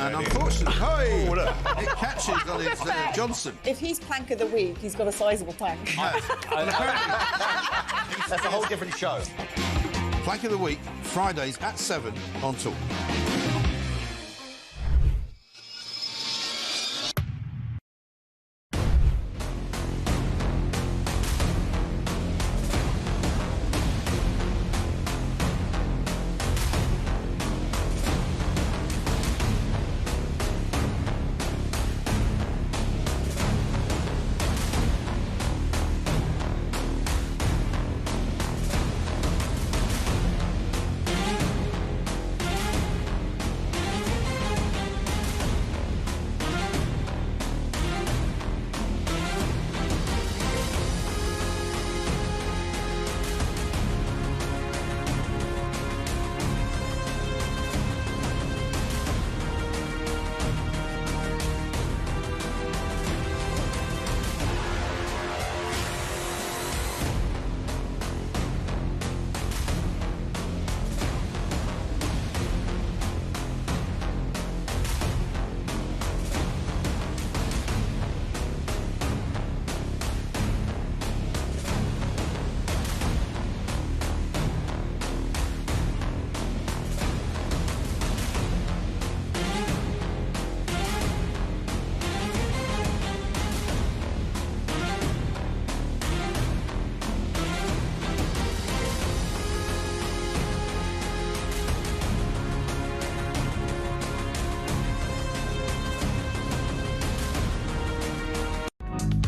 And unfortunately, it catches on its Johnson. If he's plank of the week, he's got a sizable plank. That's a whole different show. Plank of the week, Fridays at 7 on Talk.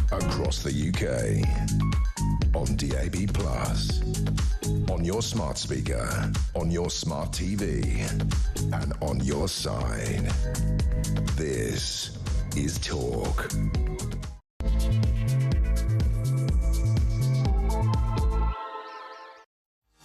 Across the UK, on DAB+, on your smart speaker, on your smart TV, and on your side. This is Talk.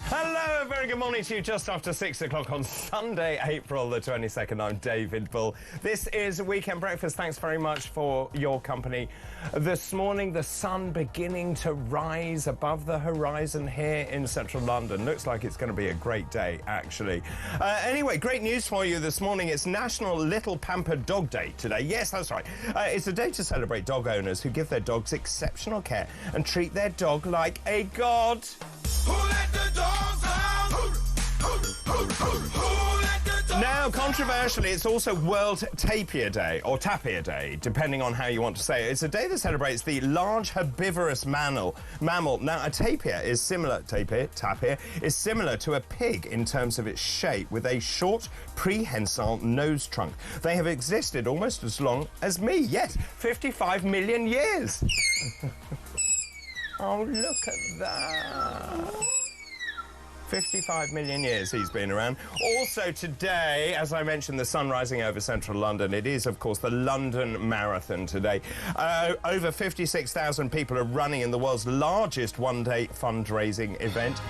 Hello, very good morning to you just after 6 o'clock on Sunday, April the 22nd. I'm David Bull. This is Weekend Breakfast. Thanks very much for your company. This morning, the sun beginning to rise above the horizon here in central London. Looks like it's going to be a great day, actually. Anyway, great news for you this morning. It's National Little Pampered Dog Day today. Yes, that's right. It's a day to celebrate dog owners who give their dogs exceptional care and treat their dog like a god. Who let the dogs out? Now, controversially, it's also World Tapir Day, or Tapir Day, depending on how you want to say it. It's a day that celebrates the large herbivorous mammal. Now, a tapir is similar is similar to a pig in terms of its shape, with a short, prehensile nose trunk. They have existed almost as long as me. Yes, 55 million years. Oh, look at that. 55 million years he's been around. Also today, as I mentioned, the sun rising over central London. It is, of course, the London Marathon today. Over 56,000 people are running in the world's largest one-day fundraising event.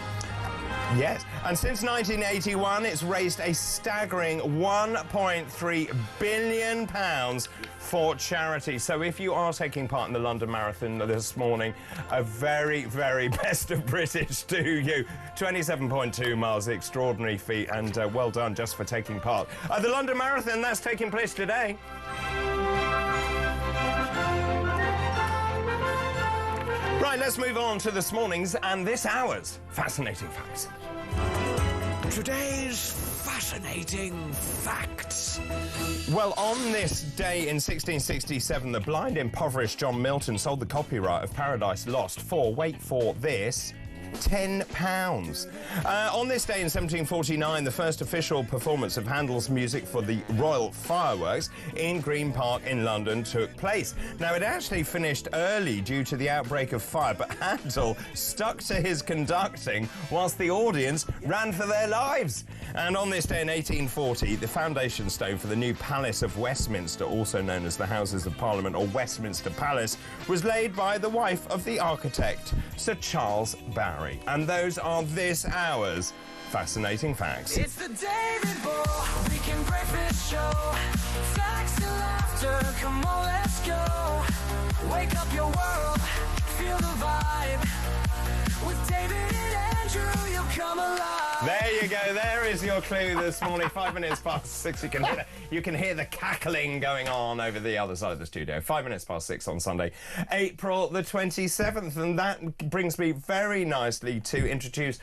Yes, and since 1981, it's raised a staggering £1.3 billion for charity. So if you are taking part in the London Marathon this morning, a very, very best of British to you. 27.2 miles, extraordinary feat, and well done just for taking part. The London Marathon, that's taking place today. Right, let's move on to this morning's and this hour's Fascinating Facts. Today's Fascinating Facts. Well, on this day in 1667, the blind, impoverished John Milton sold the copyright of Paradise Lost for, wait for this, £10. On this day in 1749, the first official performance of Handel's music for the Royal Fireworks in Green Park in London took place. Now, it actually finished early due to the outbreak of fire, but Handel stuck to his conducting whilst the audience ran for their lives. And on this day in 1840, the foundation stone for the new Palace of Westminster, also known as the Houses of Parliament or Westminster Palace, was laid by the wife of the architect, Sir Charles Barry. And those are this hour's Fascinating Facts. It's the David Bull Weekend Breakfast Show. Facts and laughter, come on, let's go. Wake up your world, feel the vibe. With David and Andrew, you'll come alive. There you go. There is your clue this morning. 5 minutes past 6. You can hear the cackling going on over the other side of the studio. 5 minutes past 6 on Sunday, April the 27th. And that brings me very nicely to introduce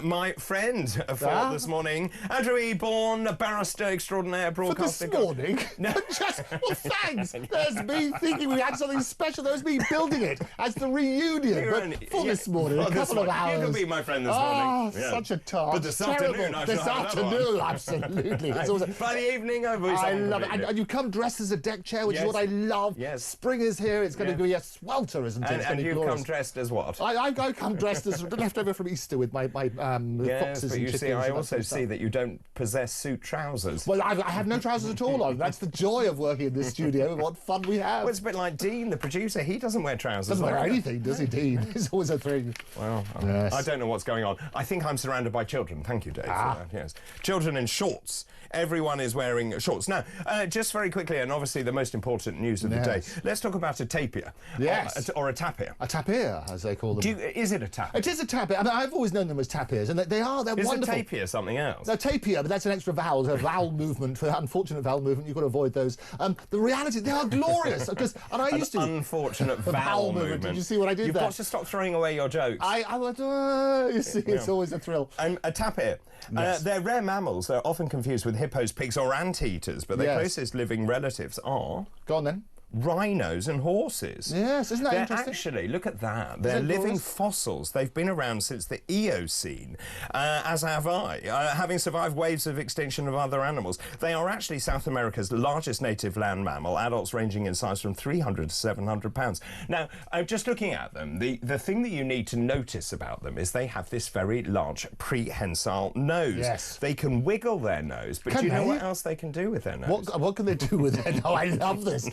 my friend for this morning, Andrew Eborn, barrister extraordinaire, broadcaster. For this morning? No. Well, thanks. There's me thinking we had something special. There's me building it as the reunion. But for this morning, a couple of hours. You could be my friend this morning. Oh, such a task. But this afternoon, absolutely. It's always by the evening, I love it. And you come dressed as a deck chair, which is what I love. Yes. Spring is here. It's going to be a swelter, isn't it? And you come dressed as what? I come dressed as leftover from Easter with my foxes but and you chickens. see, I also see that you don't possess suit trousers. Well, I have no trousers at all on. That's the joy of working in this studio. What fun we have. Well, it's a bit like Dean, the producer. He doesn't wear trousers. Doesn't wear anything, does he, Dean? It's always a thing. Well, yes. I don't know what's going on. I think I'm surrounded by children. Thank you, Dave. For that. Yes, children in shorts. Everyone is wearing shorts. Now, just very quickly, and obviously the most important news of the day, let's talk about a tapir. Yes. Or a tapir. A tapir, as they call them. Is it a tapir? It is a tapir. I mean, I've always known them as tapirs, and they're wonderful. Is a tapir something else? No, tapir, but that's an extra vowel, a vowel movement. For unfortunate vowel movement, you've got to avoid those. The reality, they are glorious. And I used to. Unfortunate vowel movement. Did you see what I did You've there? got to stop throwing away your jokes. I would, you see, it's always a thrill. A tapir. Yes. They're rare mammals. They're often confused with hippos, pigs, or anteaters, but their closest living relatives are... Go on, then. Rhinos and horses. Yes, isn't that interesting? Actually, look at that. They're living fossils. They've been around since the Eocene, as have I, having survived waves of extinction of other animals. They are actually South America's largest native land mammal, adults ranging in size from 300 to 700 pounds. Now, just looking at them, the thing that you need to notice about them is they have this very large prehensile nose. Yes. They can wiggle their nose, but do you know what else they can do with their nose? What can they do with their nose? I love this.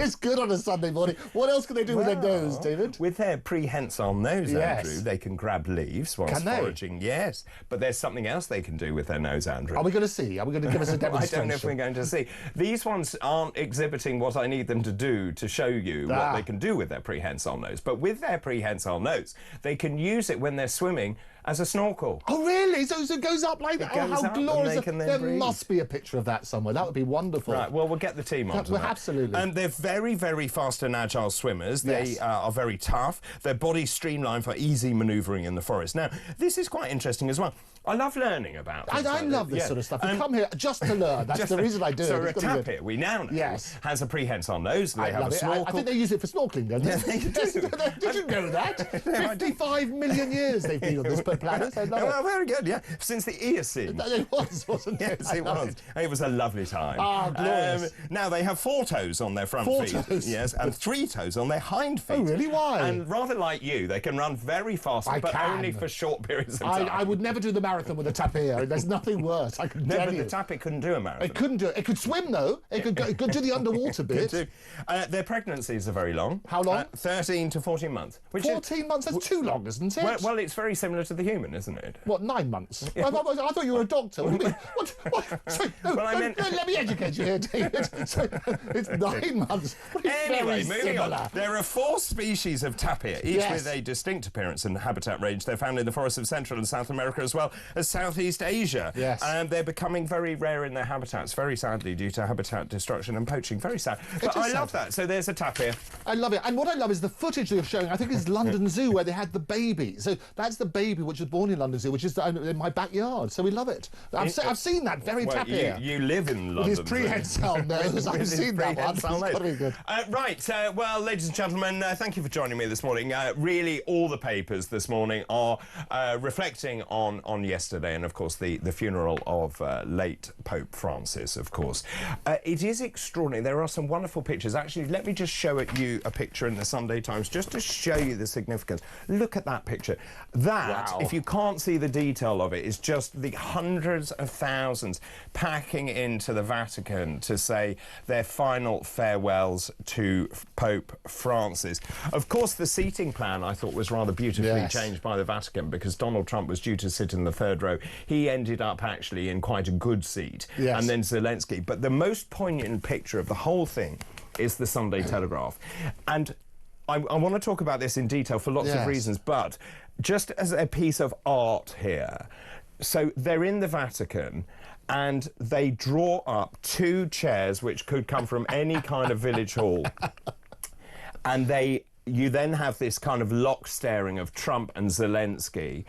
It's good on a Sunday morning. What else can they do with their nose, David? With their prehensile nose, Andrew, they can grab leaves whilst foraging. Yes, but there's something else they can do with their nose, Andrew. Are we going to see? Are we going to give us a demonstration? I don't know if we're going to see. These ones aren't exhibiting what I need them to do to show you what they can do with their prehensile nose. But with their prehensile nose, they can use it when they're swimming as a snorkel. Oh, really? So it goes up like that? Oh, how glorious. There must be a picture of that somewhere. That would be wonderful. Right, well, we'll get the team on to that. Absolutely. They're very, very fast and agile swimmers. They are very tough. Their body's streamlined for easy manoeuvring in the forest. Now, this is quite interesting as well. I love learning about it. I love this sort of stuff. You come here just to learn. That's the reason I do it. So a tapir, we now know, has a prehensile nose. They have a snorkel. I think they use it for snorkeling, don't they? They do. Did you know that? 55 million years they've been on this planet. I love it. Well, very good, yeah. Since the Eocene. It was, wasn't it? Yes, it was. It was a lovely time. Ah, glorious. Now, they have 4 toes on their front feet. Yes, and 3 toes on their hind feet. Oh, really? Why? And rather like you, they can run very fast, but only for short periods of time. I would never do the marathon with a tapir. There's nothing worse. I can tell you. The tapir couldn't do a marathon. It couldn't do it. It could swim, though. It could do the underwater bit. Their pregnancies are very long. How long? 13 to 14 months. 14 months? That's too long, isn't it? Well, it's very similar to the human, isn't it? What, 9 months? I thought you were a doctor. What do you mean? What? Sorry, no, well, I meant... let me educate you here, David. So, it's 9 months. Anyway, moving on. There are 4 species of tapir, each with a distinct appearance and habitat range. They're found in the forests of Central and South America as well as Southeast Asia. Yes. And they're becoming very rare in their habitats, very sadly, due to habitat destruction and poaching. Very sad. But I love that. So there's a tapir. I love it. And what I love is the footage they're showing. I think it's London Zoo where they had the baby. So that's the baby which was born in London Zoo, which is in my backyard. So we love it. I've seen that very tapir. You live in London. With his prehensile nose. I've seen that one. It's got to be good. Right. Well, ladies and gentlemen, thank you for joining me this morning. Really, all the papers this morning are reflecting on yesterday and, of course, the funeral of late Pope Francis, of course. It is extraordinary. There are some wonderful pictures. Actually, let me just show you a picture in the Sunday Times just to show you the significance. Look at that picture. That, if you can't see the detail of it, is just the hundreds of thousands packing into the Vatican to say their final farewells to Pope Francis. Of course, the seating plan, I thought, was rather beautifully changed by the Vatican because Donald Trump was due to sit in the 3rd row. He ended up actually in quite a good seat, and then Zelensky. But the most poignant picture of the whole thing is the Sunday Telegraph. And I want to talk about this in detail for lots of reasons, but just as a piece of art here, So they're in the Vatican, and they draw up 2 chairs which could come from any kind of village hall, and you then have this kind of lock staring of Trump and Zelensky,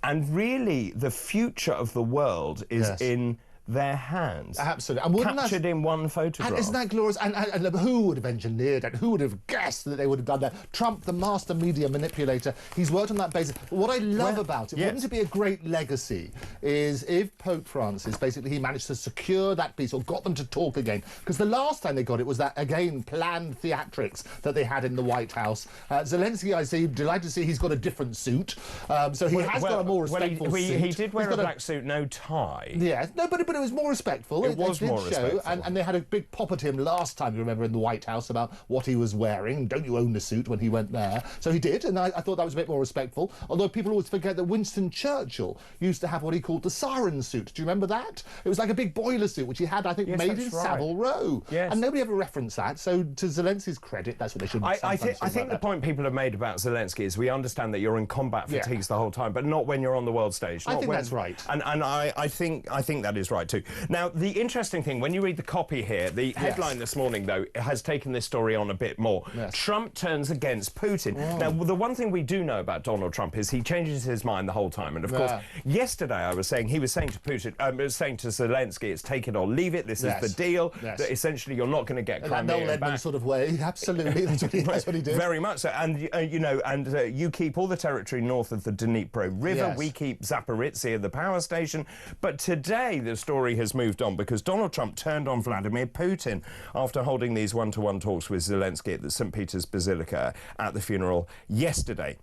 and really the future of the world is in their hands. Absolutely. And captured in one photograph. And isn't that glorious? And who would have engineered it? Who would have guessed that they would have done that? Trump, the master media manipulator, he's worked on that basis. But what I love about it, wouldn't it be a great legacy, is if Pope Francis, basically, he managed to secure that piece or got them to talk again. Because the last time they got it was that, again, planned theatrics that they had in the White House. Zelensky, I see, delighted to see he's got a different suit. So he has got a more respectful suit. He did wear a black suit, no tie. Yeah, no, but it was more respectful. It was more respectful. And they had a big pop at him last time, you remember, in the White House about what he was wearing. Don't you own the suit when he went there? So he did, and I thought that was a bit more respectful. Although people always forget that Winston Churchill used to have what he called the siren suit. Do you remember that? It was like a big boiler suit, which he had, I think, made in Savile Row. Yes. And nobody ever referenced that. So to Zelensky's credit, that's what they should I think the point people have made about Zelensky is we understand that you're in combat fatigues the whole time, but not when you're on the world stage. I think that's right. And I think that is right too. Now, the interesting thing, when you read the copy here, the headline this morning, though, has taken this story on a bit more. Yes. Trump turns against Putin. Now, the one thing we do know about Donald Trump is he changes his mind the whole time. And, of course, yesterday I was saying, he was saying to Putin, saying to Zelensky, it's take it or leave it, this is the deal, that essentially you're not going to get Crimea back. Sort of way, absolutely, that's what he did. Very much so. And, you keep all the territory north of the Dnipro River, we keep Zaporizhzhia, the power station. But today the story has moved on because Donald Trump turned on Vladimir Putin after holding these one-to-one talks with Zelensky at the St. Peter's Basilica at the funeral yesterday.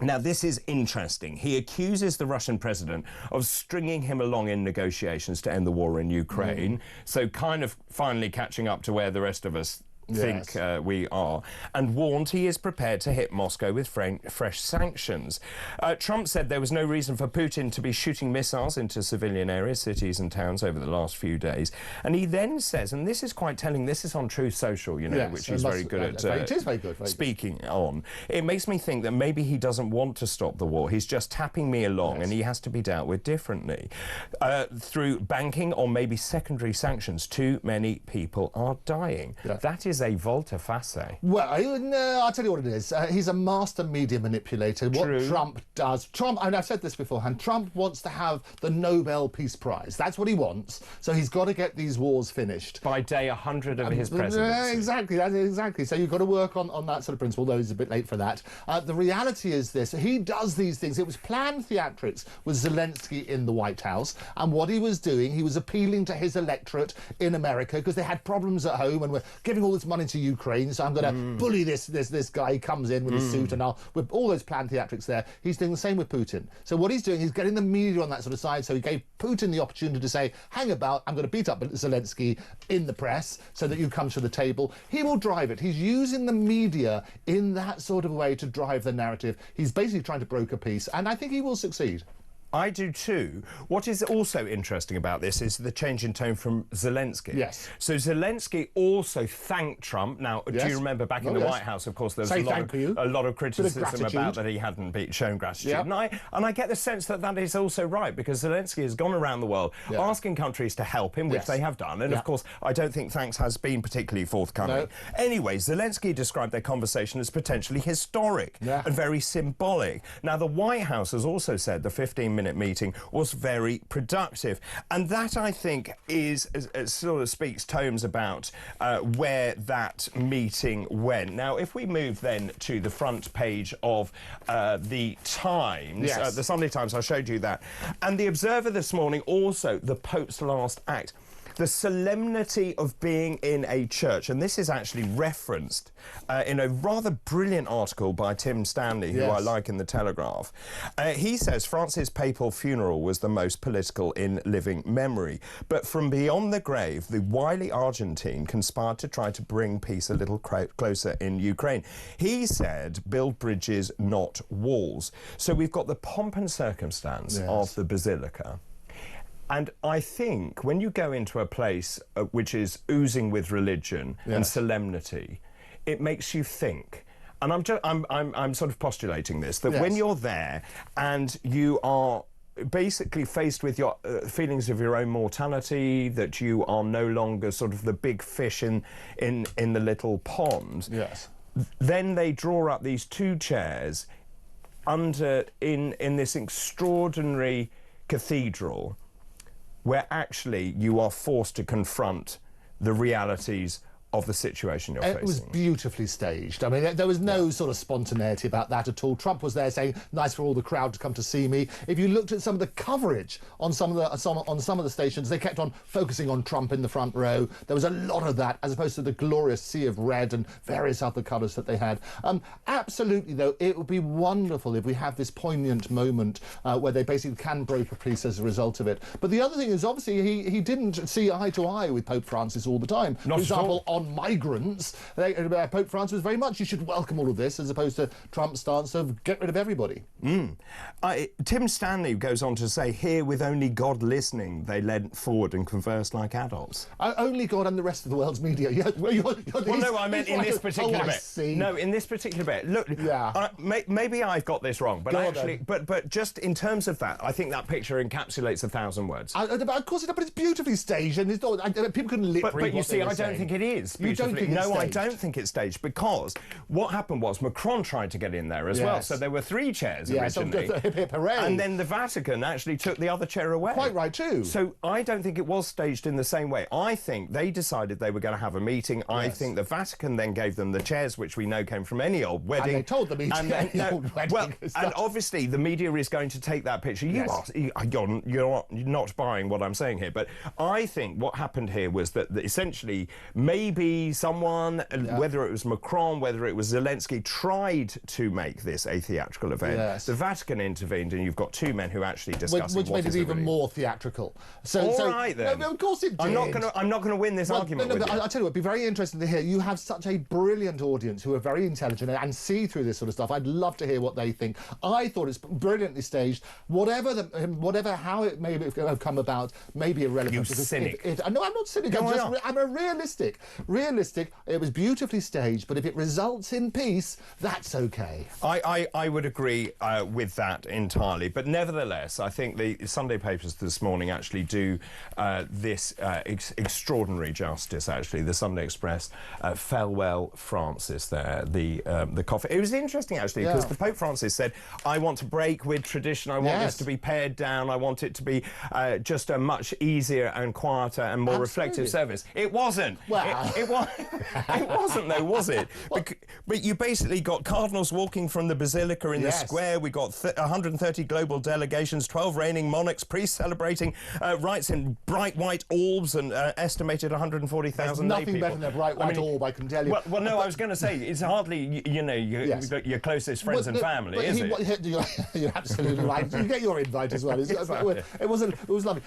Now, this is interesting. He accuses the Russian president of stringing him along in negotiations to end the war in Ukraine, so kind of finally catching up to where the rest of us think we are, and warned he is prepared to hit Moscow with fresh sanctions. Trump said there was no reason for Putin to be shooting missiles into civilian areas, cities and towns over the last few days. And he then says, and this is quite telling, this is on Truth Social, which he's very good at it is very good, speaking on. It makes me think that maybe he doesn't want to stop the war. He's just tapping me along and he has to be dealt with differently. Through banking or maybe secondary sanctions, too many people are dying. That is a volte-face. Well, I'll tell you what it is. He's a master media manipulator. What Trump does... and I've said this beforehand, Trump wants to have the Nobel Peace Prize. That's what he wants. So he's got to get these wars finished. By day 100 of his presidency. Exactly. So you've got to work on that sort of principle, though he's a bit late for that. The reality is this. He does these things. It was planned theatrics with Zelensky in the White House. And what he was doing, he was appealing to his electorate in America because they had problems at home and were giving all this money to Ukraine, so I'm going to bully this guy. He comes in with a suit and with all those planned theatrics there. He's doing the same with Putin. So what he's doing, he's getting the media on that sort of side. So he gave Putin the opportunity to say, hang about, I'm going to beat up Zelensky in the press so that you come to the table. He will drive it. He's using the media in that sort of way to drive the narrative. He's basically trying to broker peace, and I think he will succeed. I do too. What is also interesting about this is the change in tone from Zelensky. Yes. So Zelensky also thanked Trump. Now, do you remember back in the White House, of course, there was a lot of criticism about that he hadn't shown gratitude. Yep. And I get the sense that that is also right, because Zelensky has gone around the world asking countries to help him, which they have done. And, of course, I don't think thanks has been particularly forthcoming. No. Anyway, Zelensky described their conversation as potentially historic and very symbolic. Now, the White House has also said the 15-minute meeting was very productive, and that, I think, is sort of speaks tomes about where that meeting went. Now, if we move then to the front page of the Times, the Sunday Times, I showed you that, and the Observer this morning also, the Pope's last act. The solemnity of being in a church, and this is actually referenced in a rather brilliant article by Tim Stanley, who I like, in The Telegraph. He says Francis' papal funeral was the most political in living memory, but from beyond the grave, the wily Argentine conspired to try to bring peace a little closer in Ukraine. He said, build bridges, not walls. So we've got the pomp and circumstance of the Basilica. And I think when you go into a place which is oozing with religion and solemnity, it makes you think. And I'm sort of postulating this, that when you're there and you are basically faced with your feelings of your own mortality, that you are no longer sort of the big fish in the little pond. Yes. Then they draw up these two chairs in this extraordinary cathedral, where actually you are forced to confront the realities of the situation you're facing. It was beautifully staged. I mean, there was no sort of spontaneity about that at all. Trump was there saying, "Nice for all the crowd to come to see me." If you looked at some of the coverage on some of the stations, they kept on focusing on Trump in the front row. There was a lot of that, as opposed to the glorious sea of red and various other colours that they had. Absolutely, though, it would be wonderful if we have this poignant moment where they basically can break a peace as a result of it. But the other thing is, obviously, he didn't see eye to eye with Pope Francis all the time. Not For example, at all. on migrants, Pope Francis was very much, you should welcome all of this, as opposed to Trump's stance of get rid of everybody. Tim Stanley goes on to say, here with only God listening, they leant forward and conversed like adults. Only God and the rest of the world's media. Well, no, I meant in this particular bit. See. No, in this particular bit. Look, Yeah. maybe I've got this wrong, but Go on, actually, then. but just in terms of that, I think that picture encapsulates 1,000 words. Of course, but it's beautifully staged, and it's not, people can lip read But you what see, they were I don't saying. think it is. You don't think it's No, I staged? don't think it's staged, because what happened was Macron tried to get in there as well. Yes. So there were 3 chairs Yes, originally. hip, hip, hooray. And then the Vatican actually took the other chair away. Quite right, too. So I don't think it was staged in the same way. I think they decided they were going to have a meeting. I think the Vatican then gave them the chairs, which we know came from any old wedding. And they told the media any old wedding. Well, and obviously the media is going to take that picture. You're not buying what I'm saying here, but I think what happened here was that essentially maybe someone, whether it was Macron, whether it was Zelensky, tried to make this a theatrical event. Yes. The Vatican intervened, and you've got 2 men who actually discussing which made it even really more theatrical. All right, then. No, of course it did. I'm not going to win this argument with you. I'll tell you what, it'd be very interesting to hear. You have such a brilliant audience who are very intelligent and see through this sort of stuff. I'd love to hear what they think. I thought it's brilliantly staged. How it may have come about may be irrelevant. You because cynic. No, I'm not cynic. I'm a realistic. It was beautifully staged, but if it results in peace, that's okay. I would agree with that entirely, but nevertheless, I think the Sunday papers this morning actually do this extraordinary justice. Actually, the Sunday Express, farewell Francis. There, the coffin. It was interesting actually because the Pope Francis said, "I want to break with tradition. I want this to be pared down. I want it to be just a much easier and quieter and more reflective service." It wasn't. Well, it wasn't though, was it? But you basically got cardinals walking from the basilica in the square. We got 130 global delegations, 12 reigning monarchs, priests celebrating rites in bright white orbs, and estimated 140,000 lay nothing people. better than a bright white orb, I can tell you. Well, no, I was going to say it's hardly your closest friends and family, is it? You're absolutely right. You get your invite as well. It was lovely.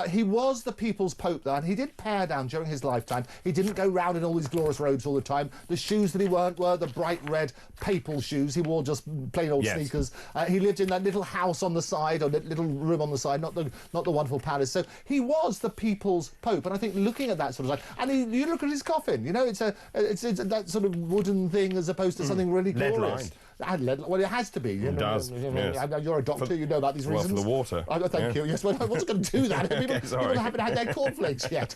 He was the people's pope, though, and he did pare down during his lifetime. He didn't go round in all these glorious robes all the time. The shoes that he wore were the bright red papal shoes. He wore just plain old sneakers. He lived in that little house on the side, or that little room on the side, not the wonderful palace. So he was the people's pope, and I think looking at that sort of stuff, and you look at his coffin. You know, it's that sort of wooden thing as opposed to something really glorious. Well, it has to be. It does. You're a doctor, you know about these reasons. For the water. Thank you. Yes, well, I wasn't going to do that. People haven't had their cornflakes yet.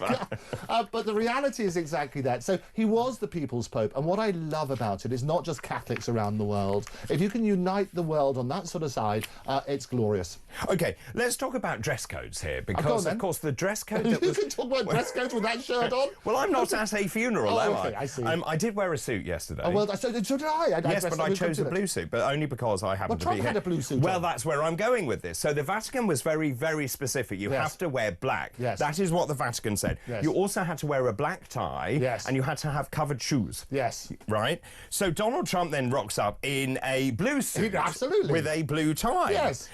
But the reality is exactly that. So he was the people's pope, and what I love about it is not just Catholics around the world. If you can unite the world on that sort of side, it's glorious. OK, let's talk about dress codes here, because, of course, the dress code that You was... can talk about dress codes with that shirt on? Well, I'm not at a funeral, am okay, I? I see. I did wear a suit yesterday. Oh, well, so did I. Yes, but I chose a blue suit, but only because I happened to be Trump here. had a blue suit Well, on. that's where I'm going with this. So the Vatican was very, very specific. You have to wear black. Yes. That is what the Vatican said. Yes. You also had to wear a black tie. Yes. And you had to have covered shoes. Yes. Right? So Donald Trump then rocks up in a blue suit. Absolutely. With a blue tie. Yes.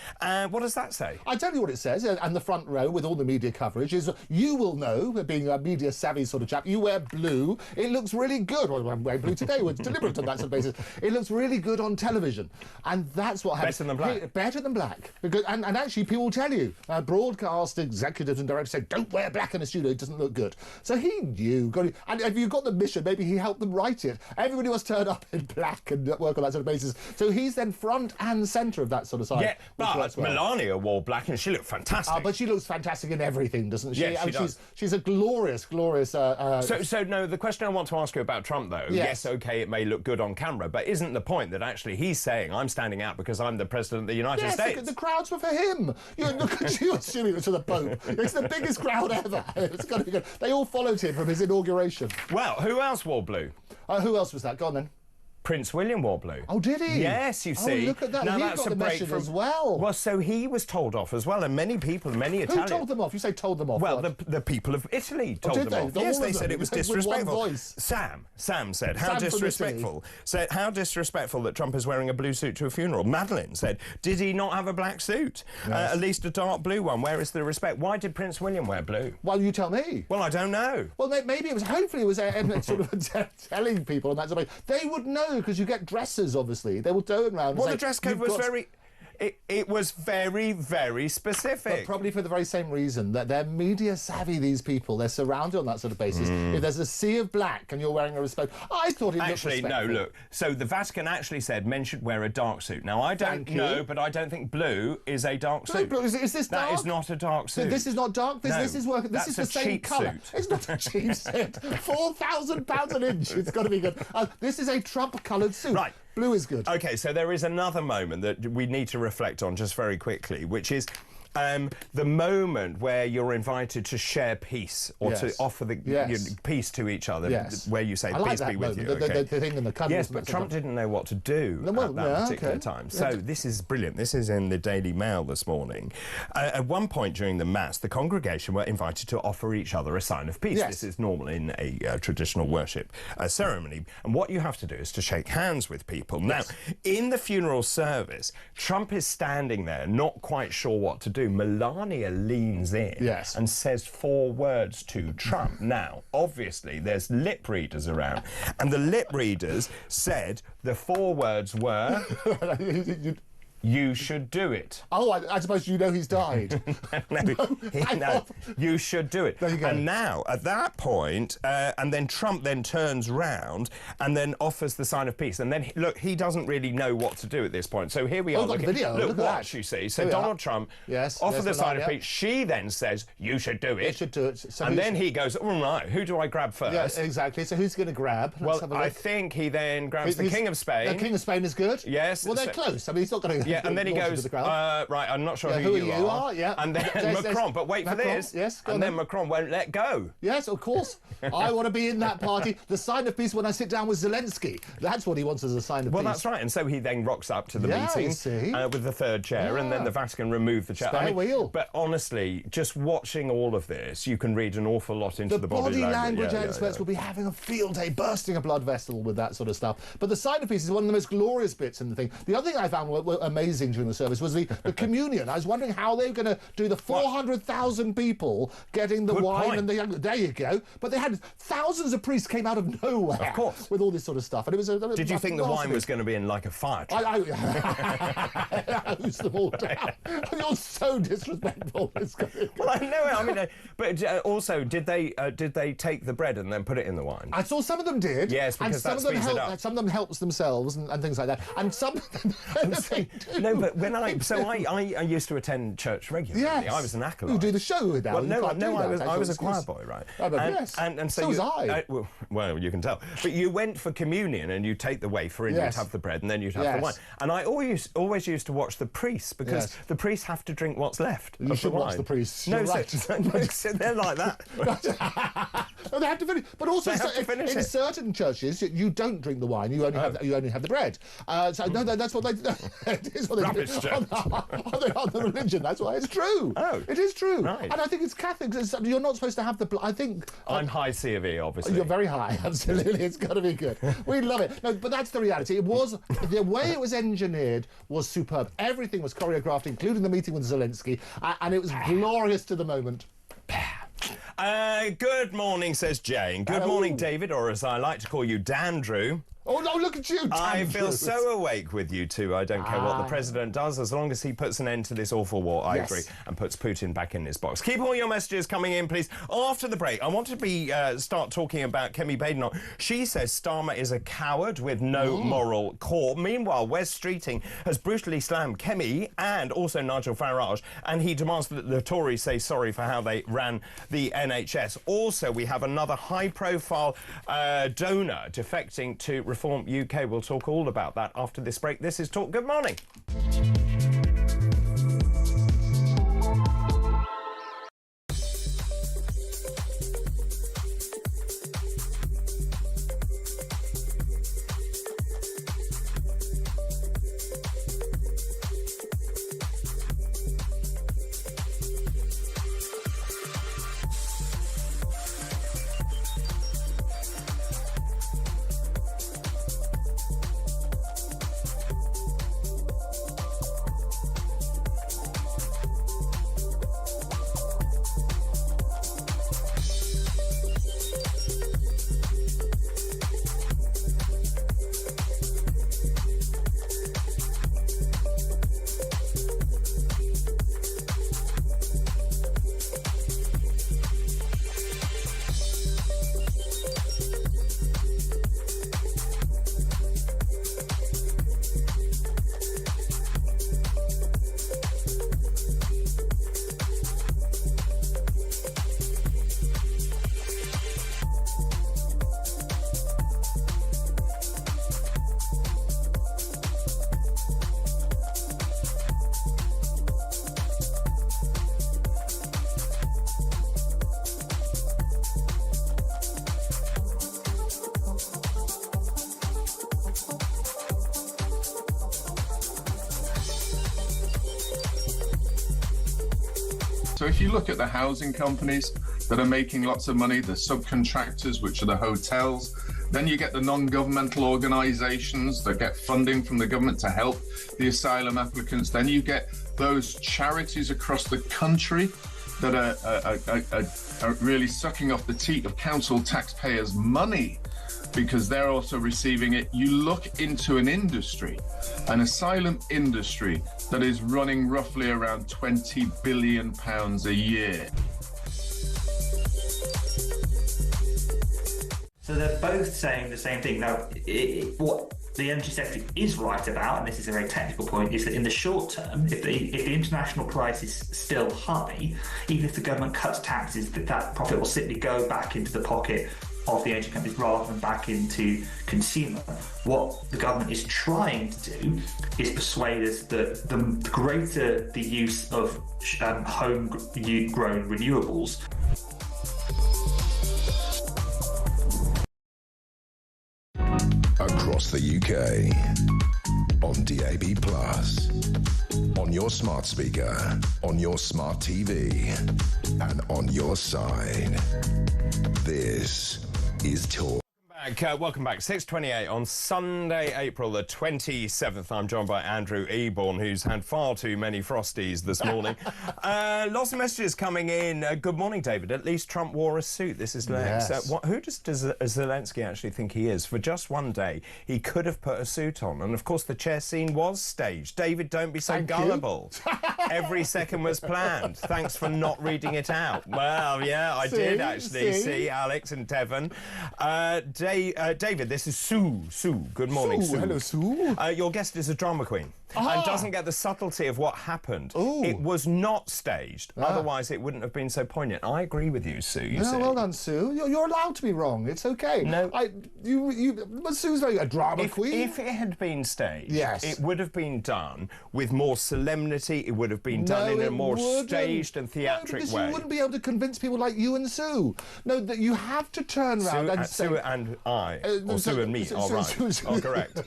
What does that say? I tell you what it says, and the front row with all the media coverage is, you will know, being a media savvy sort of chap, you wear blue, it looks really good. Well, I'm wearing blue today, we're deliberate on that sort of basis. It looks really good on television. And that's what happens. Better than black. Better than black. Because, and actually, people will tell you, broadcast executives and directors say, don't wear black in a studio, it doesn't look good. So he knew. And if you got the mission, maybe he helped them write it. Everybody was turned up in black and work on that sort of basis. So he's then front and centre of that sort of side. Yeah, but Melania wore black and she looked fantastic. But she looks fantastic in everything, doesn't she? Yeah, she does. She's a glorious. So no, the question I want to ask you about Trump, though, yes, OK, it may look good on camera, but isn't the point that actually he's saying, I'm standing out because I'm the President of the United States? The crowds were for him. Look at you assuming it was for the Pope. It's the biggest crowd ever. It's got to be good. They all followed him from his inauguration. Well, who else wore blue? Who else was that? Go on, then. Prince William wore blue. Oh, did he? Yes, you see. Oh, look at that. Now He that's got a the break mission from as well. Well, so he was told off as well, and many people, many Italians. Who told them off? You say told them off. Well, the people of Italy told did them they? off. Yes, All they of said them? it was With one disrespectful. voice. Sam said, how Sam from disrespectful. Said, how disrespectful that Trump is wearing a blue suit to a funeral. Madeline said, did he not have a black suit? Yes. At least a dark blue one. Where is the respect? Why did Prince William wear blue? Well, you tell me. Well, I don't know. Well, maybe it was, hopefully it was sort of telling people and that sort of thing. They would know because you get dresses, obviously. They will turn around and Well, say, the dress code was very... It was very, very specific. But probably for the very same reason, that they're media savvy, these people. They're surrounded on that sort of basis. If there's a sea of black and you're wearing a respect... I thought it looked Actually, no, respectful. look. So the Vatican actually said men should wear a dark suit. Now, I don't know, but I don't think blue is a dark suit. Blue, is this dark? That is not a dark suit. This is not dark? This is working. This that's is the a same cheap colour. suit. It's not a cheap suit. £4,000 an inch. It's got to be good. This is a Trump-coloured suit. Right. Blue is good. OK, so there is another moment that we need to reflect on just very quickly, which is the moment where you're invited to share peace or to offer the peace to each other, where you say, peace be with you. The thing in the cuddles. Yes, but Trump didn't know what to do at that particular time. So this is brilliant. This is in the Daily Mail this morning. At one point during the Mass, the congregation were invited to offer each other a sign of peace. This is normal in a traditional worship ceremony. And what you have to do is to shake hands with people. Now, in the funeral service, Trump is standing there, not quite sure what to do. Melania leans in and says 4 words to Trump. Now, obviously, there's lip readers around, and the lip readers said the 4 words were... You should do it. Oh, I suppose you know he's died. No, you should do it. There you go. And now, at that point, and then Trump then turns round and then offers the sign of peace. And then, look, he doesn't really know what to do at this point. So here we are. Look, video. Look, Look watch, at you see. So Donald Trump offers the sign of peace. She then says, you should do it. You should do it. So and then he goes, all right, who do I grab first? Yes, exactly. So who's going to grab? Well, I think he then grabs the King of Spain. The King of Spain is good? Yes. Well, they're close. I mean, he's not going to... Yeah, and then he goes, right, I'm not sure who you are. And then Macron, but wait for this. Yes, and then Macron won't let go. Yes, of course. I want to be in that party. The sign of peace when I sit down with Zelensky. That's what he wants as a sign of peace. Well, that's right. And so he then rocks up to the meeting with the 3rd chair, and then the Vatican removed the chair. Spare wheel. But honestly, just watching all of this, you can read an awful lot into the body language experts will be having a field day, bursting a blood vessel with that sort of stuff. But the sign of peace is one of the most glorious bits in the thing. The other thing I found amazing during the service was the communion. I was wondering how they were going to do the 400,000 people getting the wine and the... There you go. But they had thousands of priests came out of nowhere. Of course. With all this sort of stuff. And it was Did you think the wine was going to be in like a fire truck? I hose them all down. You're so disrespectful. Well, I know it. I mean, but also, did they take the bread and then put it in the wine? I saw some of them did. Yes, because that speeds it up. Some of them helps themselves and things like that. And some of them... No, but when I used to attend church regularly. Yes. I was an acolyte. You do the show with that. Well, I was a choir boy, right? And so was I. Well, you can tell. But you went for communion and you take the wafer and you'd have the bread and then you'd have the wine. And I always used to watch the priests because the priests have to drink what's left. You should watch the priests. No, right. they're like that. No, they have to finish. But also, in certain churches, you don't drink the wine. You only have the bread. So no, that's what they. It is what they Rubbish do on the religion. That's why it's true. Oh, it is true. Right. And I think it's Catholic. You're not supposed to have the. I think I'm high C of E, obviously. You're very high. Absolutely, it's got to be good. We love it. No, but that's the reality. It was the way it was engineered was superb. Everything was choreographed, including the meeting with Zelensky, and it was glorious to the moment. Good morning, says Jane. Good morning, David, or as I like to call you, Dandrew. Oh, Oh, look at you, I feel Andrew. so awake with you two. I don't care what the president does, as long as he puts an end to this awful war. I agree, and puts Putin back in his box. Keep all your messages coming in, please. After the break, I want to start talking about Kemi Badenoch. She says Starmer is a coward with no moral core. Meanwhile, Wes Streeting has brutally slammed Kemi and also Nigel Farage, and he demands that the Tories say sorry for how they ran the NHS. Also, we have another high-profile donor defecting to Reform UK. We'll talk all about that after this break. This is Talk. Good morning. So if you look at the housing companies that are making lots of money, the subcontractors, which are the hotels, then you get the non-governmental organizations that get funding from the government to help the asylum applicants. Then you get those charities across the country that are really sucking off the teat of council taxpayers' money because they're also receiving it. You look into an industry, an asylum industry, that is running roughly around £20 billion a year. So they're both saying the same thing. Now, what the energy sector is right about, and this is a very technical point, is that in the short term, if the international price is still high, even if the government cuts taxes, that profit will simply go back into the pocket of the energy companies rather than back into consumer. What the government is trying to do is persuade us that the greater the use of homegrown renewables, across the UK, on DAB+, on your smart speaker, on your smart TV, and on your side. This is Talk. Welcome back. 6:28 on Sunday, April the 27th. I'm joined by Andrew Eborn, who's had far too many Frosties this morning. Lots of messages coming in. Good morning, David. At least Trump wore a suit. This is Lex. Yes. Who does Zelensky actually think he is? For just one day, he could have put a suit on. And, of course, the chair scene was staged. David, don't be so gullible. Every second was planned. Thanks for not reading it out. Well, yeah, I did actually see Alex and Devon. David, this is Sue. Good morning, Sue. Hello, Sue. Your guest is a drama queen and doesn't get the subtlety of what happened. It was not staged. Otherwise, it wouldn't have been so poignant. I agree with you, Sue. You see. Well done, Sue. You're allowed to be wrong. It's okay. No. But Sue's very a drama queen. If it had been staged, yes, it would have been done with more solemnity. It would have been done in a more staged and theatric way. You wouldn't be able to convince people like you and Sue. No, that you have to turn around and say... Sue and I, or Sue and me, are right. Are correct.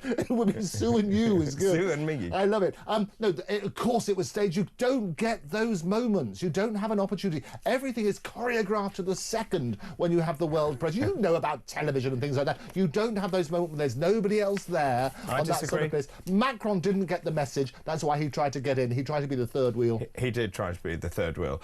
It would be Sue and you. Sue was good. Sue and Miggy. I love it. No, of course it was staged. You don't get those moments. You don't have an opportunity. Everything is choreographed to the second when you have the world press. You know about television and things like that. You don't have those moments when there's nobody else there I on disagree. that sort of place. Macron didn't get the message. That's why he tried to get in. He tried to be the third wheel. He did try to be the third wheel.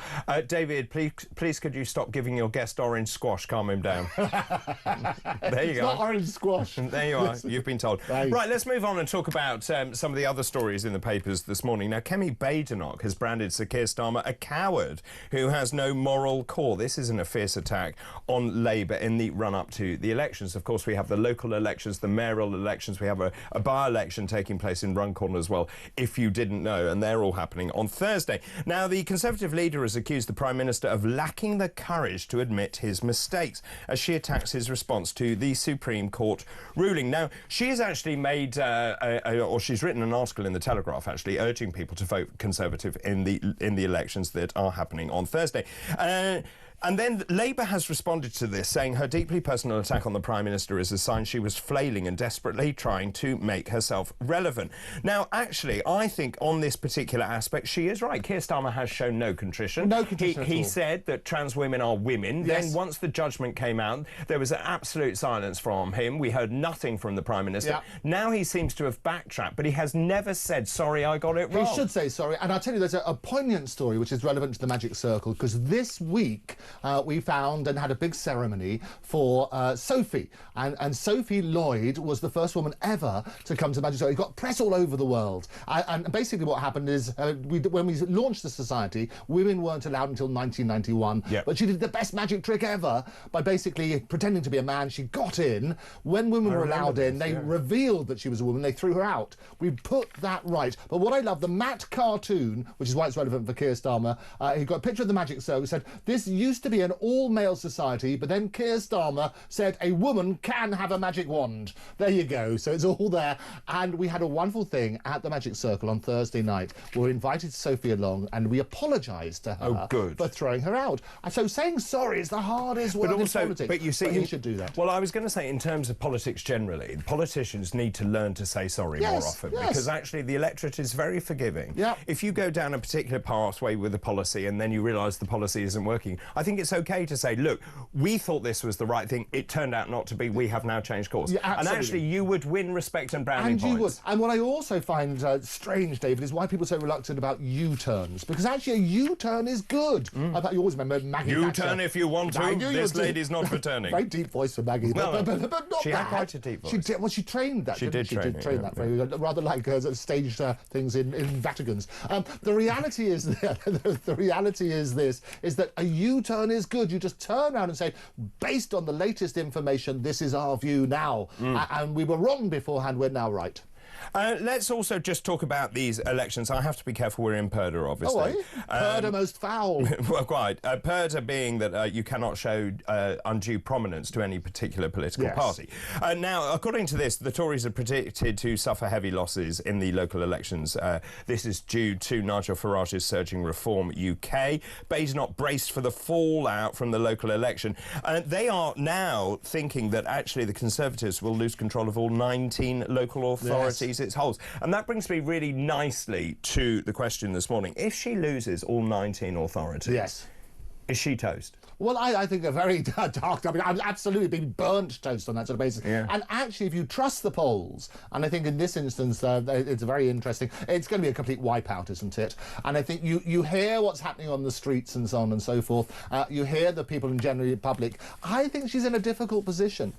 David, please could you stop giving your guest orange squash? Calm him down. There you It's go. not orange squash. There you are. You've been told. Thanks. Right, let's move on and talk about some of the other stories in the papers this morning. Now, Kemi Badenoch has branded Sir Keir Starmer a coward who has no moral core. This isn't a fierce attack on Labour in the run-up to the elections. Of course, we have the local elections, the mayoral elections. We have a by-election taking place in Runcorn as well, if you didn't know, and they're all happening on Thursday. Now, the Conservative leader has accused the Prime Minister of lacking the courage to admit his mistakes as she attacks his response to the Supreme Court ruling. Now, she has actually made, or she's written an article in the Telegraph, actually, urging people to vote Conservative in the elections that are happening on Thursday. And then Labour has responded to this, saying her deeply personal attack on the Prime Minister is a sign she was flailing and desperately trying to make herself relevant. Now, actually, I think on this particular aspect, she is right. Keir Starmer has shown no contrition. No contrition at He all. said that trans women are women. Yes. Then once the judgment came out, there was an absolute silence from him. We heard nothing from the Prime Minister. Yeah. Now he seems to have backtracked, but he has never said, sorry, I got it wrong. He should say sorry. And I'll tell you, there's a poignant story which is relevant to the Magic Circle, because this week we found and had a big ceremony for Sophie. And Sophie Lloyd was the first woman ever to come to the Magic Circle. It got press all over the world. And basically what happened is when we launched the society, women weren't allowed until 1991. Yep. But she did the best magic trick ever by basically pretending to be a man. She got in. When women were allowed in, they revealed that she was a woman. They threw her out. We put that right. But what I love, the Matt cartoon, which is why it's relevant for Keir Starmer, he got a picture of the Magic Circle, said, this used to be an all-male society, but then Keir Starmer said a woman can have a magic wand. There you go. So it's all there. And we had a wonderful thing at the Magic Circle on Thursday night. We invited Sophie along and we apologised to her for throwing her out. And so saying sorry is the hardest word in politics. But you see, he should do that. Well, I was going to say, in terms of politics generally, politicians need to learn to say sorry more often, because actually the electorate is very forgiving. Yeah. If you go down a particular pathway with a policy and then you realise the policy isn't working, I think it's okay to say, look, we thought this was the right thing. It turned out not to be. We have now changed course. Yeah, and actually, you would win respect and browning points. And you would. And what I also find strange, David, is why people are so reluctant about U-turns. Because actually a U-turn is good. I thought you always remember Maggie U-turn Thatcher. if you want to. This lady's not returning. Very deep voice for Maggie. Well, but not she that. had quite a deep voice. She did, well, she trained that. She did she? train She did train it, that very rather like staged things in Vaticans. The reality is the reality is this: is that a U-turn is good. You just turn around and say, based on the latest information, this is our view now, and we were wrong beforehand. We're now right. Let's also just talk about these elections. I have to be careful. We're in Purda, obviously. Oh, are you? Purda most foul. Well, quite. Purda being that you cannot show undue prominence to any particular political party. Now, according to this, the Tories are predicted to suffer heavy losses in the local elections. This is due to Nigel Farage's surging Reform UK. Badenoch braced for the fallout from the local election. They are now thinking that actually the Conservatives will lose control of all 19 local authorities it holds. And that brings me really nicely to the question this morning. If she loses all 19 authorities, is she toast? Well, I think a very dark topic. I've absolutely been burnt toast on that sort of basis. Yeah. And actually, if you trust the polls, and I think in this instance, it's very interesting, it's going to be a complete wipeout, isn't it? And I think you hear what's happening on the streets and so on and so forth. You hear the people in general public. I think she's in a difficult position.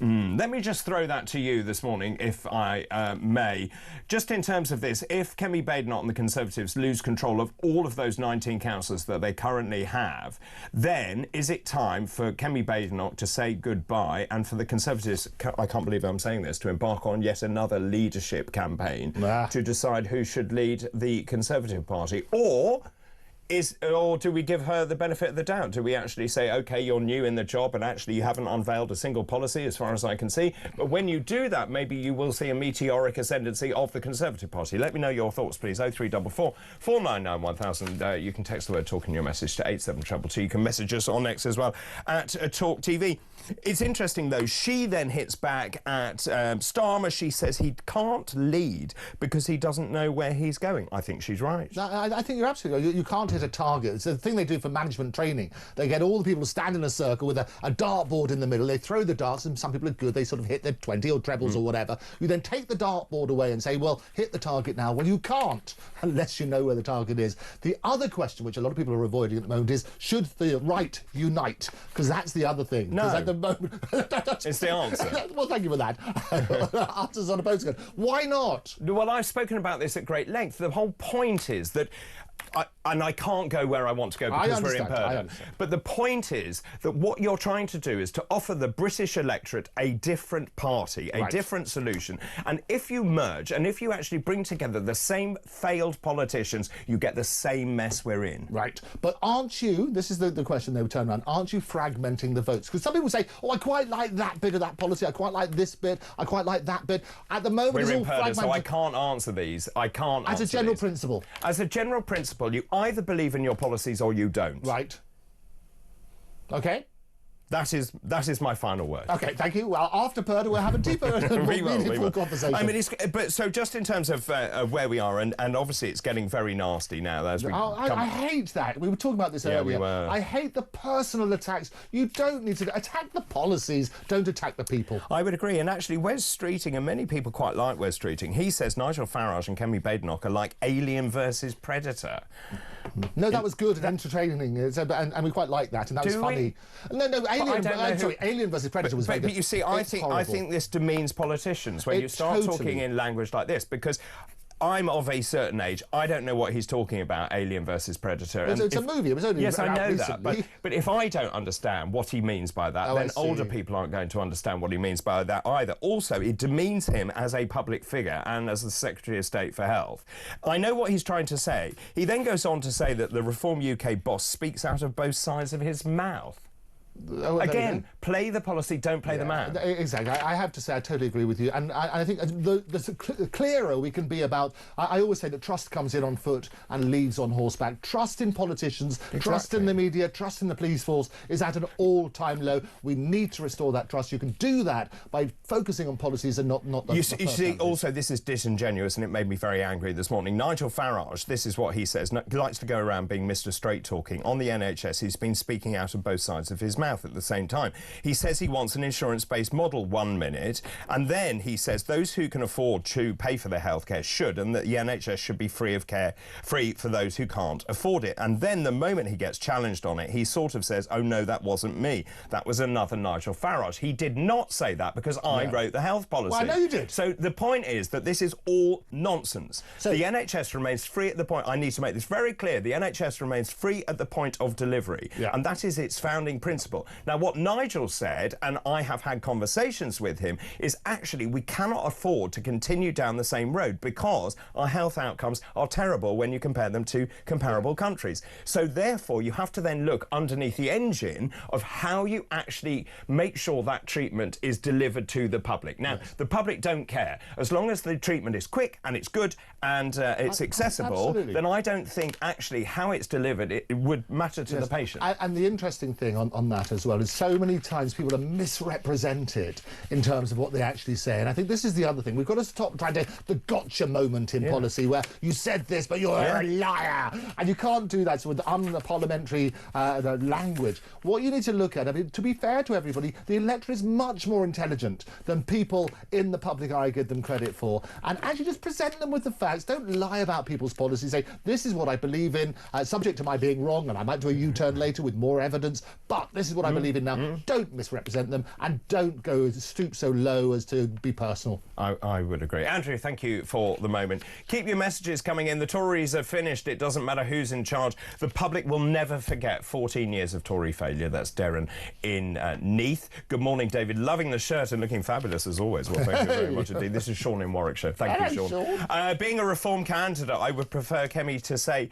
Let me just throw that to you this morning, if I may. Just in terms of this, if Kemi Badenoch and the Conservatives lose control of all of those 19 councillors that they currently have, then is it time for Kemi Badenoch to say goodbye and for the Conservatives, I can't believe I'm saying this, to embark on yet another leadership campaign to decide who should lead the Conservative Party? Or Or do we give her the benefit of the doubt? Do we actually say, OK, you're new in the job and actually you haven't unveiled a single policy as far as I can see? But when you do that, maybe you will see a meteoric ascendancy of the Conservative Party. Let me know your thoughts, please. 0344 499 1000. You can text the word talk in your message to 87222. You can message us on X as well at talkTV. It's interesting, though. She then hits back at Starmer. She says he can't lead because he doesn't know where he's going. I think she's right. I think you're absolutely right. You can't hit a target. It's the thing they do for management training. They get all the people to stand in a circle with a dartboard in the middle. They throw the darts, and some people are good. They sort of hit their 20 or trebles or whatever. You then take the dartboard away and say, well, hit the target now. Well, you can't unless you know where the target is. The other question, which a lot of people are avoiding at the moment, is should the right unite? Because that's the other thing. No. At the moment, it's the answer. Well, thank you for that. Answers on a postcard. Why not? Well, I've spoken about this at great length. The whole point is that and I can't go where I want to go because we're in Perth. But the point is that what you're trying to do is to offer the British electorate a different party, a different solution. And if you merge and if you actually bring together the same failed politicians, you get the same mess we're in. Right. But aren't you, this is the question they would turn around, aren't you fragmenting the votes? Because some people say, oh, I quite like that bit of that policy, I quite like this bit, I quite like that bit. At the moment, we're it's in all Perth, fragmented. so I can't answer these. I can't answer As a general these. principle. As a general principle, you either believe in your policies or you don't. Right. OK. That is my final word. OK, thank you. Well, after Purda, we'll have a deeper and more meaningful conversation. I mean, but so just in terms of where we are, and obviously it's getting very nasty now. As we I hate that. We were talking about this earlier. We were. I hate the personal attacks. You don't need to attack the policies. Don't attack the people. I would agree. And actually, Wes Streeting, and many people quite like Wes Streeting, he says Nigel Farage and Kemi Badenoch are like Alien versus Predator. No, that was good and entertaining, and we quite like that, and that was funny. No, Alien versus Predator was very good. But you see, I think this demeans politicians when you start talking in language like this, because I'm of a certain age. I don't know what he's talking about, Alien versus Predator. It's a movie. It was only yes, I know recently. that. But if I don't understand what he means by that, then older people aren't going to understand what he means by that either. Also, it demeans him as a public figure and as the Secretary of State for Health. I know what he's trying to say. He then goes on to say that the Reform UK boss speaks out of both sides of his mouth. Again, play the policy, don't play the man. Exactly. I have to say I totally agree with you. And I think the clearer we can be about... I always say that trust comes in on foot and leaves on horseback. Trust in politicians, trust in the media, trust in the police force is at an all-time low. We need to restore that trust. You can do that by focusing on policies and not the You see, also, this is disingenuous, and it made me very angry this morning. Nigel Farage, this is what he says. He likes to go around being Mr. Straight-talking. On the NHS, he's been speaking out of both sides of his mouth at the same time. He says he wants an insurance-based model 1 minute, and then he says those who can afford to pay for their healthcare should, and that the NHS should be free for those who can't afford it. And then the moment he gets challenged on it, he sort of says, oh no, that wasn't me. That was another Nigel Farage. He did not say that because I wrote the health policy. Well, I know you did. So the point is that this is all nonsense. So the NHS remains free at the point, I need to make this very clear, the NHS remains free at the point of delivery. And that is its founding principle. Now, what Nigel said, and I have had conversations with him, is actually we cannot afford to continue down the same road because our health outcomes are terrible when you compare them to comparable countries. So therefore, you have to then look underneath the engine of how you actually make sure that treatment is delivered to the public. Now, the public don't care. As long as the treatment is quick and it's good and it's accessible, then I don't think actually how it's delivered it would matter to the patient. And the interesting thing on that as well is so many times people are misrepresented in terms of what they actually say. And I think this is the other thing. We've got to stop trying to the gotcha moment in policy where you said this, but you're a liar. And you can't do that with unparliamentary language. What you need to look at, I mean, to be fair to everybody, the electorate is much more intelligent than people in the public eye give them credit for. And actually just present them with the facts. Don't lie about people's policies. Say, this is what I believe in, subject to my being wrong, and I might do a U-turn later with more evidence, but this this is what I believe in now. Don't misrepresent them, and don't go stoop so low as to be personal. I would agree. Andrew, thank you for the moment. Keep your messages coming in. The Tories are finished. It doesn't matter who's in charge. The public will never forget 14 years of Tory failure. That's Darren in Neath. Good morning, David. Loving the shirt and looking fabulous as always. Well, thank you very much indeed. This is Sean in Warwickshire. Thank you, Sean. Being a Reform candidate, I would prefer Kemi to say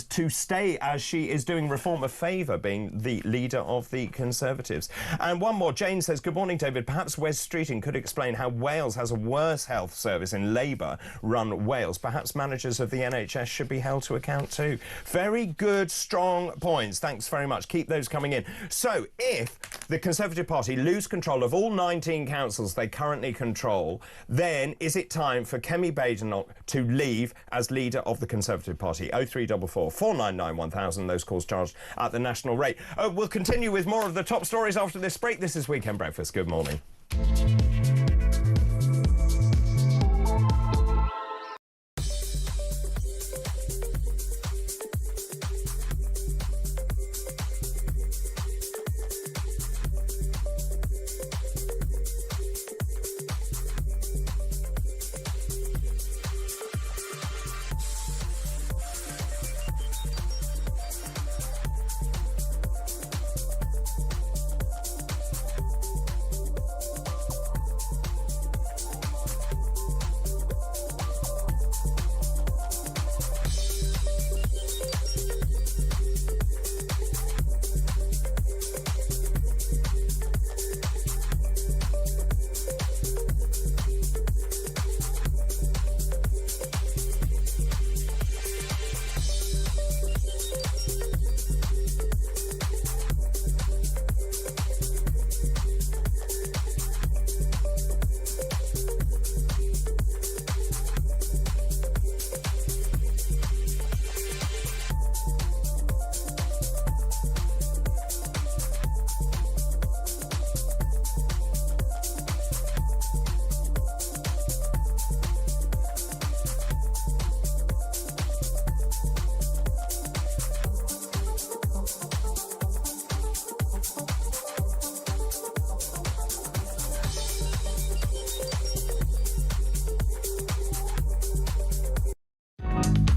to stay as she is doing Reform a favour, being the leader of the Conservatives. And one more. Jane says, good morning, David. Perhaps Wes Streeting could explain how Wales has a worse health service in Labour-run Wales. Perhaps managers of the NHS should be held to account too. Very good, strong points. Thanks very much. Keep those coming in. So, if the Conservative Party lose control of all 19 councils they currently control, then is it time for Kemi Badenoch to leave as leader of the Conservative Party? 0344 499 1000. Those calls charged at the national rate. We'll continue with more of the top stories after this break. This is Weekend Breakfast. Good morning.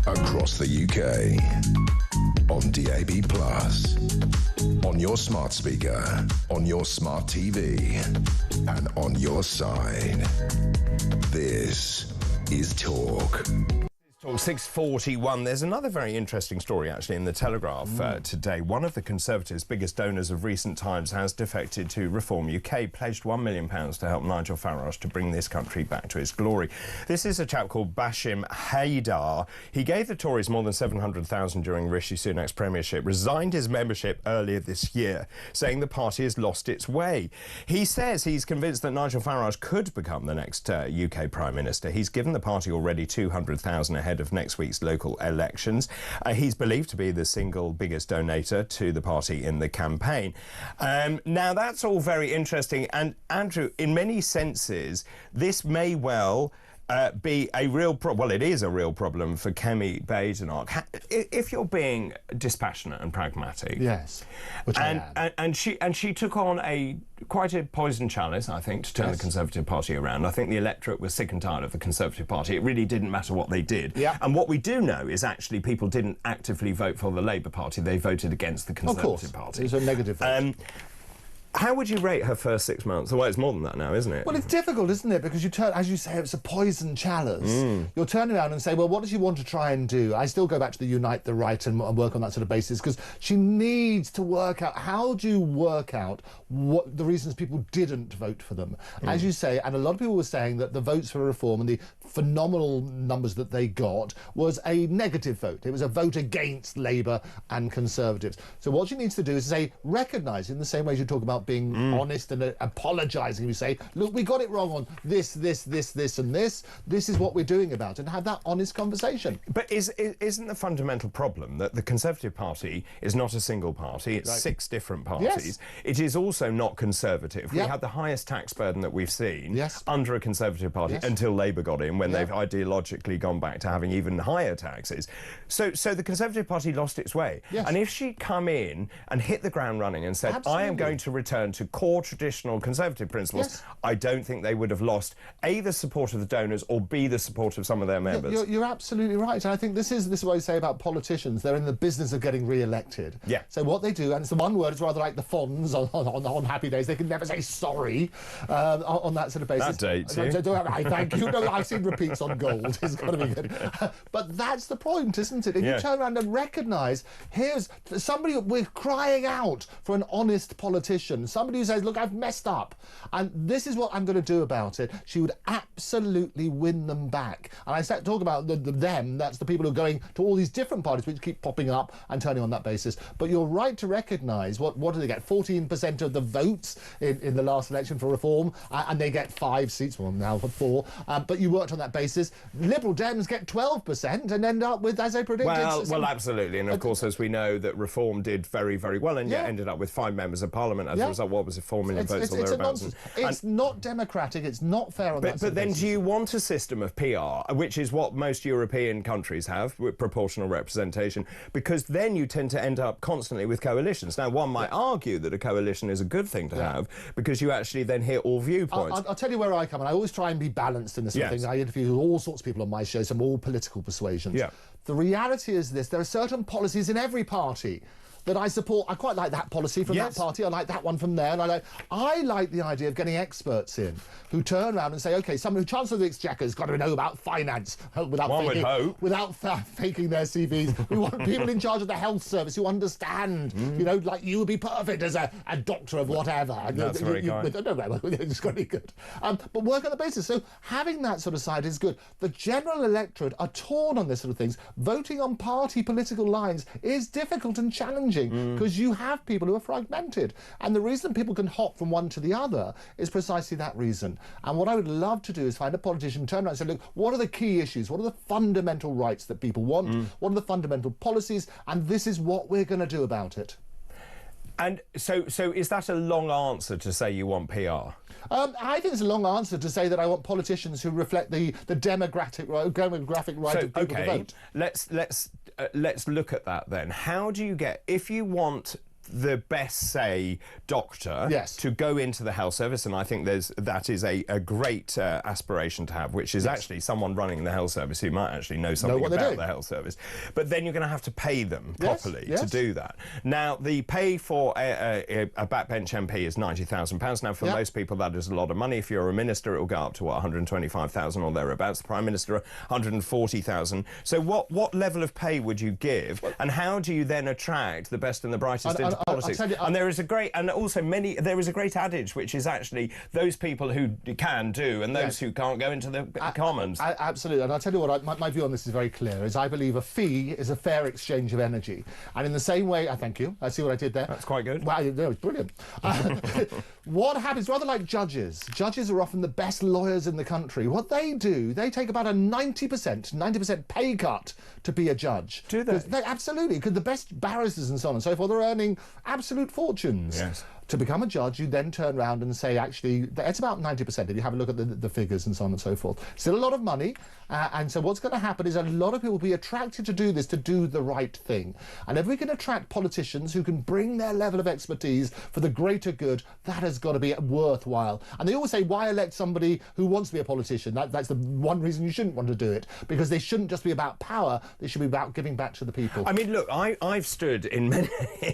Across the UK, on DAB+, on your smart speaker, on your smart TV, and on your side. This is Talk. Talk 6:41. There's another very interesting story, actually, in the Telegraph today. One of the Conservatives' biggest donors of recent times has defected to Reform UK, pledged £1 million to help Nigel Farage to bring this country back to its glory. This is a chap called Bashim Haidar. He gave the Tories more than $700,000 during Rishi Sunak's premiership, resigned his membership earlier this year, saying the party has lost its way. He says he's convinced that Nigel Farage could become the next UK Prime Minister. He's given the party already $200,000 ahead of next week's local elections. He's believed to be the single biggest donator to the party in the campaign. Now, that's all very interesting. And, Andrew, in many senses, this may well be a real problem. Well, it is a real problem for Kemi Badenoch. If you're being dispassionate and pragmatic, yes, which I am. And she took on quite a poison chalice, I think, to turn the Conservative Party around. I think the electorate was sick and tired of the Conservative Party. It really didn't matter what they did. Yep. And what we do know is actually people didn't actively vote for the Labour Party. They voted against the Conservative Party. It was a negative vote. How would you rate her first 6 months? Well, it's more than that now, isn't it? Well, it's difficult, isn't it? Because you turn, as you say, it's a poison chalice. You'll turn around and say, well, what does she want to try and do? I still go back to the Unite the Right and work on that sort of basis, because she needs to work out, how do you work out what the reasons people didn't vote for them? As you say, and a lot of people were saying that the votes for reform and the phenomenal numbers that they got was a negative vote. It was a vote against Labour and Conservatives. So what she needs to do is say, recognise, in the same way as you talk about being honest and apologising, you say, look, we got it wrong on this, and this. This is what we're doing about it, and have that honest conversation. But isn't the fundamental problem that the Conservative Party is not a single party? It's 6 different parties. Yes. It is also not conservative. We had the highest tax burden that we've seen under a Conservative Party until Labour got in. inflation when they've ideologically gone back to having even higher taxes. So the Conservative Party lost its way. Yes. And if she'd come in and hit the ground running and said, I am going to return to core traditional Conservative principles, I don't think they would have lost A, the support of the donors, or B, the support of some of their members. You're absolutely right. And I think this is what I say about politicians. They're in the business of getting re-elected. Yeah. So what they do, and it's the one word, it's rather like the Fonz on happy days, they can never say sorry on that sort of basis. That dates you. Thank you. No, I've seen repeats on gold. It's got to be good. But that's the point, isn't it? If you turn around and recognise, here's somebody, we're crying out for an honest politician, somebody who says, look, I've messed up, and this is what I'm going to do about it, she would absolutely win them back. And I talk about them, that's the people who are going to all these different parties which keep popping up and turning on that basis. But you're right to recognise, what do they get? 14% of the votes in the last election for reform, and they get 5 seats, well now for 4, but you worked on that basis. Liberal Dems get 12% and end up with, as I predicted... Well, absolutely, and of course, as we know, that Reform did very, very well, and yet ended up with 5 members of Parliament as a result. What was it, 4 million votes or thereabouts? It's not democratic, it's not fair on that But then do you want a system of PR, which is what most European countries have, with proportional representation, because then you tend to end up constantly with coalitions. Now, one might argue that a coalition is a good thing to have, because you actually then hear all viewpoints. I'll tell you where I come, and I always try and be balanced in this sort of thing. I interview all sorts of people on my show, some all political persuasions. Yeah. The reality is this, there are certain policies in every party that I support. I quite like that policy from that party. I like that one from there. And I like the idea of getting experts in who turn around and say, OK, someone who Chancellor of the Exchequer's got to know about finance without faking their CVs. We want people in charge of the health service who understand, you know, like you would be perfect as a doctor of whatever. That's very kind. No, it's got to be good. But work on the basis. So having that sort of side is good. The general electorate are torn on this sort of things. Voting on party political lines is difficult and challenging, because you have people who are fragmented. And the reason people can hop from one to the other is precisely that reason. And what I would love to do is find a politician, turn around and say, look, what are the key issues? What are the fundamental rights that people want? What are the fundamental policies? And this is what we're going to do about it. And so is that a long answer to say you want PR? I think it's a long answer to say that I want politicians who reflect the demographic right of people to vote. Let's look at that then. How do you get, if you want the best, say, doctor to go into the health service, and I think that is a great aspiration to have, which is actually someone running the health service who might actually know something about the health service. But then you're going to have to pay them properly to do that. Now, the pay for a backbench MP is £90,000. Now, for most people, that is a lot of money. If you're a minister, it will go up to, what, 125,000 or thereabouts. The Prime Minister, 140,000. So what level of pay would you give, and how do you then attract the best and the brightest into politics? And there is a great, and also there is a great adage, which is actually those people who can do and those who can't go into the Commons. Absolutely, and I'll tell you what, my view on this is very clear, is I believe a fee is a fair exchange of energy. And in the same way, thank you, I see what I did there. That's quite good. Well, no, it's brilliant. What happens, rather like judges are often the best lawyers in the country. What they do, they take about a 90% pay cut to be a judge. Do they? Absolutely, because the best barristers and so on and so forth are earning absolute fortunes. Yes. To become a judge, you then turn around and say, actually, it's about 90% if you have a look at the figures and so on and so forth. Still a lot of money, and so what's going to happen is a lot of people will be attracted to do this, to do the right thing. And if we can attract politicians who can bring their level of expertise for the greater good, that has got to be worthwhile. And they always say, why elect somebody who wants to be a politician? That's the one reason you shouldn't want to do it, because they shouldn't just be about power, they should be about giving back to the people. I mean, look, I've stood in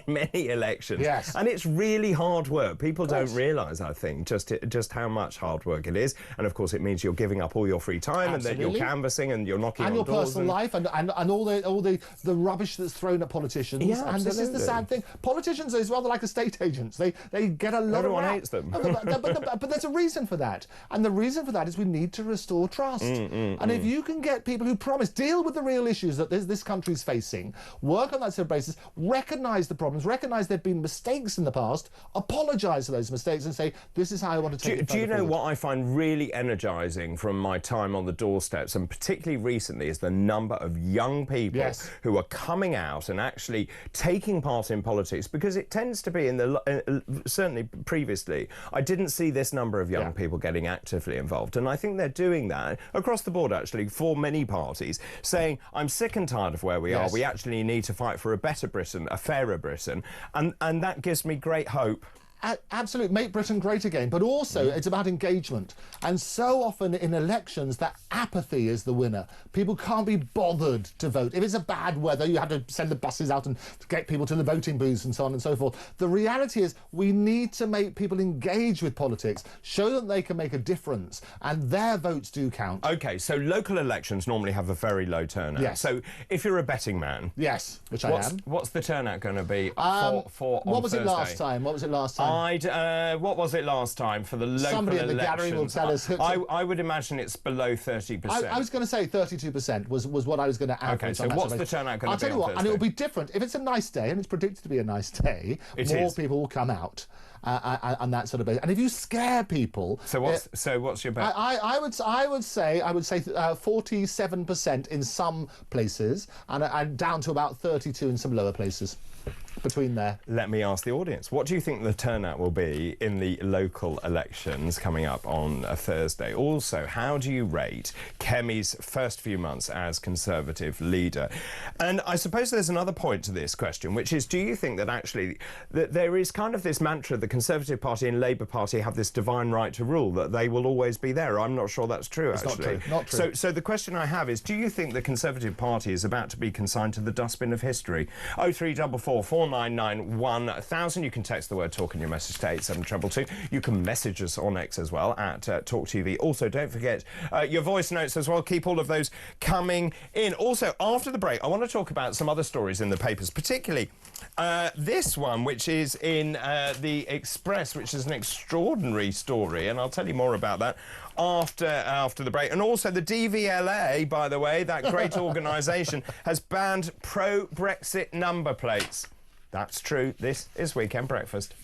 many elections, and it's really hard work. People don't realise, I think, just how much hard work it is. And of course, it means you're giving up all your free time, and then you're canvassing and you're knocking on doors. And your personal life, and all the rubbish that's thrown at politicians. Yeah, and this is the sad thing. Politicians is rather like estate agents. They get a lot Everyone of hates them. But there's a reason for that. And the reason for that is we need to restore trust. And if you can get people who promise, deal with the real issues that this country's facing, work on that sort of basis, recognise the problems, recognise there have been mistakes in the past, apologise for those mistakes and say, this is how I want to take it Do you know forward. what I find really energising from my time on the doorsteps, and particularly recently, is the number of young people who are coming out and actually taking part in politics, because it tends to be in the certainly previously I didn't see this number of young people getting actively involved, and I think they're doing that across the board actually for many parties, saying I'm sick and tired of where we are, we actually need to fight for a better Britain, a fairer Britain, and that gives me great hope. Absolutely, make Britain great again, but also it's about engagement. And so often in elections, that apathy is the winner. People can't be bothered to vote. If it's a bad weather, you have to send the buses out and get people to the voting booths and so on and so forth. The reality is we need to make people engage with politics, show that they can make a difference, and their votes do count. OK, so local elections normally have a very low turnout. Yes. So if you're a betting man... Yes, which I am. What's the turnout going to be for on What was Thursday? it last time? What was it last time? What was it last time for the local Somebody elections? in the gallery will tell us. I would imagine it's below 30%. I was going to say 32% was what I was going to average. OK, so what's the turnout going to be? I'll tell you what, and it will be different. If it's a nice day, and it's predicted to be a nice day, more people will come out. And that sort of base. And if you scare people, so what's your bet? I would say 47% in some places, and down to about 32 in some lower places. Between there. Let me ask the audience, what do you think the turnout will be in the local elections coming up on a Thursday? Also, how do you rate Kemi's first few months as Conservative leader? And I suppose there's another point to this question, which is, do you think that actually that there is kind of this mantra, the Conservative Party and Labour Party have this divine right to rule, that they will always be there? I'm not sure that's true, actually. It's not true. Not true. So the question I have is, do you think the Conservative Party is about to be consigned to the dustbin of history? 0344 499 1000. You can text the word talk in your message to 87222. You can message us on X as well at talkTV. Also, don't forget your voice notes as well. Keep all of those coming in. Also, after the break, I want to talk about some other stories in the papers, particularly this one, which is in the Express, which is an extraordinary story, and I'll tell you more about that after the break. And also the DVLA, by the way, that great organisation, has banned pro-Brexit number plates. That's true. This is Weekend Breakfast.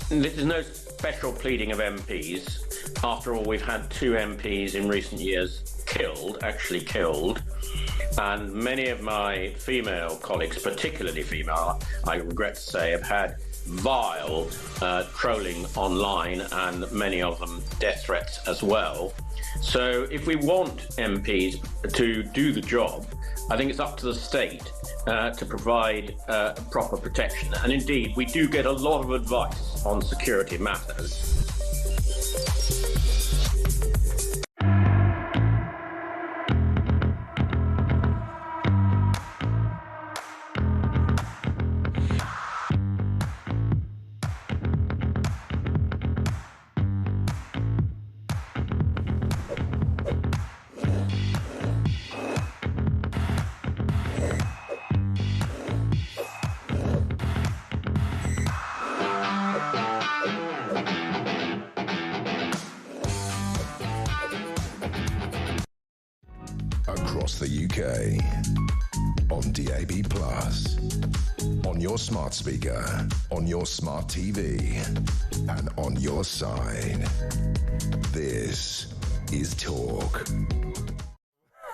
This is no special pleading of MPs. After all, we've had 2 MPs in recent years actually killed, and many of my female colleagues, particularly female, I regret to say, have had vile trolling online, and many of them death threats as well. So if we want MPs to do the job, I think it's up to the state to provide proper protection. And indeed, we do get a lot of advice on security matters. across the UK. On DAB+, on your smart speaker, on your smart TV, and on your side. This is Talk.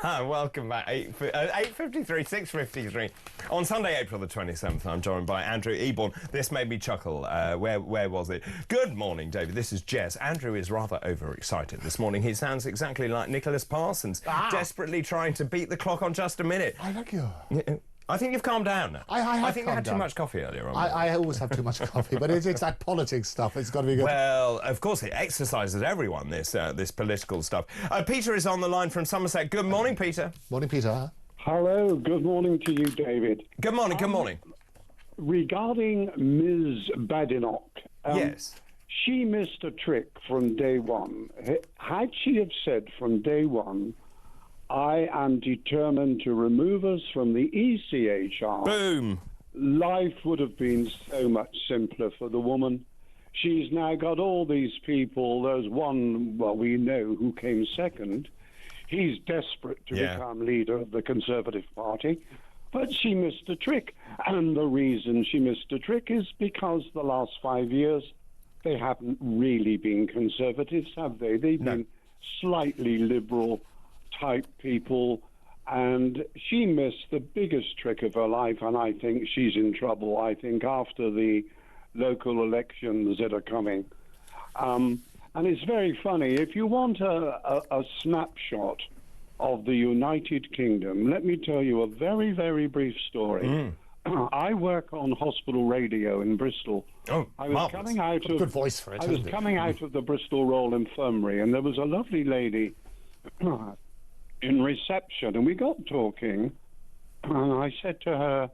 Welcome back. 8:53, 6:53. On Sunday, April the 27th, I'm joined by Andrew Eborn. This made me chuckle. Where was it? Good morning, David. This is Jess. Andrew is rather overexcited this morning. He sounds exactly like Nicholas Parsons, desperately trying to beat the clock on just a minute. I like you. I think you've calmed down now. I think you had too much coffee earlier on. I always have too much coffee, but it's that politics stuff. It's got to be good. Well, of course, it exercises everyone, this political stuff. Peter is on the line from Somerset. Good morning, Peter. Morning, Peter. Hello, good morning to you, David. Good morning, good morning. Regarding Ms. Badenoch, yes. She missed a trick from day one. Had she have said from day one, I am determined to remove us from the ECHR. Boom. Life would have been so much simpler for the woman. She's now got all these people. There's one, well, we know who came second. He's desperate to become leader of the Conservative Party. But she missed a trick. And the reason she missed a trick is because the last 5 years, they haven't really been Conservatives, have they? They've been slightly liberal type people, and she missed the biggest trick of her life, and I think she's in trouble. I think after the local elections that are coming. And it's very funny. If you want a snapshot of the United Kingdom, let me tell you a very, very brief story. I work on hospital radio in Bristol. Oh, I was coming out of, good voice for it. I was coming out of the Bristol Royal Infirmary, and there was a lovely lady in reception, and we got talking, and I said to her,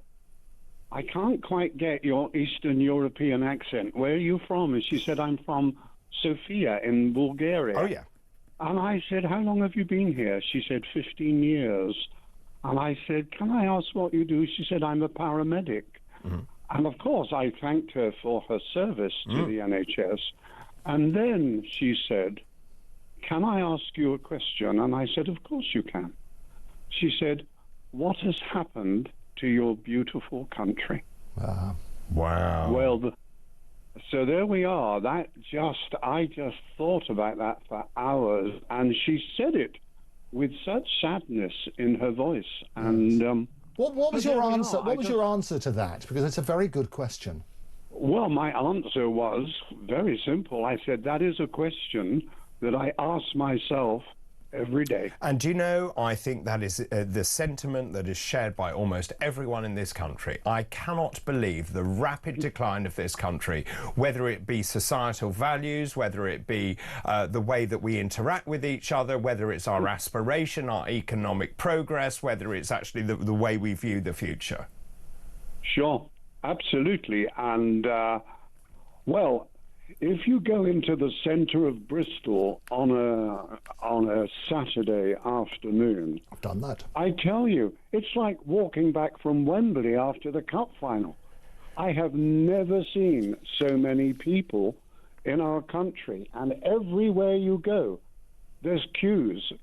I can't quite get your Eastern European accent. Where are you from? And she said, I'm from Sofia in Bulgaria. Oh, yeah. And I said, how long have you been here? She said, 15 years. And I said, can I ask what you do? She said, I'm a paramedic. And of course, I thanked her for her service to the NHS. And then she said, can I ask you a question? And I said, of course you can. She said, what has happened to your beautiful country? Wow. Well, so there we are. I just thought about that for hours, and she said it with such sadness in her voice. And what was your answer? What was your answer to that? Because it's a very good question. Well, my answer was very simple. I said, that is a question that I ask myself every day. And do you know, I think that is the sentiment that is shared by almost everyone in this country. I cannot believe the rapid decline of this country, whether it be societal values, whether it be the way that we interact with each other, whether it's our aspiration, our economic progress, whether it's actually the way we view the future. Sure, absolutely. And, well, if you go into the centre of Bristol on a Saturday afternoon, I've done that. I tell you, it's like walking back from Wembley after the cup final. I have never seen so many people in our country, and everywhere you go, there's queues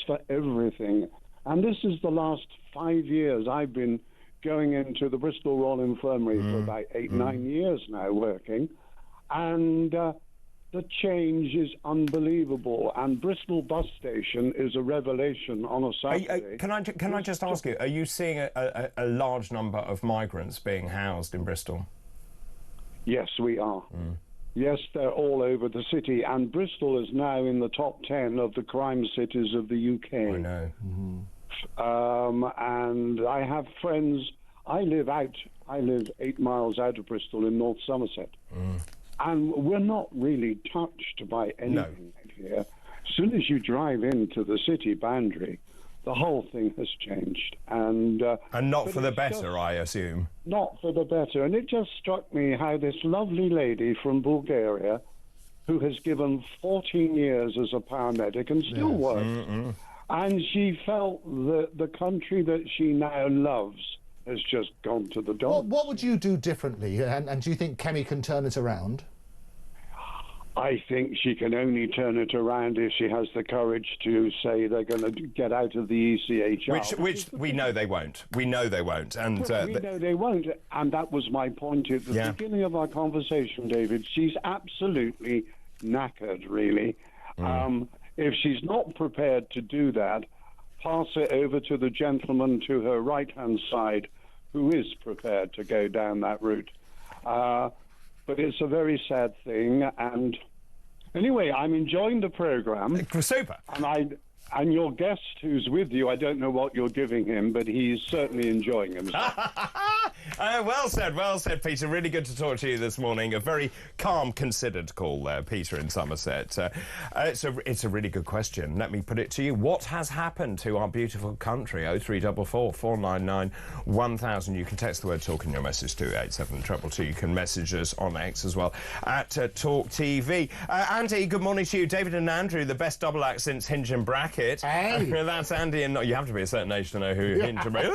for everything. And this is the last 5 years I've been going into the Bristol Royal Infirmary for about 9 years now working. And the change is unbelievable. And Bristol bus station is a revelation on a Saturday. Can I just ask you, are you seeing a large number of migrants being housed in Bristol? Yes, we are. Yes, they're all over the city. And Bristol is now in the top 10 of the crime cities of the UK. I know. And I have friends. I live 8 miles out of Bristol in North Somerset. And we're not really touched by anything here. As soon as you drive into the city boundary, the whole thing has changed. And not for the better, I assume. Not for the better. And it just struck me how this lovely lady from Bulgaria, who has given 14 years as a paramedic and still works, and she felt that the country that she now loves has just gone to the dogs. What would you do differently? And do you think Kemi can turn it around? I think she can only turn it around if she has the courage to say they're going to get out of the ECHR. Which we know they won't. We know they won't. And we know they won't. And that was my point at the beginning of our conversation, David. She's absolutely knackered, really. If she's not prepared to do that, pass it over to the gentleman to her right-hand side who is prepared to go down that route. But it's a very sad thing. And anyway, I'm enjoying the programme. Super. And your guest who's with you, I don't know what you're giving him, but he's certainly enjoying himself. Well said, Peter. Really good to talk to you this morning. A very calm, considered call there, Peter in Somerset. It's a really good question. Let me put it to you. What has happened to our beautiful country? 0344 499 1000. You can text the word talk in your message to 87222. You can message us on X as well at talkTV. Andy, good morning to you. David and Andrew, the best double act since Hinge and Bracket. Hey. That's Andy, and you have to be a certain age to know who Hinge and Bracket.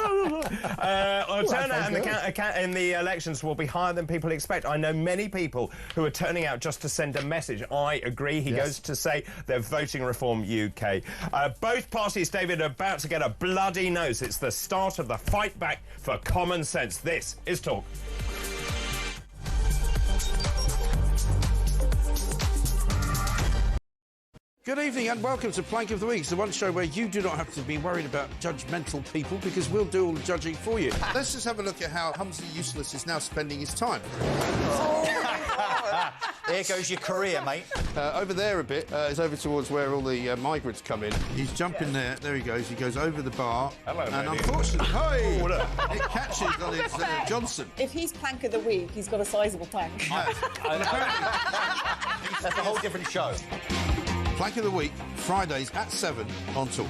Turnout in the elections will be higher than people expect. I know many people who are turning out just to send a message. I agree. He goes to say they're voting Reform UK. Both parties, David, are about to get a bloody nose. It's the start of the fight back for common sense. This is Talk. Good evening and welcome to Plank of the Week. It's the one show where you do not have to be worried about judgmental people because we'll do all the judging for you. Let's just have a look at how Humphrey Useless is now spending his time. There goes your career, mate. Over there a bit is over towards where all the migrants come in. He's jumping there. There he goes. He goes over the bar. Hello, and lady. Unfortunately, it catches on his Johnson. If he's plank of the week, he's got a sizable tank. That's a whole different show. Plank of the Week, Fridays at 7 on Talk.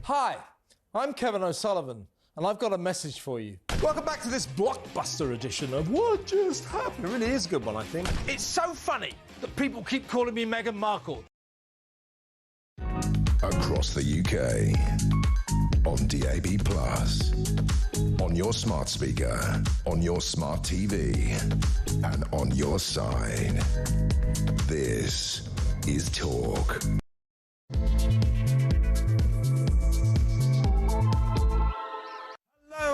Hi, I'm Kevin O'Sullivan, and I've got a message for you. Welcome back to this blockbuster edition of What Just Happened. It really is a good one, I think. It's so funny that people keep calling me Meghan Markle. Across the UK, on DAB+, on your smart speaker, on your smart TV, and on your side. This is Talk.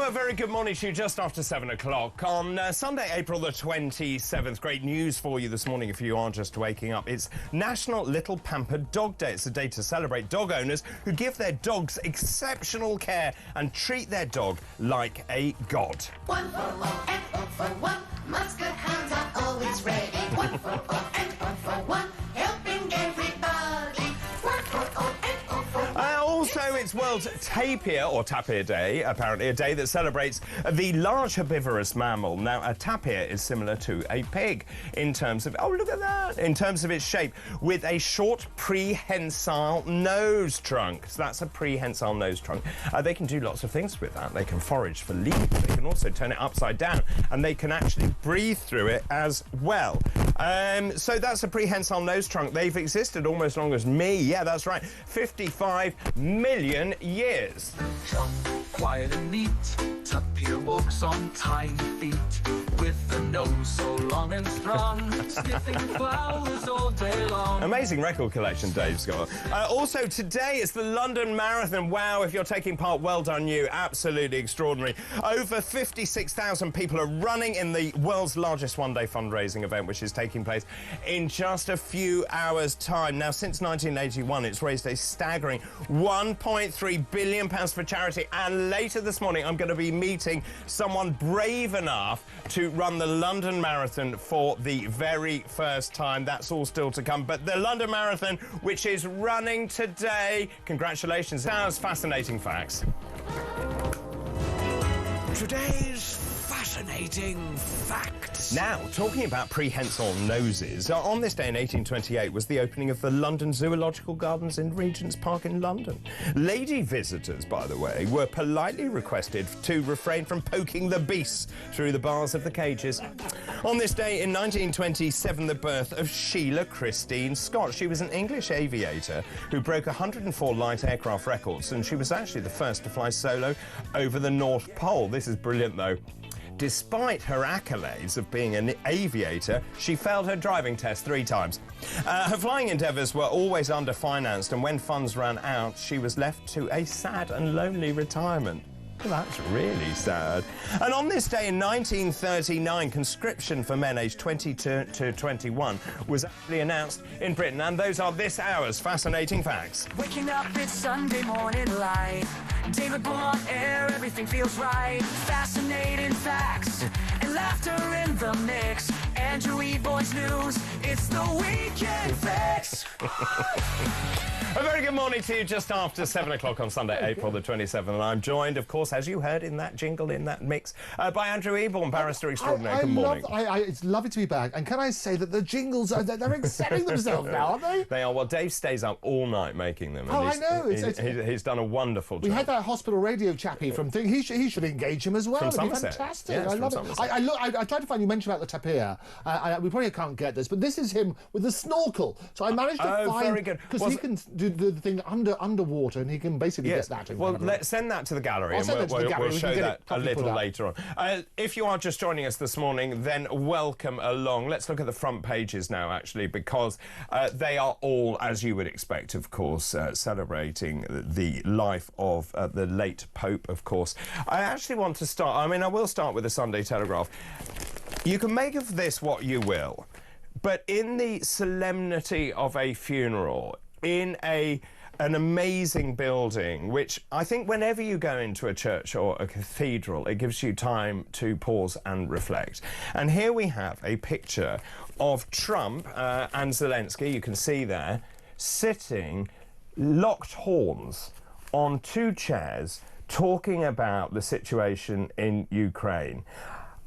A very good morning to you just after 7 o'clock on Sunday, April the 27th. Great news for you this morning if you are just waking up. It's National Little Pampered Dog Day. It's a day to celebrate dog owners who give their dogs exceptional care and treat their dog like a god. 1 for all and all for one. Musket hounds are always ready. 1 for all and all for one. Helping everybody. 1 for all and all for one. Also, it's It's World Tapir, or Tapir Day, apparently a day that celebrates the large herbivorous mammal. Now, a tapir is similar to a pig in terms of, oh, look at that, in terms of its shape, with a short prehensile nose trunk. So that's a prehensile nose trunk. They can do lots of things with that. They can forage for leaves. They can also turn it upside down, and they can actually breathe through it as well. So that's a prehensile nose trunk. They've existed almost as long as me. Yeah, that's right. 55 million years. Quiet and neat, Tapir walks on tiny feet, with a nose so long and strong, sniffing flowers all day long. Amazing record collection Dave's got. Also, today is the London Marathon. Wow, if you're taking part, well done you. Absolutely extraordinary. Over 56,000 people are running in the world's largest one-day fundraising event, which is taking place in just a few hours' time. Now, since 1981, it's raised a staggering £1.3 billion for charity, and later this morning I'm going to be meeting someone brave enough to run the London Marathon for the very first time. That's all still to come, but the London Marathon, which is running today, congratulations. Sounds fascinating facts. Today's fascinating facts. Now, talking about prehensile noses, on this day in 1828 was the opening of the London Zoological Gardens in Regent's Park in London. Lady visitors, by the way, were politely requested to refrain from poking the beasts through the bars of the cages. On this day in 1927, the birth of Sheila Christine Scott. She was an English aviator who broke 104 light aircraft records, and she was actually the first to fly solo over the North Pole. This is brilliant, though. Despite her accolades of being an aviator, she failed her driving test 3 times. Her flying endeavours were always under-financed, and when funds ran out, she was left to a sad and lonely retirement. Well, that's really sad. And on this day in 1939, conscription for men aged 20 to 21 was actually announced in Britain, and those are this hour's fascinating facts. Waking up, it's Sunday morning light. David Bull on air, everything feels right. Fascinating facts and laughter in the mix. Andrew E. Boy's News, it's the Weekend Fix. A very good morning to you, just after 7 o'clock on Sunday, April the 27th. And I'm joined, of course, as you heard in that jingle, in that mix, by Andrew Eborn, barrister extraordinary. Good morning. It's lovely to be back. And can I say that the jingles, they're excelling themselves now, aren't they? They are. Well, Dave stays up all night making them. Oh, I know. He's done a wonderful job. We had that hospital radio chappie from thing. He should engage him as well. From It'd be Somerset. fantastic. Yes, I love it. I tried to find, you mentioned about the tapir. We probably can't get this, but this is him with the snorkel. So I managed to find... very good. Because he can do the thing underwater, and he can basically get that. Well, let's send that to the gallery, and we'll show that a little later on. If you are just joining us this morning, then welcome along. Let's look at the front pages now, actually, because they are all, as you would expect, of course, celebrating the life of the late Pope, of course. I actually want to start, I will start with the Sunday Telegraph. You can make of this what you will, but in the solemnity of a funeral, in an amazing building, which I think whenever you go into a church or a cathedral, it gives you time to pause and reflect. And here we have a picture of Trump and Zelensky, you can see there, sitting locked horns on 2 chairs, talking about the situation in Ukraine.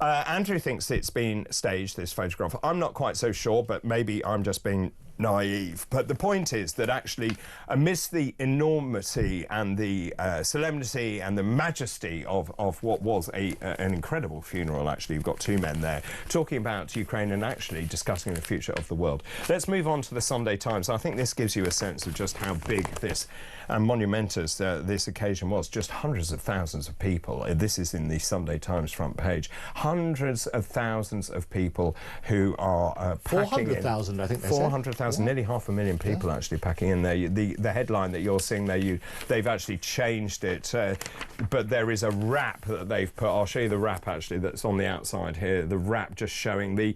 Andrew thinks it's been staged, this photograph. I'm not quite so sure, but maybe I'm just being naive. But the point is that actually, amidst the enormity and the solemnity and the majesty of what was an incredible funeral, actually, you've got 2 men there talking about Ukraine and actually discussing the future of the world. Let's move on to the Sunday Times. I think this gives you a sense of just how big this and monumentous this occasion was. Just hundreds of thousands of people. This is in the Sunday Times front page. Hundreds of thousands of people who are packing 400,000, I think they said. 400,000, nearly 500,000 people actually packing in there. The headline that you're seeing there, they've actually changed it, but there is a wrap that they've put. I'll show you the wrap actually that's on the outside here. The wrap just showing the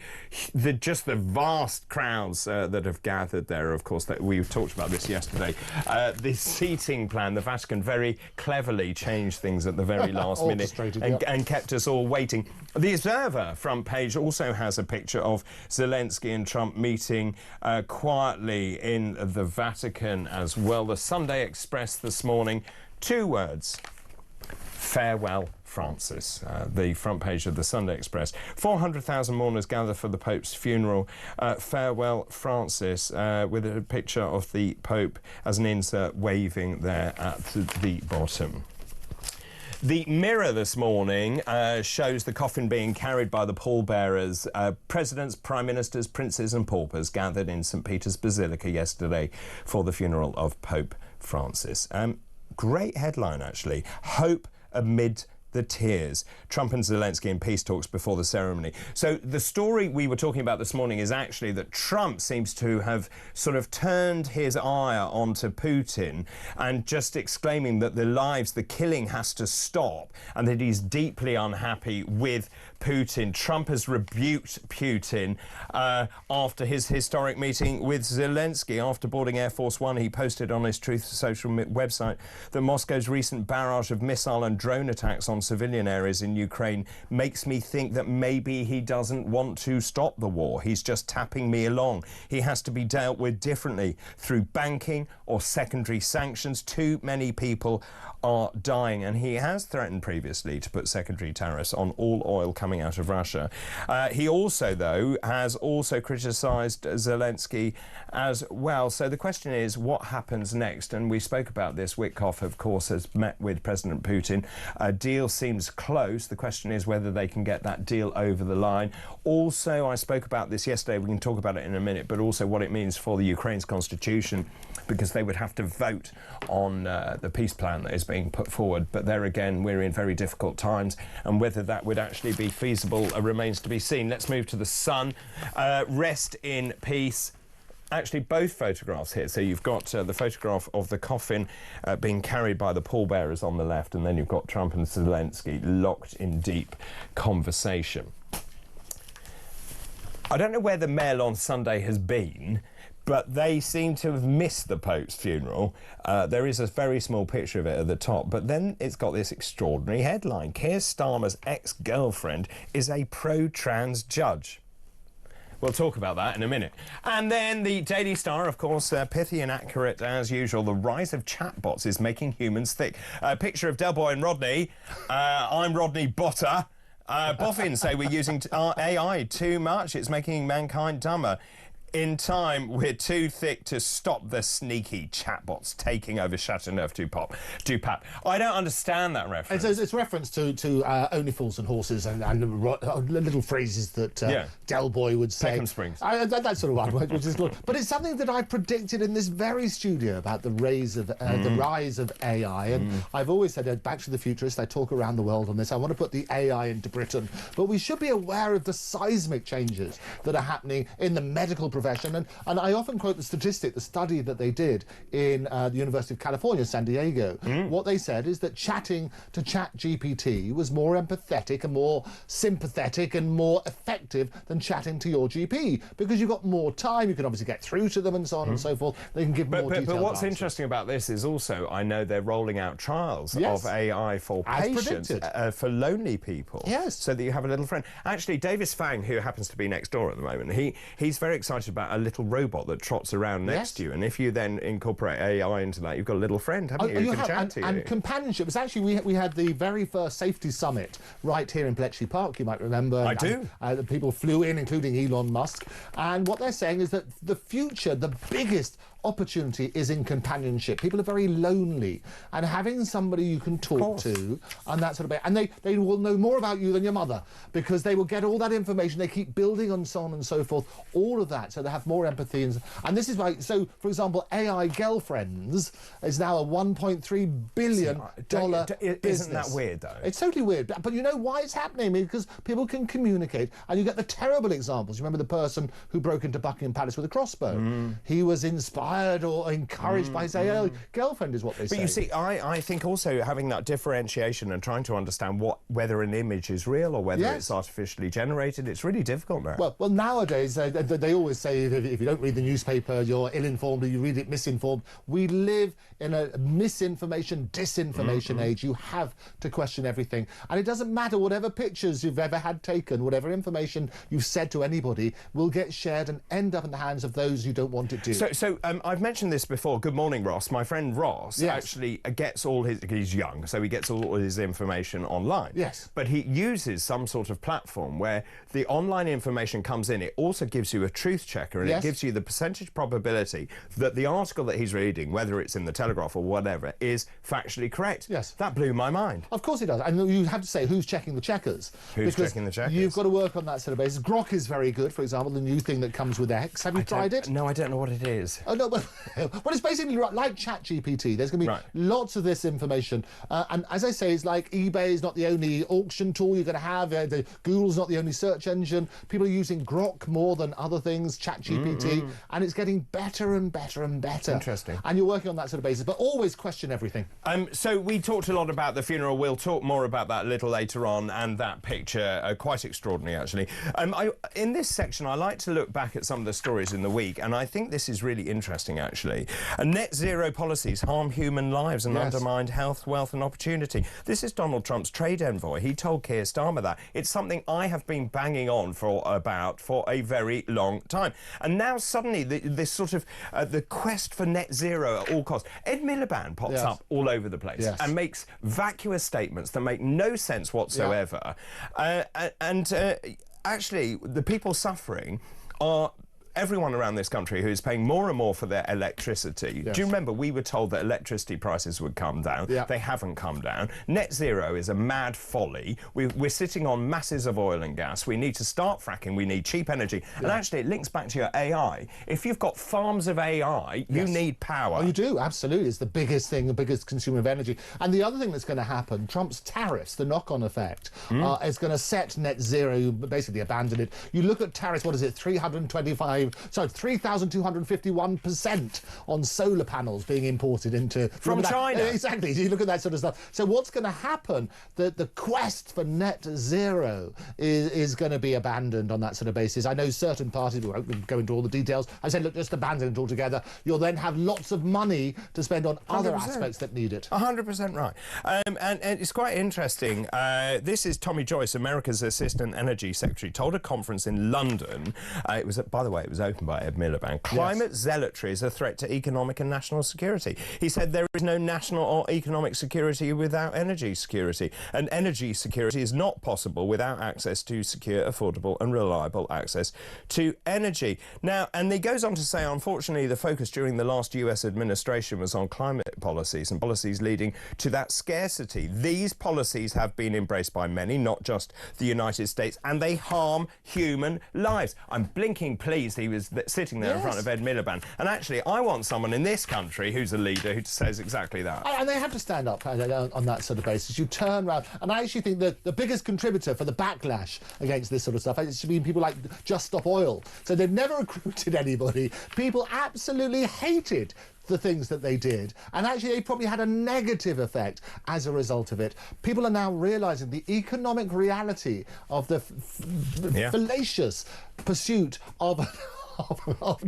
vast crowds that have gathered there. Of course, that we talked about this yesterday. The seating plan, the Vatican very cleverly changed things at the very last minute and kept us all waiting. The Observer front page also has a picture of Zelensky and Trump meeting quietly in the Vatican as well. The Sunday Express this morning 2 words. Farewell, Francis. The front page of the Sunday Express. 400,000 mourners gather for the Pope's funeral. Farewell, Francis, with a picture of the Pope as an insert waving there at the bottom. The Mirror this morning shows the coffin being carried by the pallbearers. Presidents, prime ministers, princes and paupers gathered in St Peter's Basilica yesterday for the funeral of Pope Francis. Great headline, actually. Hope amid the tears. Trump and Zelensky in peace talks before the ceremony. So the story we were talking about this morning is actually that Trump seems to have sort of turned his ire onto Putin and just exclaiming that the killing has to stop and that he's deeply unhappy with Putin. Trump has rebuked Putin after his historic meeting with Zelensky. After boarding Air Force One, he posted on his Truth Social website that Moscow's recent barrage of missile and drone attacks on civilian areas in Ukraine makes me think that maybe he doesn't want to stop the war. He's just tapping me along. He has to be dealt with differently through banking or secondary sanctions. Too many people are dying, and he has threatened previously to put secondary tariffs on all oil coming out of Russia. He also, though, has also criticised Zelensky as well. So the question is, what happens next? And we spoke about this. Witkoff, of course, has met with President Putin. A deal seems close. The question is whether they can get that deal over the line. Also, I spoke about this yesterday. We can talk about it in a minute, but also what it means for the Ukraine's constitution, because they would have to vote on the peace plan that is being put forward. But there again, we're in very difficult times, and whether that would actually be feasible remains to be seen. Let's move to the Sun. Rest in peace. Actually, both photographs here. So you've got the photograph of the coffin being carried by the pallbearers on the left, and then you've got Trump and Zelensky locked in deep conversation. I don't know where the Mail on Sunday has been, but they seem to have missed the Pope's funeral. There is a very small picture of it at the top, but then it's got this extraordinary headline. Keir Starmer's ex-girlfriend is a pro-trans judge. We'll talk about that in a minute. And then the Daily Star, of course, pithy and accurate as usual. The rise of chatbots is making humans thick. A picture of Del Boy and Rodney. I'm Rodney Botter. Boffins say we're using AI too much. It's making mankind dumber. In time, we're too thick to stop the sneaky chatbots taking over Chateauneuf-du-Pape. I don't understand that reference. It's reference to only fools and horses and little phrases that Del Boy would say. Peckham Springs. That sort of one, which is good. But it's something that I predicted in this very studio about the rise of AI. And I've always said, back to the futurist, I talk around the world on this. I want to put the AI into Britain. But we should be aware of the seismic changes that are happening in the medical profession. And I often quote the statistic, the study that they did in the University of California, San Diego. What they said is that chatting to ChatGPT was more empathetic and more sympathetic and more effective than chatting to your GP, because you've got more time, you can obviously get through to them and so on and so forth. They can give more detailed But what's answers. interesting about this is also, I know they're rolling out trials of AI for patients, for lonely people. Yes. So that you have a little friend. Actually, Davis Fang, who happens to be next door at the moment, he's very excited about a little robot that trots around next to you, and if you then incorporate AI into that, you've got a little friend, haven't you? Who can chat to you. And companionship. It's actually, we had the very first safety summit right here in Bletchley Park, you might remember. I do. The people flew in, including Elon Musk, and what they're saying is that the future, the biggest opportunity is in companionship. People are very lonely, and having somebody you can talk to and that sort of thing, and they will know more about you than your mother, because they will get all that information. They keep building and so on and so forth, all of that, so they have more empathy. And this is why, so for example, AI Girlfriends is now a $1.3 billion business. Isn't that weird, though? It's totally weird, but you know why it's happening? Because people can communicate, and you get the terrible examples. You remember the person who broke into Buckingham Palace with a crossbow? He was inspired or encouraged by his AI girlfriend, is what they say. But you see, I think also having that differentiation and trying to understand whether an image is real or whether it's artificially generated, it's really difficult now. Well, nowadays, they always say if you don't read the newspaper, you're ill-informed, or you read it misinformed. We live in a misinformation, disinformation age. You have to question everything. And it doesn't matter whatever pictures you've ever had taken, whatever information you've said to anybody will get shared and end up in the hands of those you don't want it to. So I've mentioned this before. Good morning, Ross. My friend Ross actually gets all his... He's young, so he gets all his information online. Yes. But he uses some sort of platform where the online information comes in. It also gives you a truth checker, and it gives you the percentage probability that the article that he's reading, whether it's in the Telegraph or whatever, is factually correct. Yes. That blew my mind. Of course it does. And you have to say who's checking the checkers. Who's checking the checkers? You've got to work on that sort of basis. Grok is very good, for example, the new thing that comes with X. Have you tried it? No, I don't know what it is. Oh, no, well, it's basically like ChatGPT. There's going to be lots of this information. And as I say, it's like eBay is not the only auction tool you're going to have. Google's not the only search engine. People are using Grok more than other things, ChatGPT, and it's getting better and better and better. Interesting. And you're working on that sort of basis, but always question everything. So we talked a lot about the funeral. We'll talk more about that a little later on, and that picture, quite extraordinary, actually. In this section, I like to look back at some of the stories in the week, and I think this is really interesting, actually. Net zero policies harm human lives and undermine health, wealth and opportunity. This is Donald Trump's trade envoy. He told Keir Starmer that. It's something I have been banging on for a very long time. And now suddenly this sort of the quest for net zero at all costs. Ed Miliband pops up all over the place and makes vacuous statements that make no sense whatsoever. Actually, the people suffering are everyone around this country who is paying more and more for their electricity. Do you remember we were told that electricity prices would come down? They haven't come down. Net zero is a mad folly. We're sitting on masses of oil and gas. We need to start fracking. We need cheap energy. And actually, it links back to your AI. If you've got farms of AI, you need power. Oh, you do, absolutely. It's the biggest thing, the biggest consumer of energy. And the other thing that's going to happen, Trump's tariffs, the knock-on effect, is going to set net zero, basically abandon it. You look at tariffs, what is it, 3,251% on solar panels being imported into... From China. Exactly, you look at that sort of stuff. So what's going to happen, the quest for net zero is going to be abandoned on that sort of basis. I know certain parties, we won't go into all the details, I said, look, just abandon it altogether. You'll then have lots of money to spend on other 100%. aspects that need it. 100% right. And it's quite interesting. This is Tommy Joyce, America's Assistant Energy Secretary, told a conference in London. It was, by the way, it was opened by Ed Miliband. Climate zealotry is a threat to economic and national security. He said there is no national or economic security without energy security, and energy security is not possible without access to secure, affordable and reliable access to energy. Now, and he goes on to say, unfortunately, the focus during the last US administration was on climate policies and policies leading to that scarcity. These policies have been embraced by many, not just the United States, and they harm human lives. I'm blinking pleased he was sitting there in front of Ed Miliband. And actually, I want someone in this country who's a leader who says exactly that. And they have to stand up on that sort of basis. You turn around, and I actually think that the biggest contributor for the backlash against this sort of stuff has been people like Just Stop Oil. So they've never recruited anybody. People absolutely hated the things that they did, and actually they probably had a negative effect as a result of it. People are now realising the economic reality of the fallacious pursuit of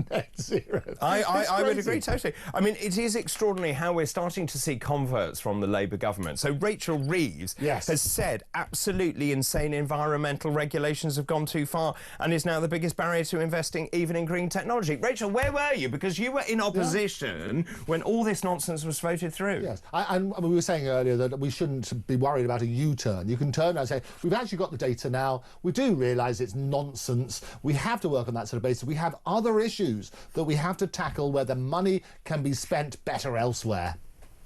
net zero. I would agree totally. I mean, it is extraordinary how we're starting to see converts from the Labour government. So Rachel Reeves has said absolutely insane environmental regulations have gone too far and is now the biggest barrier to investing even in green technology. Rachel, where were you? Because you were in opposition when all this nonsense was voted through. Yes, and we were saying earlier that we shouldn't be worried about a U-turn. You can turn around and say, we've actually got the data now. We do realise it's nonsense. We have to work on that sort of basis. We have other issues that we have to tackle where the money can be spent better elsewhere.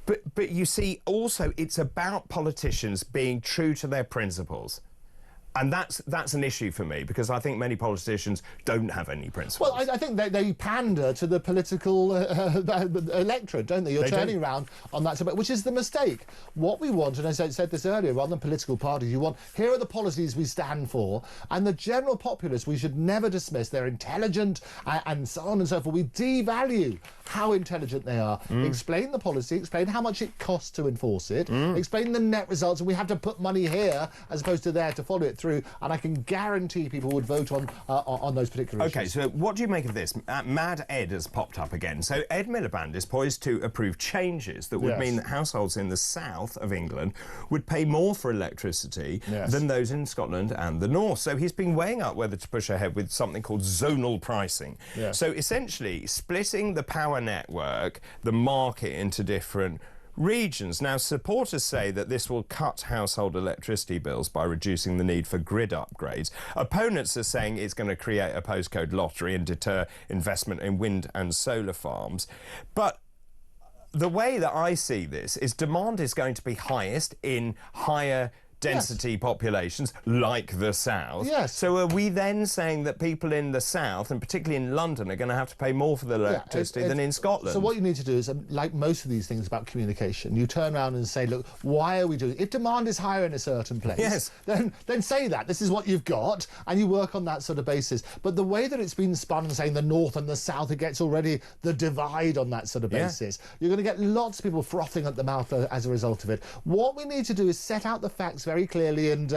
But you see, also, it's about politicians being true to their principles. And that's an issue for me, because I think many politicians don't have any principles. Well, I think they pander to the political electorate, don't they? You're turning around on that, which is the mistake. What we want, and as I said this earlier, rather than political parties, you want, here are the policies we stand for, and the general populace we should never dismiss. They're intelligent and so on and so forth. We devalue how intelligent they are. Explain the policy, explain how much it costs to enforce it, explain the net results, and we have to put money here as opposed to there to follow it through, and I can guarantee people would vote on those particular issues. OK, so what do you make of this? Mad Ed has popped up again. So Ed Miliband is poised to approve changes that would mean that households in the south of England would pay more for electricity than those in Scotland and the north. So he's been weighing up whether to push ahead with something called zonal pricing. So essentially splitting the power network, the market, into different regions. Now, supporters say that this will cut household electricity bills by reducing the need for grid upgrades. Opponents are saying it's going to create a postcode lottery and deter investment in wind and solar farms. But the way that I see this is demand is going to be highest in higher density populations like the south. So are we then saying that people in the south, and particularly in London, are going to have to pay more for the electricity than in Scotland? So what you need to do is, like most of these things about communication, you turn around and say, look, why are we doing it? If demand is higher in a certain place, then say that. This is what you've got, and you work on that sort of basis. But the way that it's been spun and saying the north and the south, it gets already the divide on that sort of basis. You're going to get lots of people frothing at the mouth as a result of it. What we need to do is set out the facts very clearly and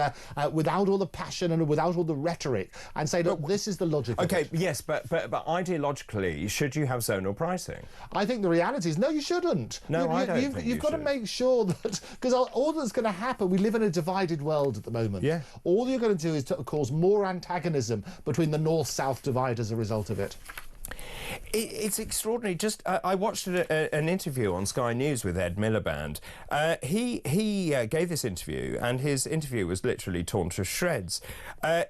without all the passion and without all the rhetoric, and say, look, this is the logic of it. Yes, but ideologically, should you have zonal pricing? I think the reality is, no, you shouldn't. No, I don't think you've got to make sure that, because all that's going to happen, we live in a divided world at the moment. All you're going to do is cause more antagonism between the north-south divide as a result of it. It's extraordinary. Just I watched an interview on Sky News with Ed Miliband. He gave this interview, and his interview was literally torn to shreds.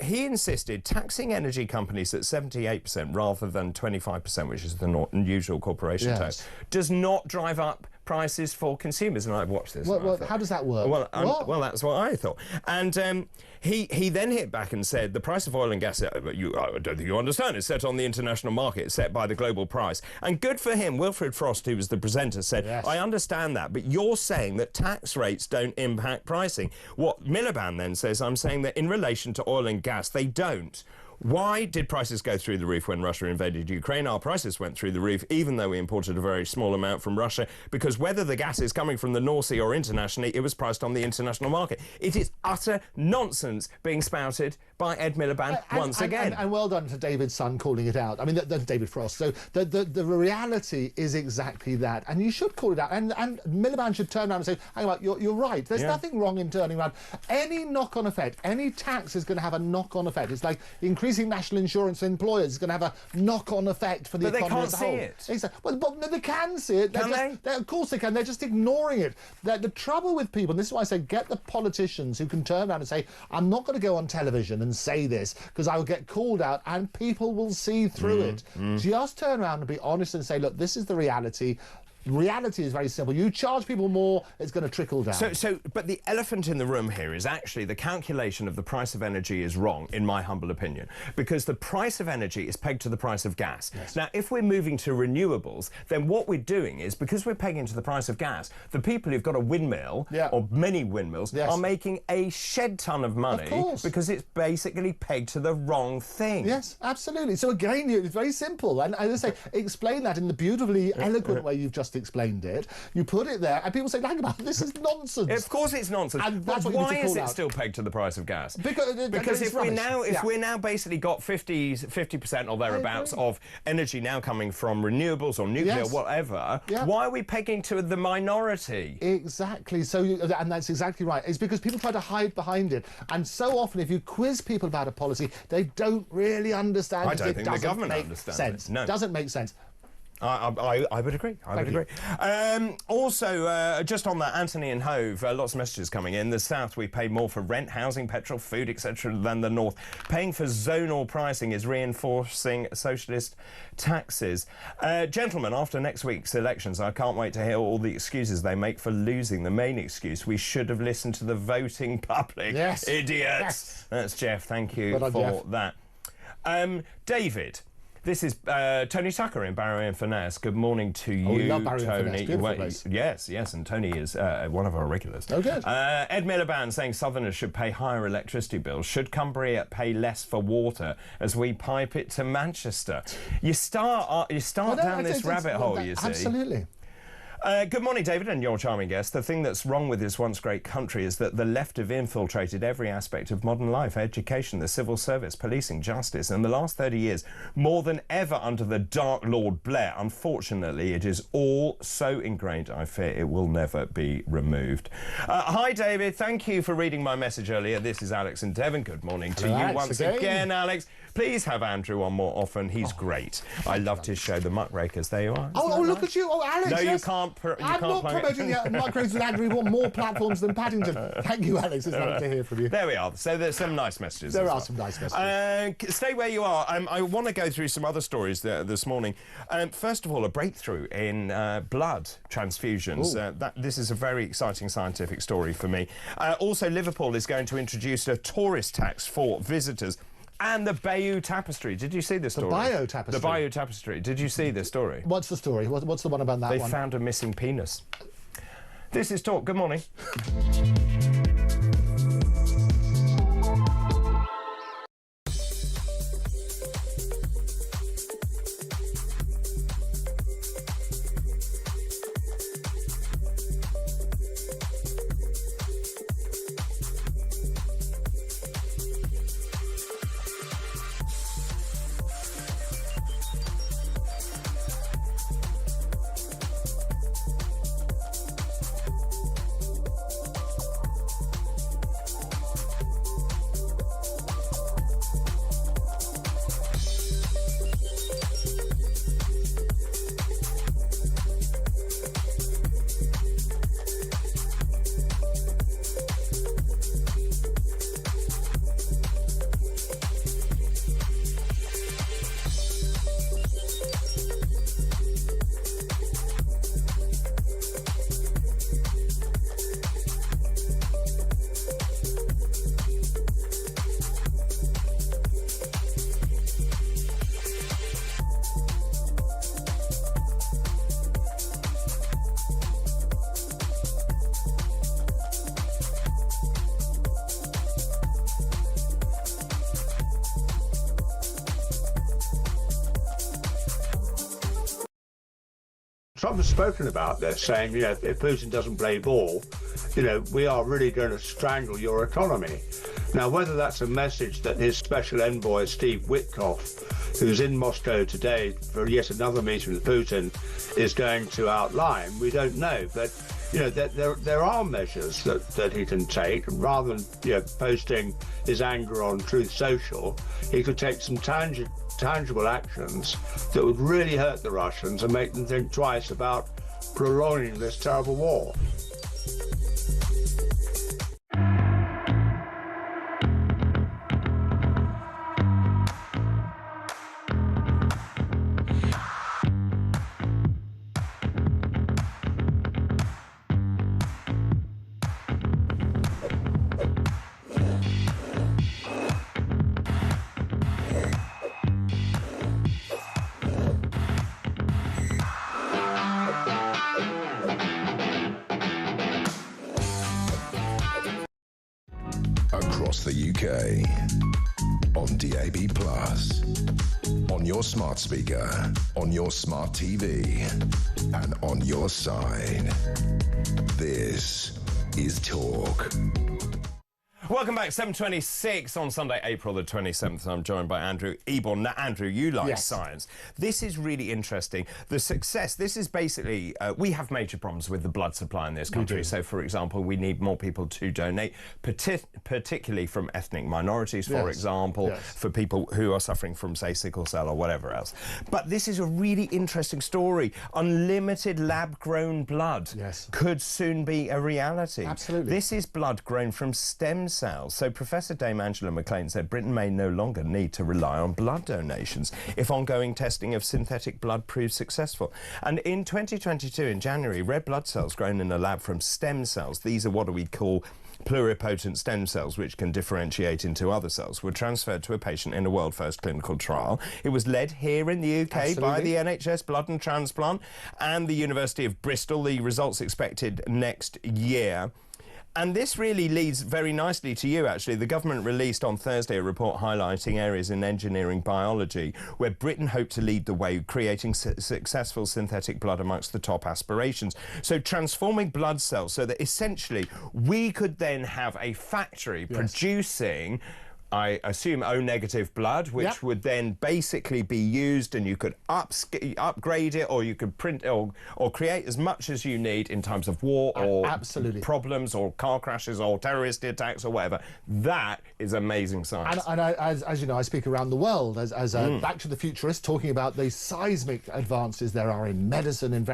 He insisted taxing energy companies at 78% rather than 25%, which is the usual corporation tax, does not drive up prices for consumers. And I've watched this. Well, how does that work? Well, that's what I thought. And he then hit back and said the price of oil and gas, I don't think you understand, it's set on the international market, it's set by the global price. And good for him. Wilfred Frost, who was the presenter, said, I understand that, but you're saying that tax rates don't impact pricing. What Miliband then says, I'm saying that in relation to oil and gas, they don't. Why did prices go through the roof when Russia invaded Ukraine? Our prices went through the roof, even though we imported a very small amount from Russia, because whether the gas is coming from the North Sea or internationally, it was priced on the international market. It is utter nonsense being spouted by Ed Miliband once again. And well done to David's son calling it out. I mean, David Frost. So the reality is exactly that, and you should call it out. And Miliband should turn around and say, hang on, you're right. There's nothing wrong in turning around. Any knock-on effect, any tax is going to have a knock-on effect. It's like increasing national insurance for employers is going to have a knock-on effect for the economy as a whole. But they can't see it. Exactly. Well, they can see it. Can they? Of course they can. They're just ignoring it. The trouble with people, and this is why I say get the politicians who can turn around and say, I'm not going to go on television and say this because I will get called out, and people will see through it. Just turn around and be honest and say, look, this is the reality. Reality is very simple. You charge people more, it's going to trickle down. But the elephant in the room here is actually the calculation of the price of energy is wrong, in my humble opinion, because the price of energy is pegged to the price of gas. Now, if we're moving to renewables, then what we're doing is, because we're pegging to the price of gas, the people who've got a windmill, or many windmills, are making a shed ton of money because it's basically pegged to the wrong thing. Yes, absolutely. So again, it's very simple. And as I say, explain that in the beautifully eloquent way you've just explaplained it. You put it there, and people say, hang on, this is nonsense. Of course it's nonsense. And that's but what why is it out. Still pegged to the price of gas? Because if we're now basically got 50% or thereabouts of energy now coming from renewables or nuclear, whatever, why are we pegging to the minority? Exactly. So, and that's exactly right. It's because people try to hide behind it. And so often, if you quiz people about a policy, they don't really understand. I don't think the government understands it. No. It doesn't make sense. I would agree. I would agree. Also, just on that, Anthony and Hove, lots of messages coming in. The South, we pay more for rent, housing, petrol, food, etc. than the North. Paying for zonal pricing is reinforcing socialist taxes. Gentlemen, after next week's elections, I can't wait to hear all the excuses they make for losing. The main excuse, we should have listened to the voting public. Yes. Idiots. Yes. That's Jeff. Thank you for that. David. This is Tony Tucker in Barrow in Furness. Good morning to you, we love Barrow in Tony. Furness. Beautiful place. Yes, and Tony is one of our regulars. Oh, good. Ed Miliband saying Southerners should pay higher electricity bills. Should Cumbria pay less for water as we pipe it to Manchester? You start down this rabbit hole, you see. Absolutely. Good morning, David, and your charming guest. The thing that's wrong with this once great country is that the left have infiltrated every aspect of modern life: education, the civil service, policing, justice. In the last 30 years, more than ever under the Dark Lord Blair, unfortunately, it is all so ingrained, I fear it will never be removed. Hi, David. Thank you for reading my message earlier. This is Alex and Devon. Good morning to you once again, Alex. Please have Andrew on more often. He's great. I loved his show, The Muckrakers. There you are. Oh, look at you. Oh, Alex. No, yes. you can't. I'm not promoting the Muckrakers with Andrew. We want more platforms than Paddington. Thank you, Alex. It's lovely to hear from you. There we are. So there's some nice messages. There are some nice messages. Stay where you are. I want to go through some other stories this morning. First of all, a breakthrough in blood transfusions. This is a very exciting scientific story for me. Also, Liverpool is going to introduce a tourist tax for visitors. And the Bayeux Tapestry. Did you see this story? The Bayeux Tapestry? The Bayeux Tapestry. Did you see this story? What's the story? What's the one about that one? They found a missing penis. This is Talk. Good morning. Trump has spoken about this, saying, if Putin doesn't play ball, we are really going to strangle your economy. Now, whether that's a message that his special envoy, Steve Witkoff, who's in Moscow today for yet another meeting with Putin, is going to outline, we don't know. But, there are measures that he can take. Rather than, posting his anger on Truth Social, he could take some tangible actions that would really hurt the Russians and make them think twice about prolonging this terrible war. Across the UK, on DAB+, on your smart speaker, on your smart TV, and on your side. This is Talk. Welcome back, 7:26 on Sunday, April the 27th. I'm joined by Andrew Eborn. Now, Andrew, you like science. This is really interesting. The success, this is basically, we have major problems with the blood supply in this country. So, for example, we need more people to donate, particularly from ethnic minorities, for example, for people who are suffering from, say, sickle cell or whatever else. But this is a really interesting story. Unlimited lab-grown blood could soon be a reality. Absolutely. This is blood grown from stem cells. So Professor Dame Angela McLean said Britain may no longer need to rely on blood donations if ongoing testing of synthetic blood proves successful. And in 2022, in January, red blood cells grown in a lab from stem cells, these are what we call pluripotent stem cells, which can differentiate into other cells, were transferred to a patient in a world-first clinical trial. It was led here in the UK by the NHS Blood and Transplant and the University of Bristol. The results expected next year. And this really leads very nicely to you, actually. The government released on Thursday a report highlighting areas in engineering biology where Britain hoped to lead the way, creating successful synthetic blood amongst the top aspirations. So transforming blood cells so that essentially we could then have a factory producing, I assume, O-negative blood, which would then basically be used, and you could upgrade it, or you could print or create as much as you need in times of war or problems or car crashes or terrorist attacks or whatever. That is amazing science. And as you know, I speak around the world as a Back to the Futurist, talking about the seismic advances there are in medicine, in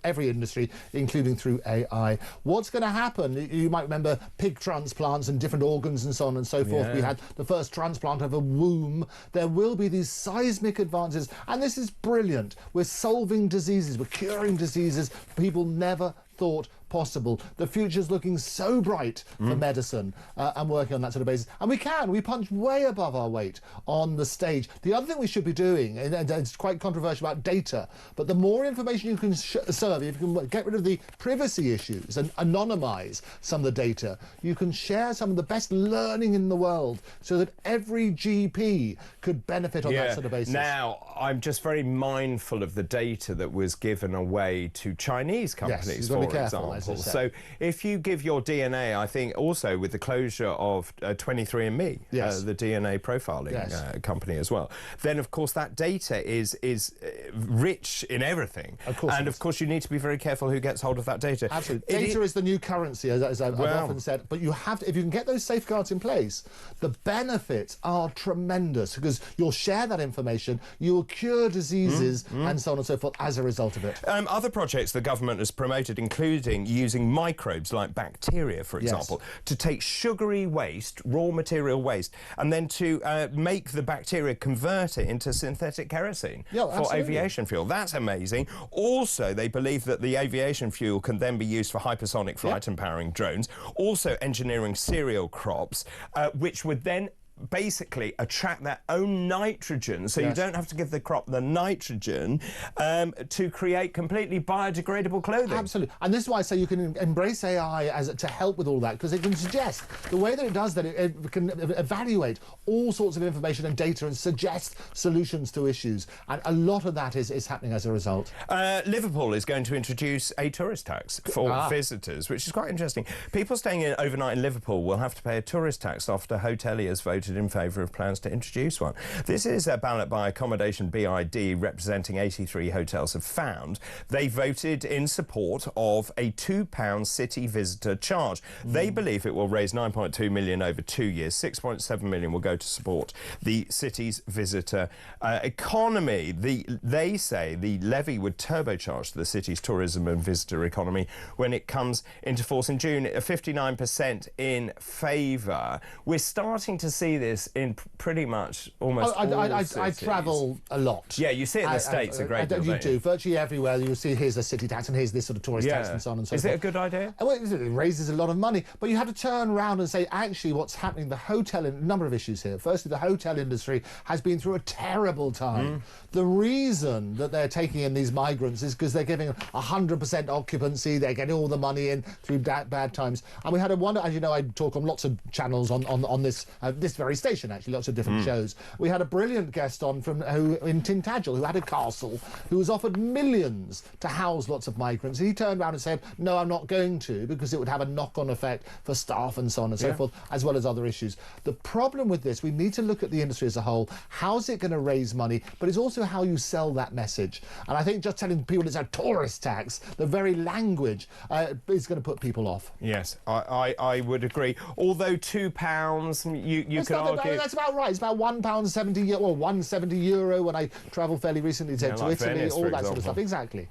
every industry, including through AI. What's going to happen? You might remember pig transplants and different organs and so on and so forth. We had the first transplant of a womb. There will be these seismic advances, and this is brilliant. We're solving diseases, we're curing diseases people never thought possible. The future's looking so bright for medicine and working on that sort of basis. And we punch way above our weight on the stage. The other thing we should be doing, and it's quite controversial about data, but the more information you can serve, if you can get rid of the privacy issues and anonymise some of the data, you can share some of the best learning in the world so that every GP could benefit on that sort of basis. Now, I'm just very mindful of the data that was given away to Chinese companies, for example. So if you give your DNA, I think also with the closure of 23andMe, the DNA profiling company as well, then of course that data is rich in everything. Of course, and of course you need to be very careful who gets hold of that data. Absolutely. Data is the new currency, as I've often said, but you have to, if you can get those safeguards in place, the benefits are tremendous, because you'll share that information, you will cure diseases and so on and so forth as a result of it. Other projects the government has promoted, including using microbes like bacteria, for example, to take sugary waste, raw material waste, and then to make the bacteria convert it into synthetic kerosene for aviation fuel. That's amazing. Also, they believe that the aviation fuel can then be used for hypersonic flight and powering drones. Also, engineering cereal crops, which would then basically attract their own nitrogen, so you don't have to give the crop the nitrogen to create completely biodegradable clothing. Absolutely. And this is why I say you can embrace AI to help with all that, because it can suggest, the way that it does that, it can evaluate all sorts of information and data and suggest solutions to issues. And a lot of that is happening as a result. Liverpool is going to introduce a tourist tax for visitors, which is quite interesting. People staying overnight in Liverpool will have to pay a tourist tax after hoteliers voted in favour of plans to introduce one. This is a ballot by Accommodation BID, representing 83 hotels have found. They voted in support of a £2 city visitor charge. They believe it will raise 9.2 million over 2 years. 6.7 million will go to support the city's visitor economy. They say the levy would turbocharge the city's tourism and visitor economy when it comes into force in June. 59% in favour. We're starting to see this in pretty much almost all cities. I travel a lot. Yeah, you see it in the States a great deal. You do. Virtually everywhere you'll see here's a city tax and here's this sort of tourist tax and so on and so forth. Is it a good idea? Well, it raises a lot of money, but you have to turn around and say, actually, what's happening, the hotel, a number of issues here. Firstly, the hotel industry has been through a terrible time. The reason that they're taking in these migrants is because they're giving 100% occupancy, they're getting all the money in through bad times. And we had a wonder, as you know, I talk on lots of channels on this very station, actually, lots of different shows. We had a brilliant guest on in Tintagel who had a castle, who was offered millions to house lots of migrants. He turned around and said, no, I'm not going to, because it would have a knock-on effect for staff and so on and so forth, as well as other issues. The problem with this, we need to look at the industry as a whole. How's it going to raise money? But it's also how you sell that message. And I think just telling people it's a tourist tax, the very language, is going to put people off. Yes, I would agree. Although £2, you could argue... That's about right. It's about £1.70, or €1.70 when I travel fairly recently to Italy, Venice, all that sort of stuff. Exactly.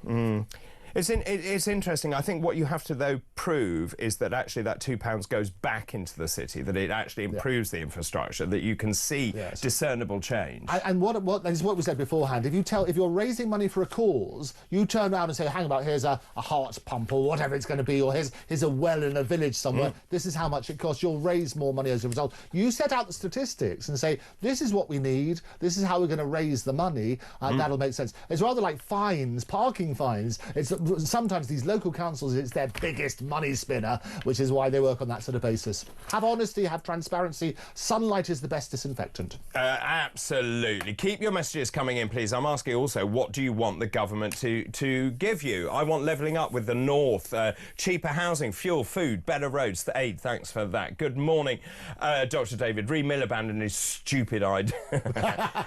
It's interesting. I think what you have to, though, prove is that actually that £2 goes back into the city, that it actually improves the infrastructure, that you can see discernible change. And what is what we said beforehand. If you're raising money for a cause, you turn around and say, hang about, here's a heart pump or whatever it's going to be, or here's a well in a village somewhere. This is how much it costs. You'll raise more money as a result. You set out the statistics and say, this is what we need. This is how we're going to raise the money. That'll make sense. It's rather like fines, parking fines. It's But sometimes these local councils, it's their biggest money spinner, which is why they work on that sort of basis. Have honesty, have transparency. Sunlight is the best disinfectant. Absolutely. Keep your messages coming in, please. I'm asking also, what do you want the government to give you? I want levelling up with the North, cheaper housing, fuel, food, better roads. Aid, thanks for that. Good morning, Dr. David. Reed Mill abandoned his stupid idea.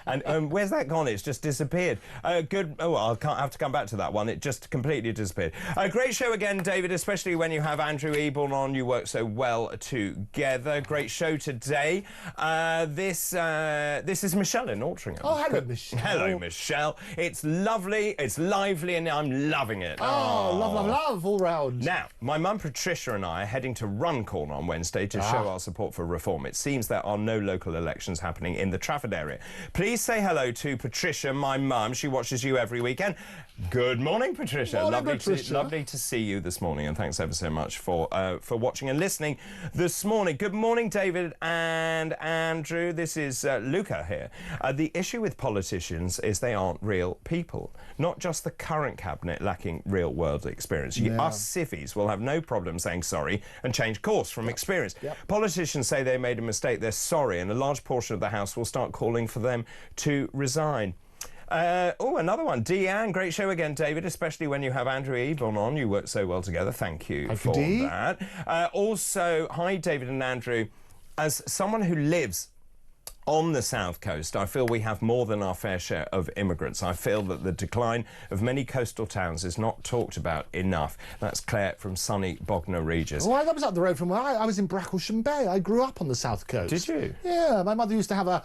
And where's that gone? It's just disappeared. Good. Oh, I'll have to come back to that one. It just completely disappeared. Great show again, David, especially when you have Andrew Eborn on. You work so well together. Great show today. This is Michelle in Altrincham. Oh, hello, Michelle. Hello, Michelle. It's lovely, it's lively, and I'm loving it. Oh, love, love, love all round. Now, my mum Patricia and I are heading to Runcorn on Wednesday to show our support for reform. It seems there are no local elections happening in the Trafford area. Please say hello to Patricia, my mum. She watches you every weekend. Good morning, Patricia. Morning, Patricia. Lovely to see you this morning, and thanks ever so much for watching and listening this morning. Good morning, David and Andrew. This is Luca here. The issue with politicians is they aren't real people. Not just the current cabinet lacking real-world experience. Us civvies will have no problem saying sorry and change course from experience. Politicians say they made a mistake, they're sorry, and a large portion of the House will start calling for them to resign. Oh, another one. Deanne, great show again, David, especially when you have Andrew Eborn on. You work so well together. Thank you for that. Also, hi, David and Andrew. As someone who lives on the South Coast, I feel we have more than our fair share of immigrants. I feel that the decline of many coastal towns is not talked about enough. That's Claire from sunny Bognor Regis. Oh, that was up the road from where I was in Bracklesham Bay. I grew up on the South Coast. Did you? Yeah, my mother used to have a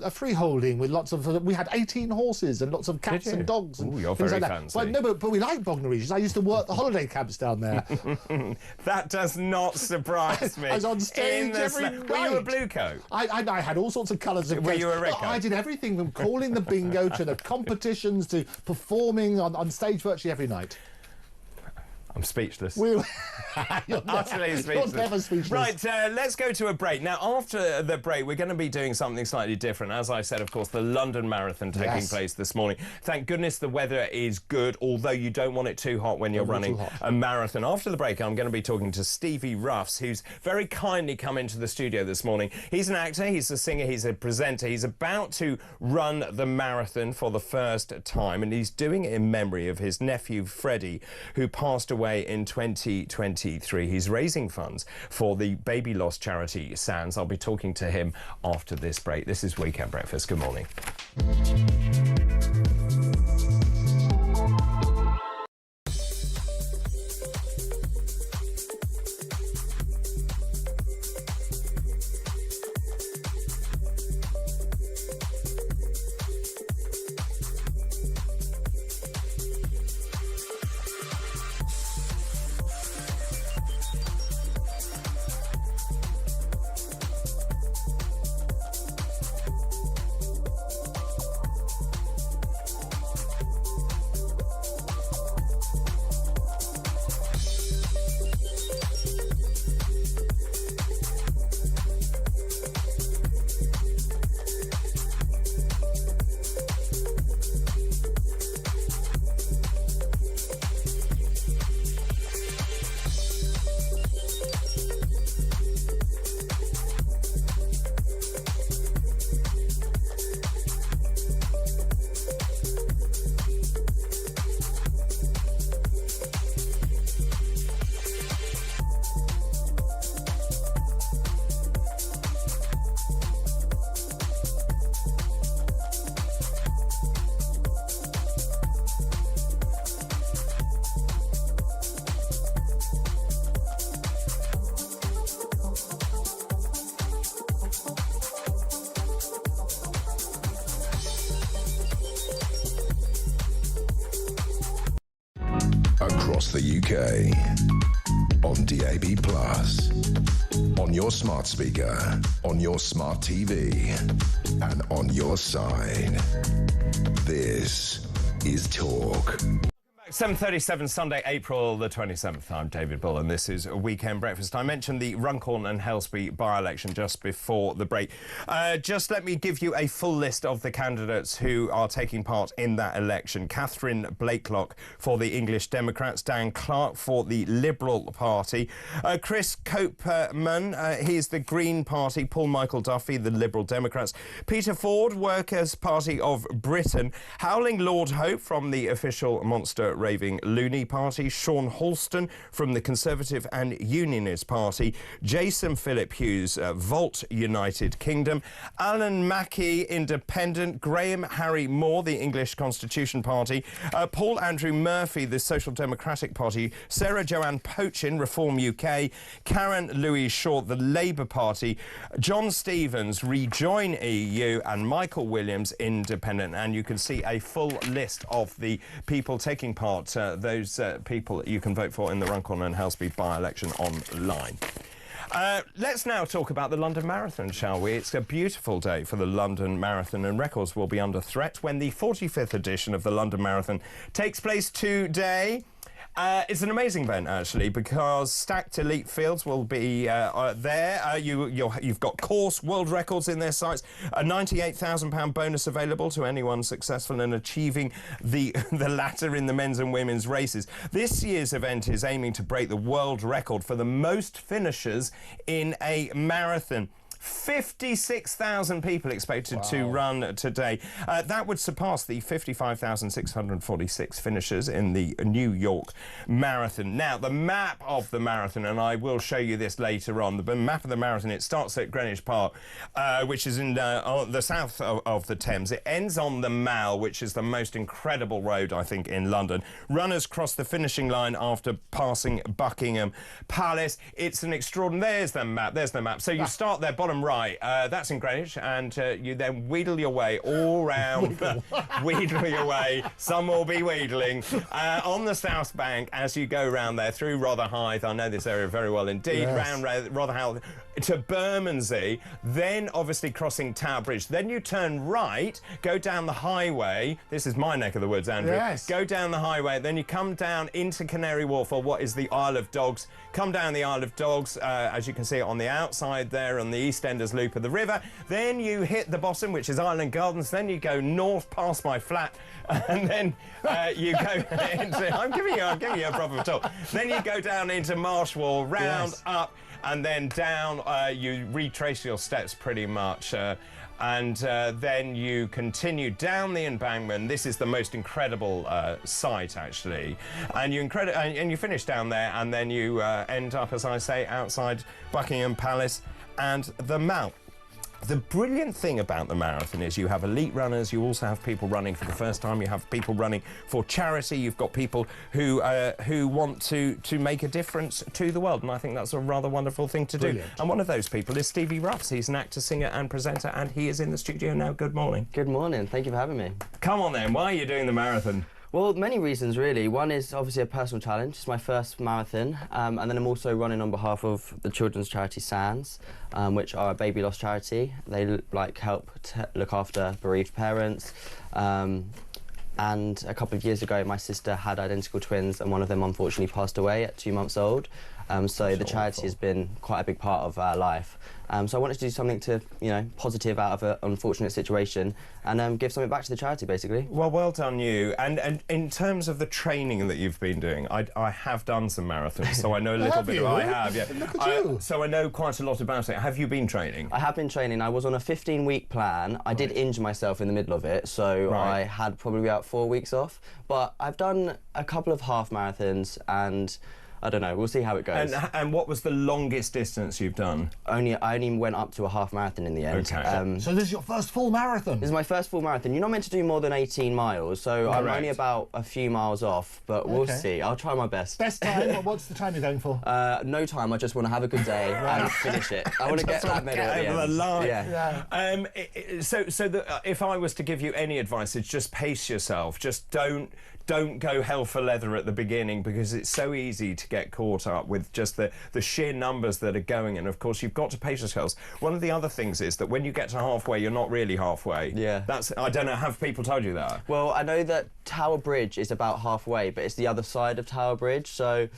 freeholding with lots of... we had 18 horses and lots of cats and dogs. And you're things very like that. fancy. Well, no, but we like Bognor Regis. I used to work the holiday camps down there. That does not surprise me. I was on stage every night. Were you a blue coat? I had all sorts of colours of Were you a red coat? I did everything from calling the bingo to the competitions to performing on stage virtually every night. I'm speechless. You're Utterly speechless. You're never speechless. Right, let's go to a break. Now, after the break, we're going to be doing something slightly different. As I said, of course, the London Marathon taking place this morning. Thank goodness the weather is good, although you don't want it too hot when you're running a marathon. After the break, I'm going to be talking to Stevie Ruffs, who's very kindly come into the studio this morning. He's an actor, he's a singer, he's a presenter. He's about to run the marathon for the first time, and he's doing it in memory of his nephew, Freddie, who passed away in 2023. He's raising funds for the baby loss charity SANS. I'll be talking to him after this break. This is Weekend Breakfast. Good morning. Across the UK, on DAB+, on your smart speaker, on your smart TV, and on your side. This is Talk. 7:37 Sunday, April the 27th. I'm David Bull and this is Weekend Breakfast. I mentioned the Runcorn and Helsby by-election just before the break. Just let me give you a full list of the candidates who are taking part in that election. Catherine Blakelock for the English Democrats, Dan Clark for the Liberal Party, Chris Copeman, he's the Green Party, Paul Michael Duffy, the Liberal Democrats, Peter Ford, Workers' Party of Britain, Howling Lord Hope from the official Monster Raving Loony Party, Sean Halston from the Conservative and Unionist Party, Jason Philip Hughes, Volt United Kingdom, Alan Mackey, Independent, Graham Harry Moore, the English Constitution Party, Paul Andrew Murphy, the Social Democratic Party, Sarah Joanne Pochin, Reform UK, Karen Louise Short, the Labour Party, John Stevens, Rejoin EU, and Michael Williams, Independent. And you can see a full list of the people taking part, those people that you can vote for in the Runcorn and Helsby by-election online. Let's now talk about the London Marathon, shall we? It's a beautiful day for the London Marathon, and records will be under threat when the 45th edition of the London Marathon takes place today. It's an amazing event, actually, because stacked elite fields will be there. You've got course world records in their sights, a £98,000 bonus available to anyone successful in achieving the latter in the men's and women's races. This year's event is aiming to break the world record for the most finishers in a marathon. 56,000 people expected to run today. That would surpass the 55,646 finishers in the New York Marathon. Now, the map of the marathon, and I will show you this later on, the map of the marathon, it starts at Greenwich Park, which is in the south of the Thames. It ends on the Mall, which is the most incredible road, I think, in London. Runners cross the finishing line after passing Buckingham Palace. It's an extraordinary... There's the map. So you start there, bottom right, that's in Greenwich, and you then wheedle your way all round, wheedle your way, some will be wheedling, on the South Bank as you go round there through Rotherhithe. I know this area very well indeed, round Rotherhithe to Bermondsey, then obviously crossing Tower Bridge. Then you turn right, go down the highway. This is my neck of the woods, Andrew. Yes. Go down the highway, then you come down into Canary Wharf, or what is the Isle of Dogs. Come down the Isle of Dogs, as you can see on the outside there on the EastEnders loop of the river. Then you hit the bottom, which is Island Gardens. Then you go north past my flat, and then you go into... I'm giving you a proper talk. Then you go down into Marshwall, round up, and then down. You retrace your steps pretty much. And then you continue down the embankment. This is the most incredible sight, actually. And you finish down there, and then you end up, as I say, outside Buckingham Palace and the Mall. The brilliant thing about the marathon is you have elite runners, you also have people running for the first time, you have people running for charity, you've got people who want to make a difference to the world, and I think that's a rather wonderful thing to do. And one of those people is Stevie Ruffs. He's an actor, singer and presenter, and he is in the studio now. Good morning. Good morning. Thank you for having me. Come on then, why are you doing the marathon? Well, many reasons, really. One is obviously a personal challenge. It's my first marathon, and then I'm also running on behalf of the children's charity SANS, which are a baby loss charity. They help look after bereaved parents. And a couple of years ago, my sister had identical twins, and one of them unfortunately passed away at 2 months old. So the charity has been quite a big part of our life. So I wanted to do something to, positive out of an unfortunate situation, and give something back to the charity, basically. Well done you. And in terms of the training that you've been doing, I have done some marathons, so I know a little bit. I have, yeah. Look at you. So I know quite a lot about it. Have you been training? I have been training. I was on a 15-week plan. I did injure myself in the middle of it, so I had probably about 4 weeks off. But I've done a couple of half marathons, and I don't know, we'll see how it goes. And what was the longest distance you've done? I only went up to a half marathon in the end. Okay. So this is your first full marathon? This is my first full marathon. You're not meant to do more than 18 miles, so I'm only about a few miles off, but we'll see. I'll try my best. Best time? What's the time you're going for? No time. I just want to have a good day and finish it. I want to get that medal at the end. Over the line. Yeah. So if I was to give you any advice, it's just pace yourself. Just don't don't go hell for leather at the beginning, because it's so easy to get caught up with just the sheer numbers that are going. And of course, you've got to pace yourselves. One of the other things is that when you get to halfway, you're not really halfway. Yeah. I don't know, have people told you that? Well, I know that Tower Bridge is about halfway, but it's the other side of Tower Bridge, so,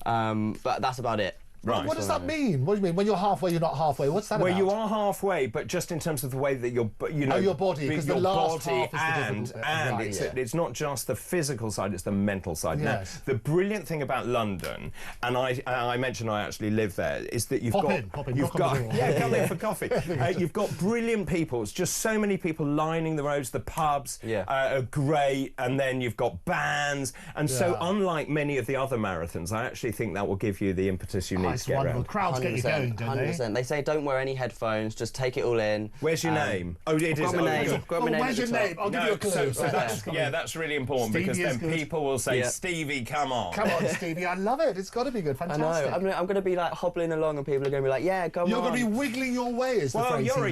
but that's about it. Right. What does that mean? What do you mean? When you're halfway, you're not halfway. What's that about? Well, you are halfway, but just in terms of the way that your body, because the last half is the difficult bit. And Right, it's not just the physical side, it's the mental side. Yes. Now, the brilliant thing about London, and I mentioned I actually live there, is that you've got come in for coffee. You've got brilliant people. It's just so many people lining the roads. The pubs are great, and then you've got bands, and so unlike many of the other marathons, I actually think that will give you the impetus you need. It's wonderful. Crowds get you going, don't they? 100%. They say don't wear any headphones, just take it all in. Where's your name? Oh, it is. Where's your name? I'll give you a clue. So that's really important, because then people will say, Stevie, come on. Come on, Stevie. I love it. It's got to be good. Fantastic. I know. I'm going to be like hobbling along, and people are going to be like, yeah, go on. You're going to be wiggling your way, is the phrase. Well,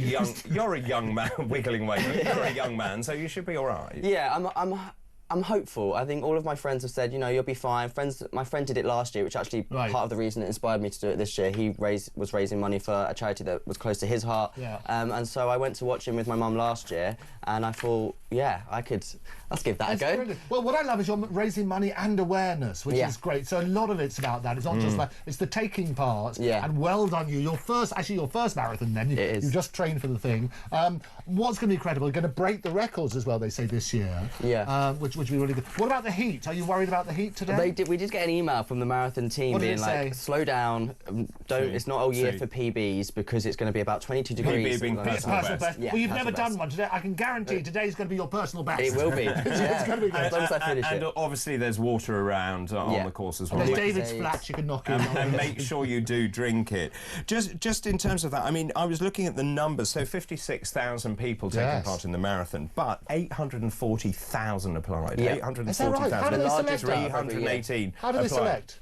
you're a young man wiggling way. You're a young man, so you should be all right. Yeah, I'm hopeful. I think all of my friends have said, you'll be fine. My friend did it last year, which actually part of the reason it inspired me to do it this year. He was raising money for a charity that was close to his heart. Yeah. And so I went to watch him with my mum last year, and I thought, let's give that a go. Brilliant. Well, what I love is you're raising money and awareness, which is great. So a lot of it's about that. It's not just like, it's the taking part. Yeah. And well done you. Your first marathon then. It is. You just trained for the thing. What's going to be incredible? You're going to break the records as well, they say, this year. Yeah. Which would be really good. What about the heat? Are you worried about the heat today? We did get an email from the marathon team being like, slow down, it's not all year for PBs, because it's going to be about 22 degrees. PB being personal best. Well, you've never done one today. I can guarantee today's going to be your personal best. It will be. It's going to be good. As long as I finish it. And obviously there's water around on the course as well. And there's David's flats you can knock in. And make sure you do drink it. Just in terms of that, I mean, I was looking at the numbers. So 56,000 people taking part in the marathon, but 840,000 applied. Yeah. 840,000. How do they select 318 How do they select?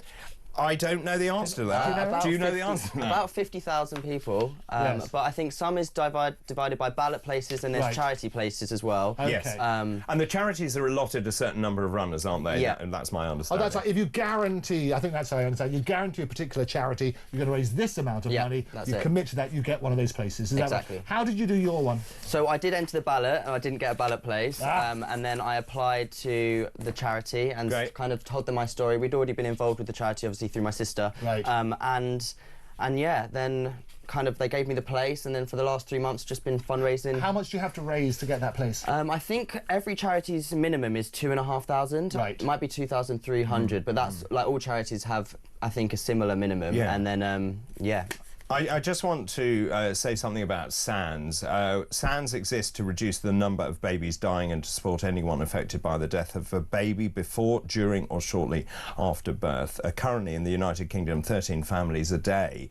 I don't know the answer to that. Do you know the answer to that? About 50,000 people, but I think some is divided by ballot places, and there's charity places as well. Yes. And the charities are allotted a certain number of runners, aren't they? Yeah. And that's my Oh, understanding. that's right. If you guarantee, I think that's how I understand, you guarantee a particular charity, you're going to raise this amount of money, you commit to that, you get one of those places. Is that right? How did you do your one? So I did enter the ballot, and I didn't get a ballot place, and then I applied to the charity and kind of told them my story. We'd already been involved with the charity, obviously, through my sister. Right. And yeah, then kind of they gave me the place, and then for the last 3 months just been fundraising. How much do you have to raise to get that place? I think every charity's minimum is 2,500. Right. It might be 2,300, but that's like all charities have, I think, a similar minimum. Yeah. And then I just want to say something about SANS. SANS exists to reduce the number of babies dying and to support anyone affected by the death of a baby before, during or shortly after birth. Currently in the United Kingdom, 13 families a day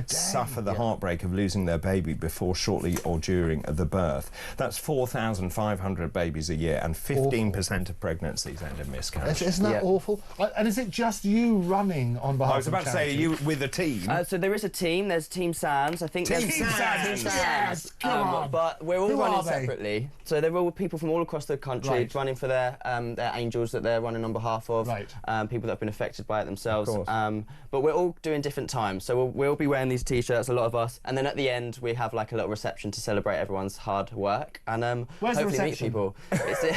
suffer the heartbreak of losing their baby before, shortly or during the birth. That's 4,500 babies a year, and 15% of pregnancies end in miscarriage. Isn't that awful? And is it just you running on behalf of I was about to say, are you with a team? So there is a team. There's Team SANS. I think Team there's SANS. Yes, come on. But we're all Who running are they? separately. So they're all people from all across the country running for their angels that they're running on behalf of. Right. People that have been affected by it themselves. Of course. But we're all doing different times. So we'll be wearing these T-shirts, a lot of us, and then at the end we have like a little reception to celebrate everyone's hard work and Where's the hopefully meet reception? people.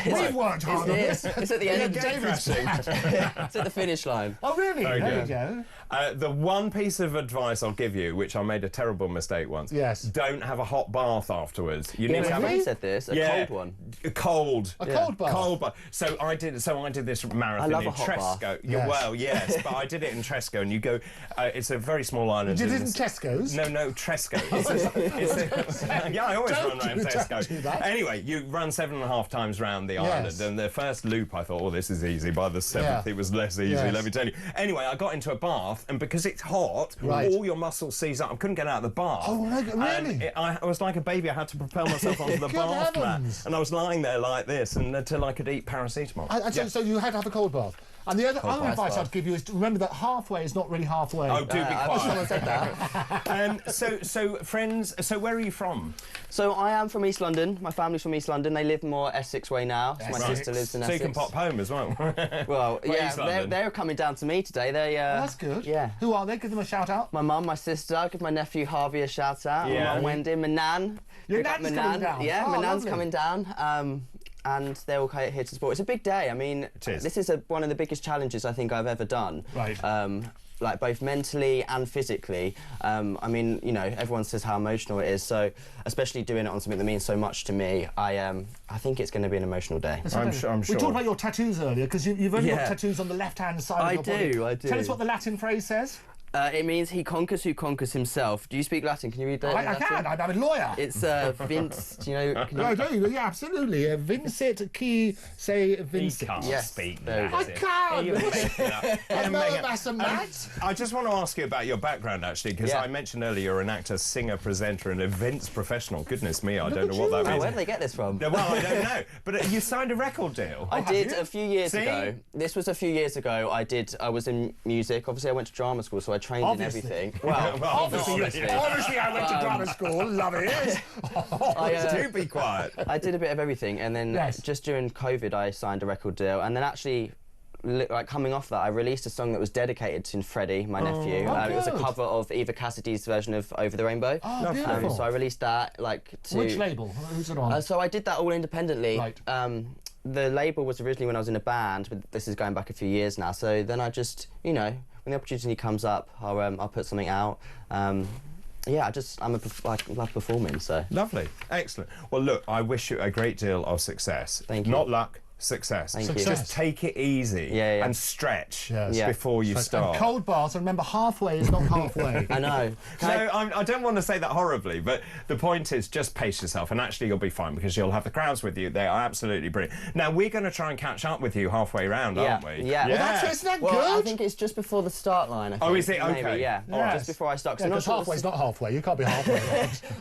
We've worked hard on this. It's at the end. David's It's at the finish line. Oh, really? Very There good. you go. The one piece of advice I'll give you, which I made a terrible mistake once. Yes. Don't have a hot bath afterwards. You Yeah, need to my have friend said this. A cold one. Cold. A cold bath? Cold bath. So I did this marathon I love in a hot Tresco. bath. Yeah, well, yes, but I did it in Tresco, and you go. It's a very small island. You did it in Tesco's? No, Tresco. Yeah, I always run around Tesco. Don't do that. Anyway, you run 7.5 times round the island, and the first loop I thought, oh, this is easy. By the 7th, it was less easy. Yes. Let me tell you. Anyway, I got into a bath, and because it's hot, all your muscles seize up. I couldn't get out of the bath. Oh, really? And I was like a baby. I had to propel myself onto the Good bath mat, heavens. and I was lying there like this, and until I could eat paracetamol. So you had to have a cold bath. And the other Price advice bar. I'd give you is to remember that halfway is not really halfway. Oh, do be quiet. Someone said that. So friends, so where are you from? So I am from East London. My family's from East London. They live more Essex way now. So my sister lives in So Essex. you can pop home as well. Well, yeah, East London. they're coming down to me today. They, That's good. Yeah. Who are they? Give them a shout out. My mum, my sister. I'll give my nephew Harvey a shout out. Yeah. My mum Wendy, my nan. Your Big up nan's my coming nan. down. Yeah, Oh, my nan's lovely. coming down. And they're all here to support. It's a big day. I mean, is. this is one of the biggest challenges I think I've ever done. Right. Like both mentally and physically. I mean, you know, everyone says how emotional it is. So, especially doing it on something that means so much to me, I think it's going to be an emotional day. I'm sure. We talked about your tattoos earlier because you've only got Yeah. tattoos on the left-hand side of your body. I do. Tell us what the Latin phrase says. It means he conquers who conquers himself. Do you speak Latin? Can you read that? I can. I'm a lawyer. It's Vince. Do you know? Can you... No, don't you? Yeah, absolutely. Vincit qui say He Vincit. can't Yes, speak there we that. go. I can't. You're making it up. I'm You're not making a it- master Matt. I just want to ask you about your background, actually, because Yeah. I mentioned earlier you're an actor, singer, presenter, and events professional. Goodness me, I don't at know what that Oh, means. where did they get this from? No, well, I don't know. But you signed a record deal. I did a few years See? ago. This was a few years ago. I was in music. Obviously, I went to drama school, so I trained Obviously. in everything. Well, Obviously, I went to grammar school. Love it. Do be quiet. I did a bit of everything, and then Yes. just during COVID, I signed a record deal, and then actually. Like coming off that, I released a song that was dedicated to Freddie, my nephew. It was a good. cover of Eva Cassidy's version of Over the Rainbow. Oh, beautiful. So I released that to Which label? Who's it on? So I did that all independently. Right. The label was originally when I was in a band, but this is going back a few years now. So then I just, you know, when the opportunity comes up, I'll put something out. Yeah, I love performing, so. Lovely. Excellent. Well, look, I wish you a great deal of success. Thank you. Not luck. Success. Thank you. Just take it easy Yeah. and stretch Yes. Yeah. before you start. And cold baths, and remember, halfway is not halfway. I know. No, I don't want to say that horribly, but the point is just pace yourself, and actually you'll be fine because you'll have the crowds with you. They are absolutely brilliant. Now, we're going to try and catch up with you halfway round, aren't we? Yeah. Well, isn't that Well, good? I think it's just before the start line. I think. Oh, is it? Maybe, Okay. yeah. Yes. Just before I start. 'cause Yeah, I'm, because not sure halfway's not halfway. You can't be halfway.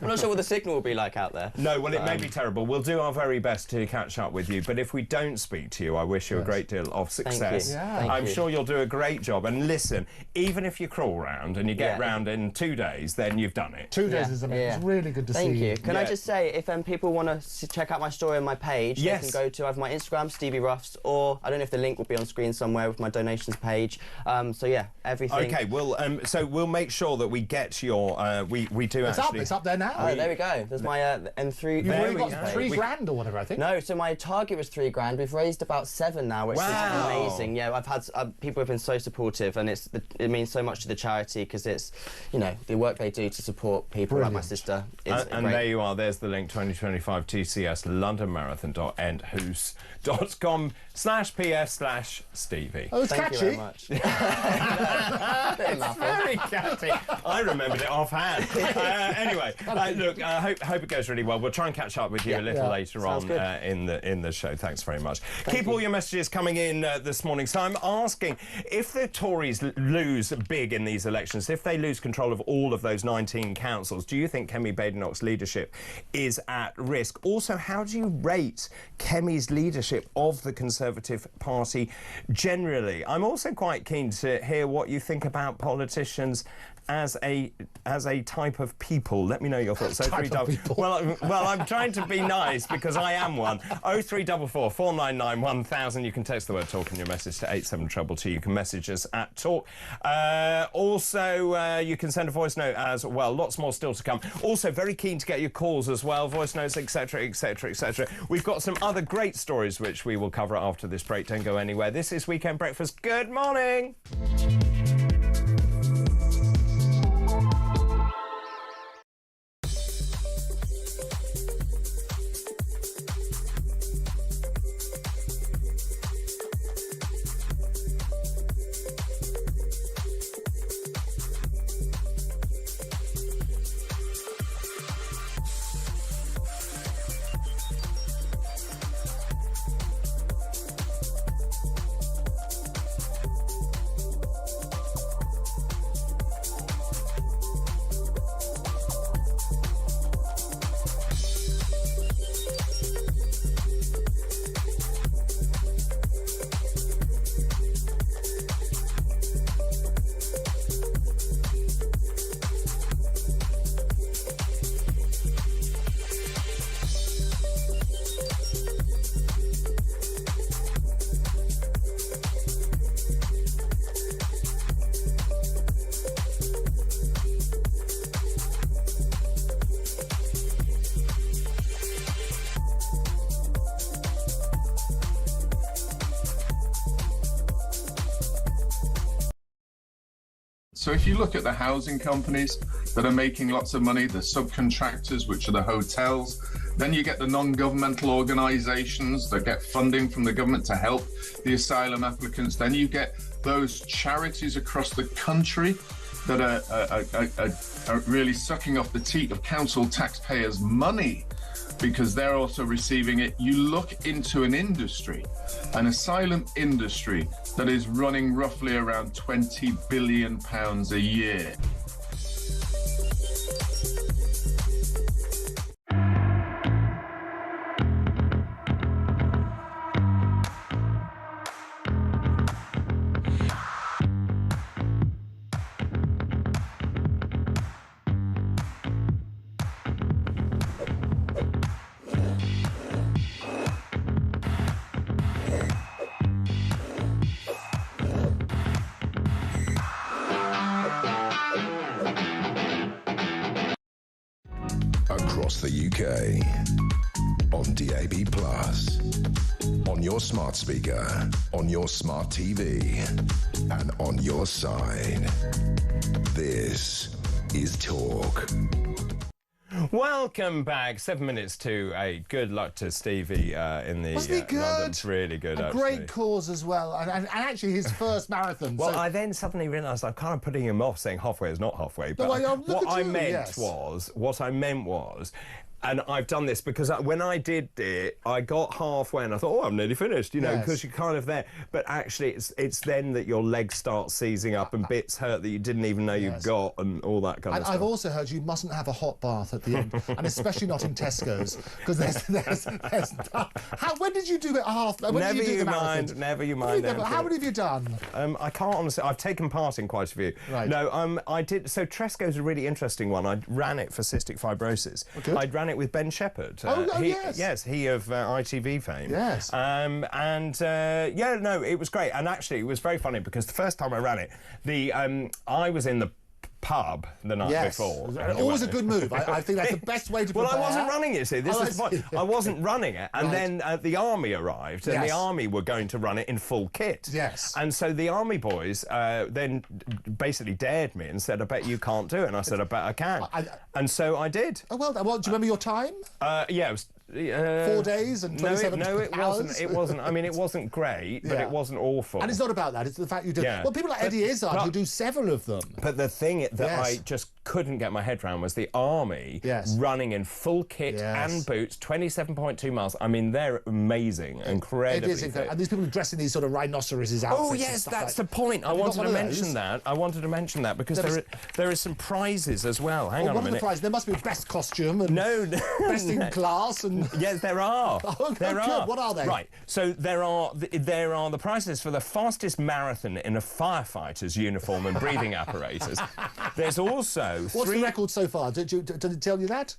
I'm not sure what the signal will be like out there. No, well, it may be terrible. We'll do our very best to catch up with you, but if we don't speak to you, I wish you a great deal of success. you. Yeah. Thank I'm you. sure you'll do a great job. And listen, even if you crawl round and you get Yeah. round in 2 days, then you've done it. 2 days Yeah, is amazing. yeah. It's really good to Thank see you. Can I Yeah. just say, if people want to check out my story on my page, Yes. they can go to either my Instagram, Stevie Ruffs, or I don't know if the link will be on screen somewhere with my donations page. So yeah, everything. Okay, well, so we'll make sure that we get your. We do It's actually. up there now. Oh, there we go. There's my M3. You've There already we got go. 3 We- grand or whatever, I think. No, so my target was £3 grand. We've raised about 7 now, which Wow. is amazing. Yeah, I've had people have been so supportive, and it means so much to the charity because it's, you know, the work they do to support people like my Brilliant. sister. Is And great. there you are. There's the link. 2025 TCS LondonMarathon.endhoos.com/PS/Stevie. Oh, it's Thank catchy. you very much. Bit of a mouthful. Very catchy. I remembered it offhand. Anyway, look, I hope it goes really well. We'll try and catch up with you a little later Sounds on good. in the show. Thanks very much. Keep all your messages coming in this morning. So I'm asking, if the Tories lose big in these elections, if they lose control of all of those 19 councils, do you think Kemi Badenoch's leadership is at risk? Also, how do you rate Kemi's leadership of the Conservative Party generally? I'm also quite keen to hear what you think about politicians as a type of people. Let me know your thoughts. Type of people. Well, I'm trying to be nice because I am one. 0344 499 1000. You can text the word talk in your message to 87222. You can message us at talk. Also, you can send a voice note as well. Lots more still to come. Also, very keen to get your calls as well. Voice notes, etc., etc., etc. We've got some other great stories which we will cover after this break. Don't go anywhere. This is Weekend Breakfast. Good morning. So if you look at the housing companies that are making lots of money, the subcontractors, which are the hotels, then you get the non-governmental organizations that get funding from the government to help the asylum applicants. Then you get those charities across the country that are really sucking off the teat of council taxpayers' money because they're also receiving it. You look into an industry, an asylum industry, that is running roughly around £20 billion a year. Across the UK, on DAB+, on your smart speaker, on your smart TV, and on your side. This is Talk. Welcome back. 7 minutes to 8. Good luck to Stevie in the Wasn't he good? London's really good, a actually. great cause as well, and actually his first marathon. Well, so... I then suddenly realised I'm kind of putting him off, saying halfway is not halfway. But what I meant was, and I've done this because when I did it, I got halfway and I thought, oh, I'm nearly finished, you know, because you're kind of there. But actually, it's then that your legs start seizing up and bits hurt that you didn't even know you've got and all that kind of stuff. I've also heard you mustn't have a hot bath at the end, and especially not in Tesco's, because there's when did you do it half? Never you mind. How many have you done? I can't honestly. I've taken part in quite a few. Right. No, I did. So Tesco's a really interesting one. I ran it for cystic fibrosis. Okay. I ran it with Ben Shepherd. Yes. Yes, he of ITV fame. Yes. Yeah, no, it was great. And actually, it was very funny because the first time I ran it, I was in the pub the night before. Always a good move. I think that's the best way to prepare. Well, I wasn't running it, see. This is the point. I wasn't running it. And then the army arrived, and the army were going to run it in full kit. Yes. And so the army boys then basically dared me and said, I bet you can't do it. And I said, I bet I can. And so I did. Oh, well, do you remember your time? Yeah, it was... 4 days and 27 No, it hours? wasn't. I mean, it wasn't great, but it wasn't awful. And it's not about that. It's the fact you do. Well, people like Eddie Izzard who do several of them. But the thing that I just couldn't get my head around was the army running in full kit and boots, 27.2 miles. I mean, they're amazing, incredibly. It is incredible. And these people dressed in these sort of rhinoceroses outfits. Oh yes, that's the point. I wanted to mention that because there is some prizes as well. Hang on a minute. What are the prizes? There must be best costume and best in class and. Yes, there are. There are. What are they? Right. So there are the prizes for the fastest marathon in a firefighter's uniform and breathing apparatus. There's also What's the record so far? Did it tell you that?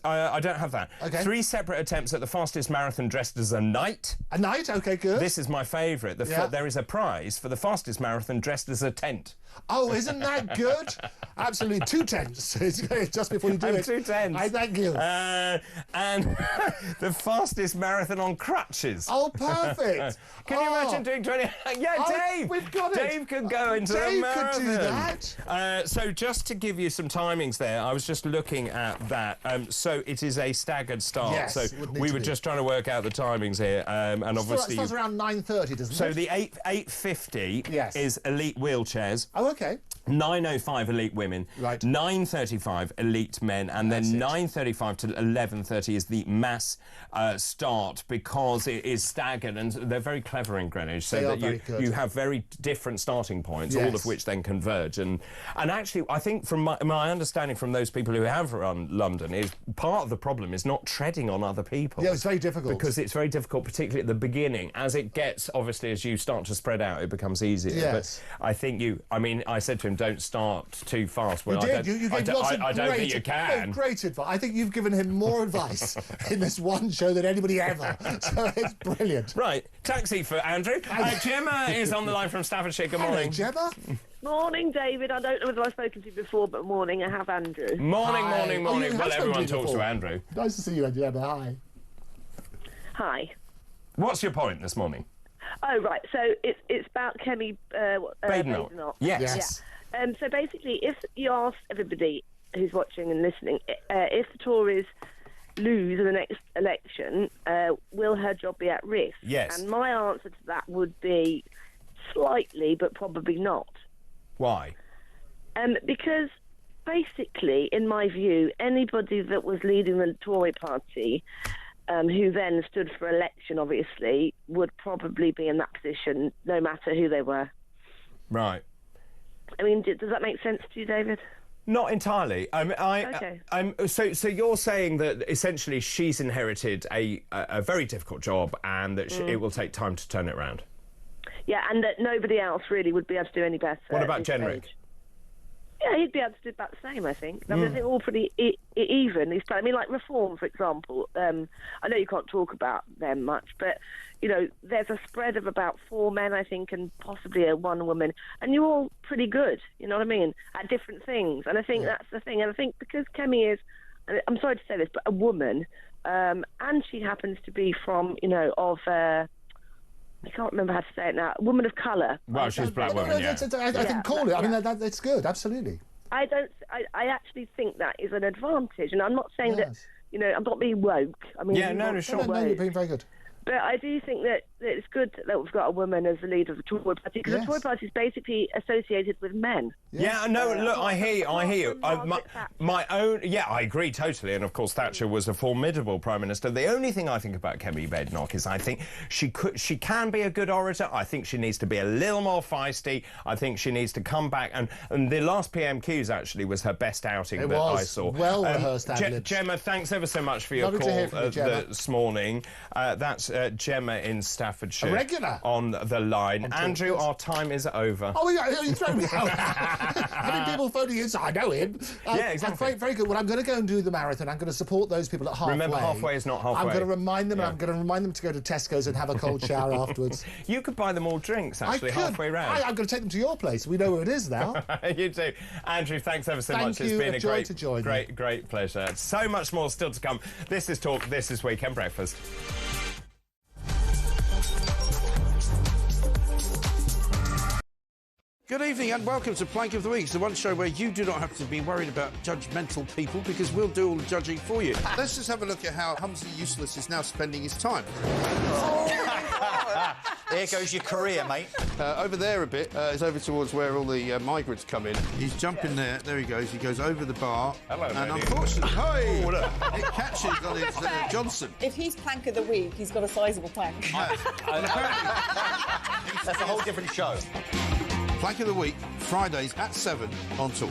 I don't have that. Okay. 3 separate attempts at the fastest marathon dressed as a knight. A knight? Okay, good. This is my favourite. There is a prize for the fastest marathon dressed as a tent. Oh, isn't that good? Absolutely. 2 tents. Just before you do it. 2 tents. I thank you. And the fastest marathon on crutches. Oh, perfect. Can you imagine doing 20? Yeah, Dave. We've got it. Dave could go into the marathon. Dave could do that. So just to give you some timings there, I was just looking at that. So it is a staggered start. Yes, so we were just trying to work out the timings here, and obviously it starts around 9:30, doesn't it? So the 8:50 is elite wheelchairs. Oh, okay. 9:05 elite women, right? 9:35 elite men, and then 9:35 to 11:30 is the mass start, because it is staggered, and they're very clever in Greenwich, so that you have very different starting points, all of which then converge. And actually, I think from my understanding from those people who have run London is part of the problem is not treading on other people. Yeah, it's very difficult. Because it's very difficult, particularly at the beginning. As it gets, obviously, as you start to spread out, it becomes easier. Yes. But I think I said to him, don't start too fast. Well, you did. You gave lots of I don't think you can. Great advice. I think you've given him more advice in this one show than anybody ever. So it's brilliant. Right. Taxi for Andrew. Gemma is on the line from Staffordshire. Good morning. Hello, Gemma. Morning, David. I don't know whether I've spoken to you before, but morning. I have Andrew. Morning. Well, everyone talks to Andrew. Nice to see you, Gemma. Hi. Hi. What's your point this morning? Oh, right. So it's about Kemi Badenoch. Yes. Yeah. So basically, if you ask everybody who's watching and listening, if the Tories lose in the next election, will her job be at risk? Yes. And my answer to that would be slightly, but probably not. Why? Because basically, in my view, anybody that was leading the Tory party, who then stood for election, obviously, would probably be in that position, no matter who they were. Right. I mean, does that make sense to you, David? Not entirely. Okay. So you're saying that essentially she's inherited a very difficult job and that it will take time to turn it around. Yeah, and that nobody else really would be able to do any better. What about at this Jenrick? stage. Yeah, he'd be able to do about the same, I think. I mean, they're all pretty even. I mean, like Reform, for example. I know you can't talk about them much, but, you know, there's a spread of about 4 men, I think, and possibly one woman. And you're all pretty good, you know what I mean, at different things. And I think that's the thing. And I think because Kemi is, I'm sorry to say this, but a woman, and she happens to be from, you know, of... I can't remember how to say it now. A woman of colour. Well, she's a black woman, yeah. I can call it. I mean, that's good, absolutely. I actually think that is an advantage. And I'm not saying that, you know, I'm not being woke. I mean, sure. No, you're being very good. But I do think that it's good that we've got a woman as the leader of the Tory party, because the Tory party is basically associated with men. Yeah, no, look, I hear you. My own... Yeah, I agree totally. And, of course, Thatcher was a formidable Prime Minister. The only thing I think about Kemi Badenoch is I think she can be a good orator. I think she needs to be a little more feisty. I think she needs to come back. And the last PMQs, actually, was her best outing that I saw. Well-rehearsed ad-libs. Gemma, thanks ever so much for your Lovely call to hear from you, Gemma. this morning. That's Gemma in Staffordshire. A regular. On the line. Andrew, our time is over. Oh, yeah, you throw me out. How many people phoning in? I know him. Yeah, exactly. Very, very good. Well, I'm going to go and do the marathon. I'm going to support those people at halfway. Remember, halfway is not halfway. I'm going to remind them. I'm going to remind them to go to Tesco's and have a cold shower afterwards. You could buy them all drinks, actually, halfway round. I'm going to take them to your place. We know where it is now. You do. Andrew, thanks ever so much. Thank you. It's been a great pleasure. So much more still to come. This is Talk. This is Weekend Breakfast. Good evening and welcome to Plank of the Week, the one show where you do not have to be worried about judgmental people because we'll do all the judging for you. Let's just have a look at how Humsy Useless is now spending his time. There goes your career, mate. Over there a bit is over towards where all the migrants come in. He's jumping there. There he goes. He goes over the bar. Hello, and lady. unfortunately, it catches on his Johnson. If he's plank of the week, he's got a sizable plank. And apparently, that's a whole different show. Plank of the Week, Fridays at 7 on Talk.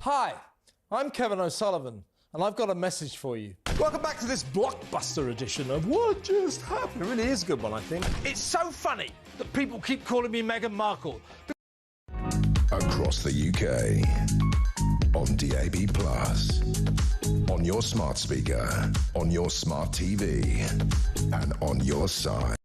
Hi, I'm Kevin O'Sullivan, and I've got a message for you. Welcome back to this blockbuster edition of What Just Happened. It really is a good one, I think. It's so funny that people keep calling me Meghan Markle. Across the UK, on DAB+, on your smart speaker, on your smart TV, and on your side.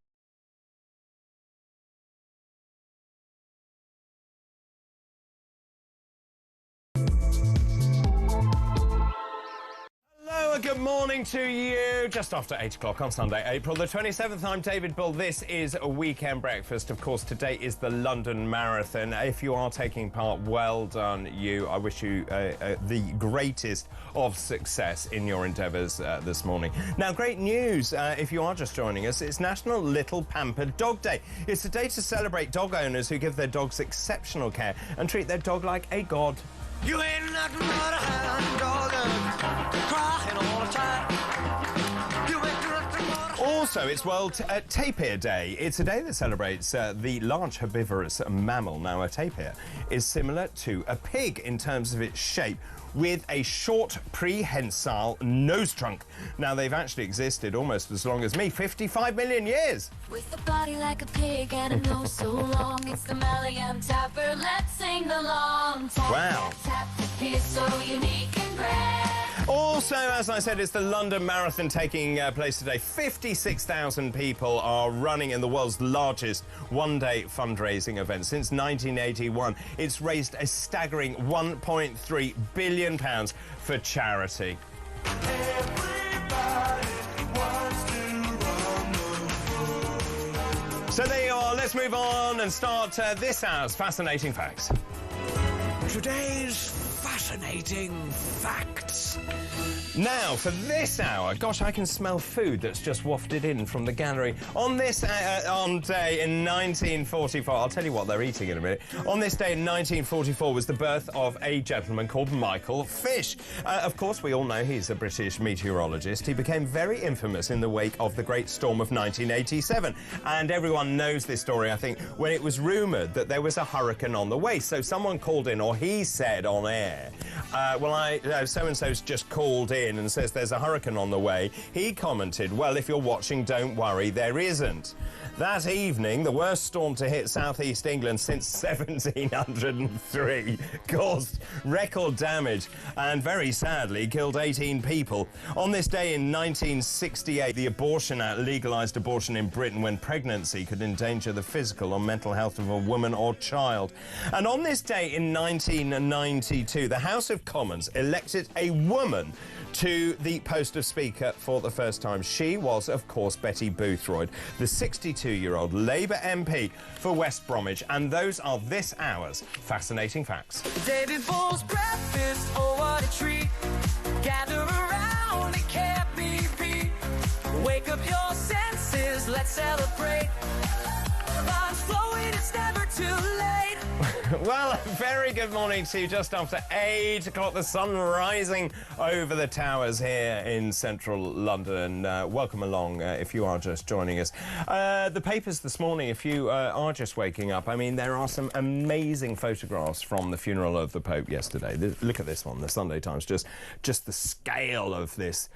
Hello, good morning to you. Just after 8 o'clock on Sunday, April the 27th. I'm David Bull. This is a Weekend Breakfast. Of course, today is the London Marathon. If you are taking part, well done you. I wish you the greatest of success in your endeavours this morning. Now, great news if you are just joining us. It's National Little Pampered Dog Day. It's a day to celebrate dog owners who give their dogs exceptional care and treat their dog like a god. You ain't nothing but a hound dog, crying all the time. You ain't nothing but a... Also, it's World Tapir Day. It's a day that celebrates the large herbivorous mammal. Now, a tapir is similar to a pig in terms of its shape, with a short prehensile nose trunk. Now, they've actually existed almost as long as me, 55 million years. With a body like a pig and a nose so long, it's the Malian Tapir. Let's sing along. Tap, Wow. tap, Tapir, so unique and rare. Also, as I said, it's the London Marathon taking place today. 56,000 people are running in the world's largest one-day fundraising event. Since 1981, it's raised a staggering £1.3 billion for charity. So there you are. Let's move on and start this hour's Fascinating Facts. Today's fascinating facts. Now, for this hour, gosh, I can smell food that's just wafted in from the gallery. On this on day in 1944, I'll tell you what they're eating in a minute. On this day in 1944 was the birth of a gentleman called Michael Fish. Of course, we all know he's a British meteorologist. He became very infamous in the wake of the Great Storm of 1987. And everyone knows this story, I think, when it was rumoured that there was a hurricane on the way. So someone called in, or he said on air, so-and-so's just called in and says there's a hurricane on the way. He commented, well, if you're watching, don't worry, there isn't. That evening, the worst storm to hit southeast England since 1703 caused record damage and, very sadly, killed 18 people. On this day in 1968, the Abortion Act legalised abortion in Britain when pregnancy could endanger the physical or mental health of a woman or child. And on this day in 1992, the House of Commons elected a woman to the post of Speaker for the first time. She was, of course, Betty Boothroyd, the 62-year-old Labour MP for West Bromwich. And those are this hour's Fascinating Facts. David Bull's breakfast, oh what a treat. Gather around, it can't be beat. Wake up your senses, let's celebrate. Life's flowing, it's never too late. Well, a very good morning to you. Just after 8 o'clock, the sun rising over the towers here in central London. Welcome along if you are just joining us. The papers this morning, if you are just waking up, I mean, there are some amazing photographs from the funeral of the Pope yesterday. Look at this one, the Sunday Times, just the scale of this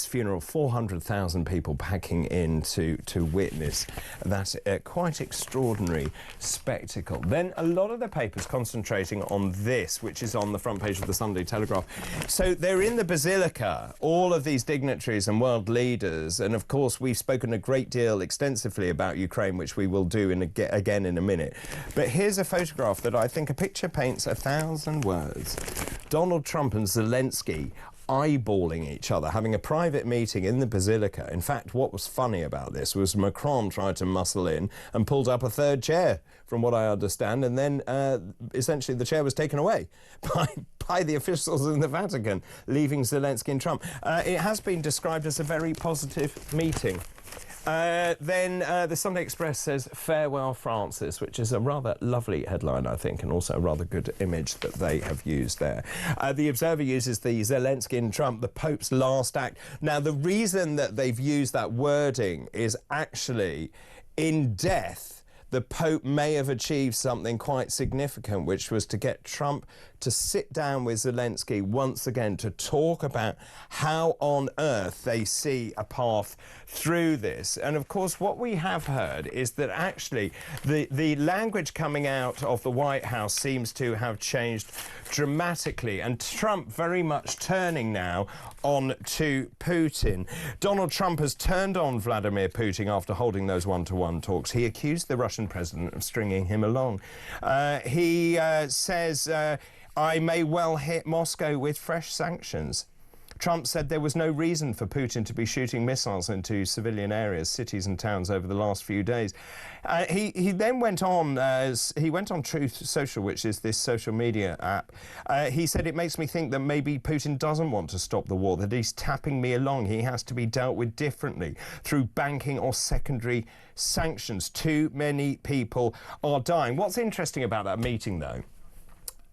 funeral. 400,000 people packing in to witness that quite extraordinary spectacle. Then a lot of the papers concentrating on this, which is on the front page of the Sunday Telegraph. So they're in the Basilica, all of these dignitaries and world leaders, and of course we've spoken a great deal extensively about Ukraine, which we will do again in a minute. But here's a photograph that I think a picture paints 1,000 words. Donald Trump and Zelensky eyeballing each other, having a private meeting in the Basilica. In fact, what was funny about this was Macron tried to muscle in and pulled up a third chair, from what I understand, and then essentially the chair was taken away by the officials in the Vatican, leaving Zelensky and Trump. It has been described as a very positive meeting. Then the Sunday Express says, "Farewell, Francis," which is a rather lovely headline, I think, and also a rather good image that they have used there. The Observer uses the Zelensky and Trump, the Pope's last act. Now, the reason that they've used that wording is actually, in death, the Pope may have achieved something quite significant, which was to get Trump to sit down with Zelensky once again to talk about how on earth they see a path through this. And of course, what we have heard is that actually the language coming out of the White House seems to have changed dramatically, and Trump very much turning now on to Putin. Donald Trump has turned on Vladimir Putin after holding those one-to-one talks. He accused the Russian president of stringing him along. He says, I may well hit Moscow with fresh sanctions. Trump said there was no reason for Putin to be shooting missiles into civilian areas, cities and towns over the last few days. He then went on, Truth Social, which is this social media app. He said, it makes me think that maybe Putin doesn't want to stop the war, that he's tapping me along. He has to be dealt with differently through banking or secondary sanctions. Too many people are dying. What's interesting about that meeting, though,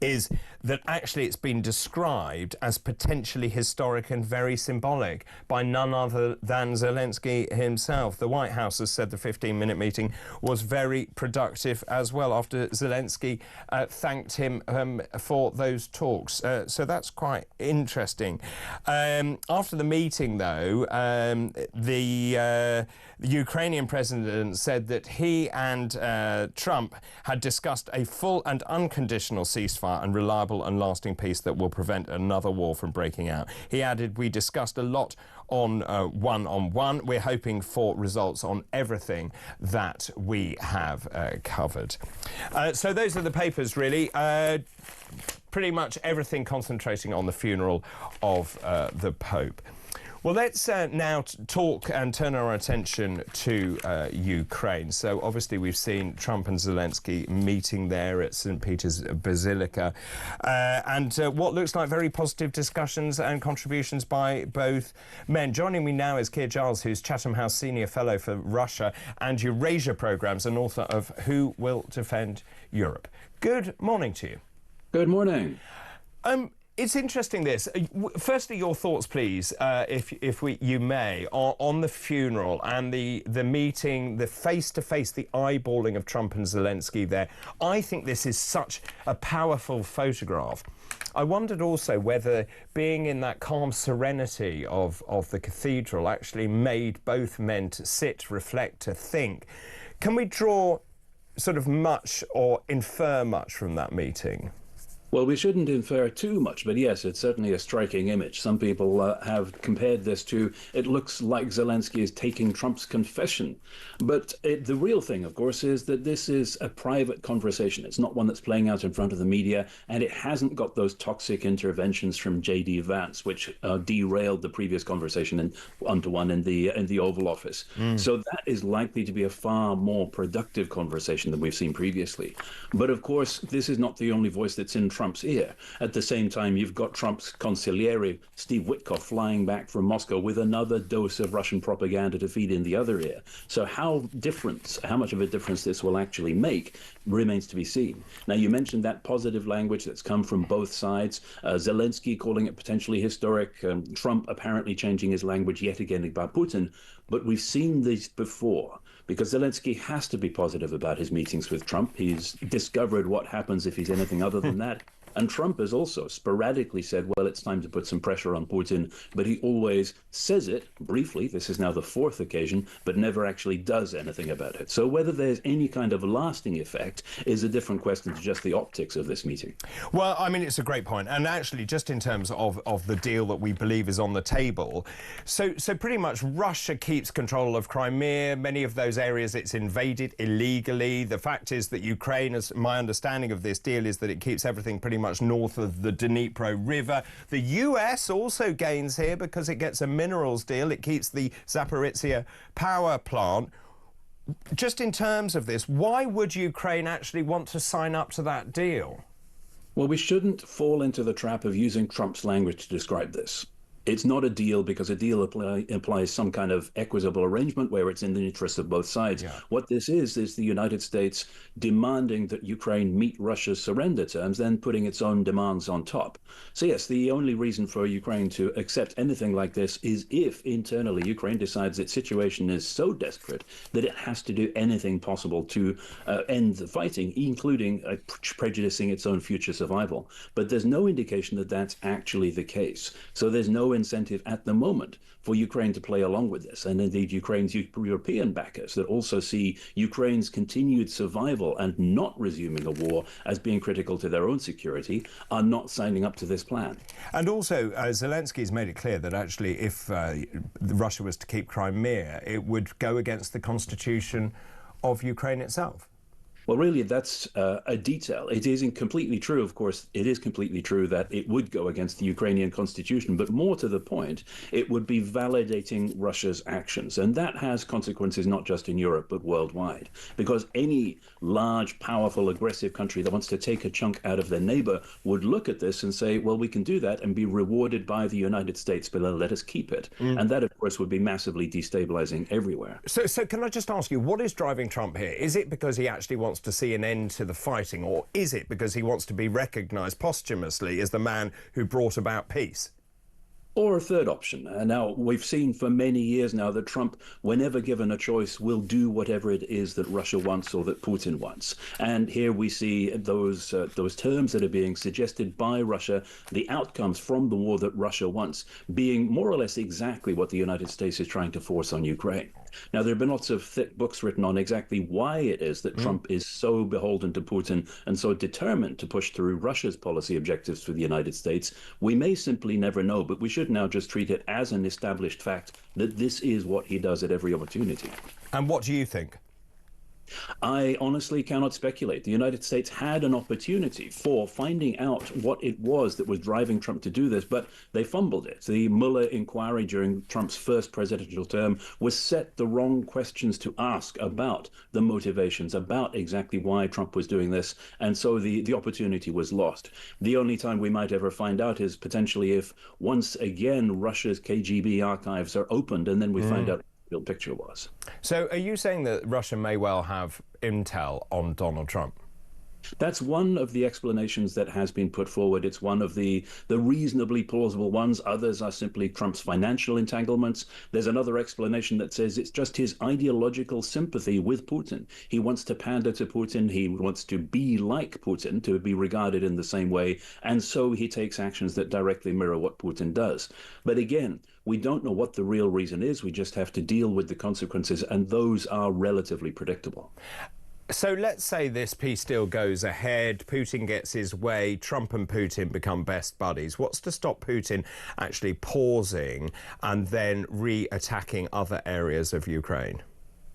is that actually it's been described as potentially historic and very symbolic by none other than Zelensky himself. The White House has said the 15-minute meeting was very productive as well, after Zelensky thanked him for those talks. So that's quite interesting. After the meeting, though, the Ukrainian president said that he and Trump had discussed a full and unconditional ceasefire and reliable and lasting peace that will prevent another war from breaking out. He added, we discussed a lot on one-on-one. We're hoping for results on everything that we have covered. So those are the papers, really. Pretty much everything concentrating on the funeral of the Pope. Well, let's now talk and turn our attention to Ukraine. So obviously we've seen Trump and Zelensky meeting there at St. Peter's Basilica, and what looks like very positive discussions and contributions by both men. Joining me now is Keir Giles, who's Chatham House Senior Fellow for Russia and Eurasia Programmes and author of Who Will Defend Europe. Good morning to you. Good morning. It's interesting, this. Firstly, your thoughts, please, if you may, on the funeral and the meeting, the face-to-face, the eyeballing of Trump and Zelensky there. I think this is such a powerful photograph. I wondered also whether being in that calm serenity of the cathedral actually made both men to sit, reflect, to think. Can we draw sort of much or infer much from that meeting? Well, we shouldn't infer too much, but yes, it's certainly a striking image. Some people have compared this to, it looks like Zelensky is taking Trump's confession. But the real thing, of course, is that this is a private conversation. It's not one that's playing out in front of the media, and it hasn't got those toxic interventions from J.D. Vance, which derailed the previous conversation in one-to-one in the Oval Office. So that is likely to be a far more productive conversation than we've seen previously. But of course, this is not the only voice that's in Trump's ear. At the same time, you've got Trump's consigliere, Steve Witkoff, flying back from Moscow with another dose of Russian propaganda to feed in the other ear. So how much of a difference this will actually make remains to be seen. Now, you mentioned that positive language that's come from both sides. Zelensky calling it potentially historic, Trump apparently changing his language yet again about Putin. But we've seen this before, because Zelensky has to be positive about his meetings with Trump. He's discovered what happens if he's anything other than that. And Trump has also sporadically said, well, it's time to put some pressure on Putin, but he always says it briefly. This is now the fourth occasion, but never actually does anything about it. So whether there's any kind of lasting effect is a different question to just the optics of this meeting. Well, I mean, it's a great point. And actually, just in terms of the deal that we believe is on the table, so pretty much Russia keeps control of Crimea, many of those areas it's invaded illegally. The fact is that Ukraine, as my understanding of this deal, is that it keeps everything pretty much north of the Dnipro River. The US also gains here because it gets a minerals deal. It keeps the Zaporizhzhia power plant. Just in terms of this, why would Ukraine actually want to sign up to that deal? Well, we shouldn't fall into the trap of using Trump's language to describe this. It's not a deal because a deal implies some kind of equitable arrangement where it's in the interest of both sides. Yeah. What this is the United States demanding that Ukraine meet Russia's surrender terms, then putting its own demands on top. So yes, the only reason for Ukraine to accept anything like this is if internally Ukraine decides its situation is so desperate that it has to do anything possible to end the fighting, including prejudicing its own future survival. But there's no indication that that's actually the case. So there's no incentive at the moment for Ukraine to play along with this. And indeed, Ukraine's European backers that also see Ukraine's continued survival and not resuming a war as being critical to their own security are not signing up to this plan. And also, Zelensky's made it clear that actually if Russia was to keep Crimea, it would go against the constitution of Ukraine itself. Well, really, that's a detail. It isn't completely true, of course. It is completely true that it would go against the Ukrainian constitution, but more to the point, it would be validating Russia's actions. And that has consequences not just in Europe, but worldwide. Because any large, powerful, aggressive country that wants to take a chunk out of their neighbor would look at this and say, well, we can do that and be rewarded by the United States, but let us keep it. And that, of course, would be massively destabilizing everywhere. So can I just ask you, what is driving Trump here? Is it because he actually wants to see an end to the fighting, or is it because he wants to be recognised posthumously as the man who brought about peace? Or a third option. Now, we've seen for many years now that Trump, whenever given a choice, will do whatever it is that Russia wants or that Putin wants. And here we see those terms that are being suggested by Russia, the outcomes from the war that Russia wants, being more or less exactly what the United States is trying to force on Ukraine. Now, there have been lots of thick books written on exactly why it is that Trump is so beholden to Putin and so determined to push through Russia's policy objectives for the United States. We may simply never know, but we should now just treat it as an established fact that this is what he does at every opportunity. And what do you think? I honestly cannot speculate. The United States had an opportunity for finding out what it was that was driving Trump to do this, but they fumbled it. The Mueller inquiry during Trump's first presidential term was set the wrong questions to ask about the motivations, about exactly why Trump was doing this, and so the opportunity was lost. The only time we might ever find out is potentially if once again Russia's KGB archives are opened and then we find out the real picture was. So are you saying that Russia may well have intel on Donald Trump? That's one of the explanations that has been put forward. It's one of the reasonably plausible ones. Others are simply Trump's financial entanglements. There's another explanation that says it's just his ideological sympathy with Putin. He wants to pander to Putin. He wants to be like Putin, to be regarded in the same way. And so he takes actions that directly mirror what Putin does. But again, we don't know what the real reason is. We just have to deal with the consequences, and those are relatively predictable. So let's say this peace deal goes ahead, Putin gets his way, Trump and Putin become best buddies. What's to stop Putin actually pausing and then re-attacking other areas of Ukraine?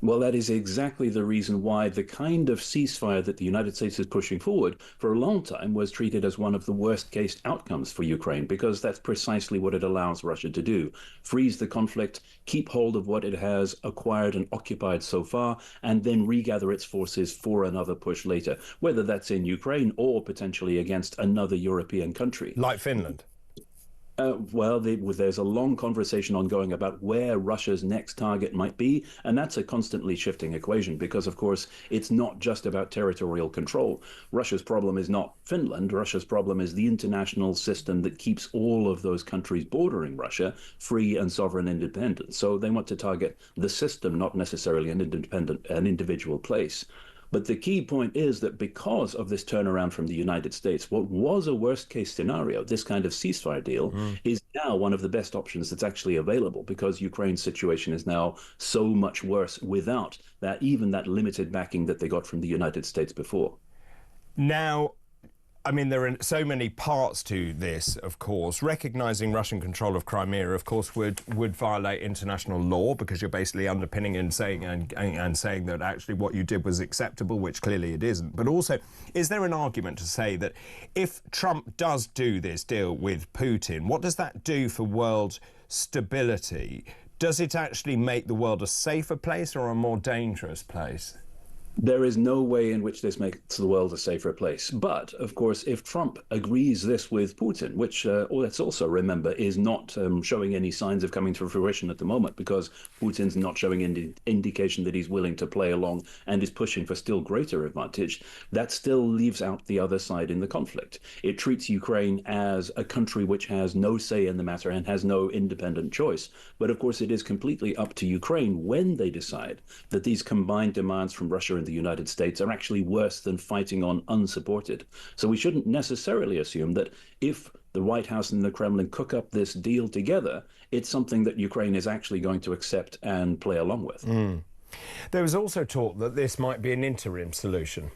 Well, that is exactly the reason why the kind of ceasefire that the United States is pushing forward for a long time was treated as one of the worst-case outcomes for Ukraine, because that's precisely what it allows Russia to do. Freeze the conflict, keep hold of what it has acquired and occupied so far, and then regather its forces for another push later, whether that's in Ukraine or potentially against another European country. Like Finland? Well, there's a long conversation ongoing about where Russia's next target might be, and that's a constantly shifting equation because, of course, it's not just about territorial control. Russia's problem is not Finland. Russia's problem is the international system that keeps all of those countries bordering Russia free and sovereign independent. So they want to target the system, not necessarily an individual place. But the key point is that because of this turnaround from the United States, what was a worst-case scenario, this kind of ceasefire deal, is now one of the best options that's actually available, because Ukraine's situation is now so much worse without that, even that limited backing that they got from the United States before. Now, I mean, there are so many parts to this, of course. Recognising Russian control of Crimea, of course, would violate international law, because you're basically underpinning and saying that actually what you did was acceptable, which clearly it isn't. But also, is there an argument to say that if Trump does do this deal with Putin, what does that do for world stability? Does it actually make the world a safer place or a more dangerous place? There is no way in which this makes the world a safer place. But, of course, if Trump agrees this with Putin, which, let's also remember, is not showing any signs of coming to fruition at the moment, because Putin's not showing any indication that he's willing to play along and is pushing for still greater advantage, that still leaves out the other side in the conflict. It treats Ukraine as a country which has no say in the matter and has no independent choice. But, of course, it is completely up to Ukraine when they decide that these combined demands from Russia and the United States are actually worse than fighting on unsupported. So we shouldn't necessarily assume that if the White House and the Kremlin cook up this deal together, it's something that Ukraine is actually going to accept and play along with. There was also talk that this might be an interim solution.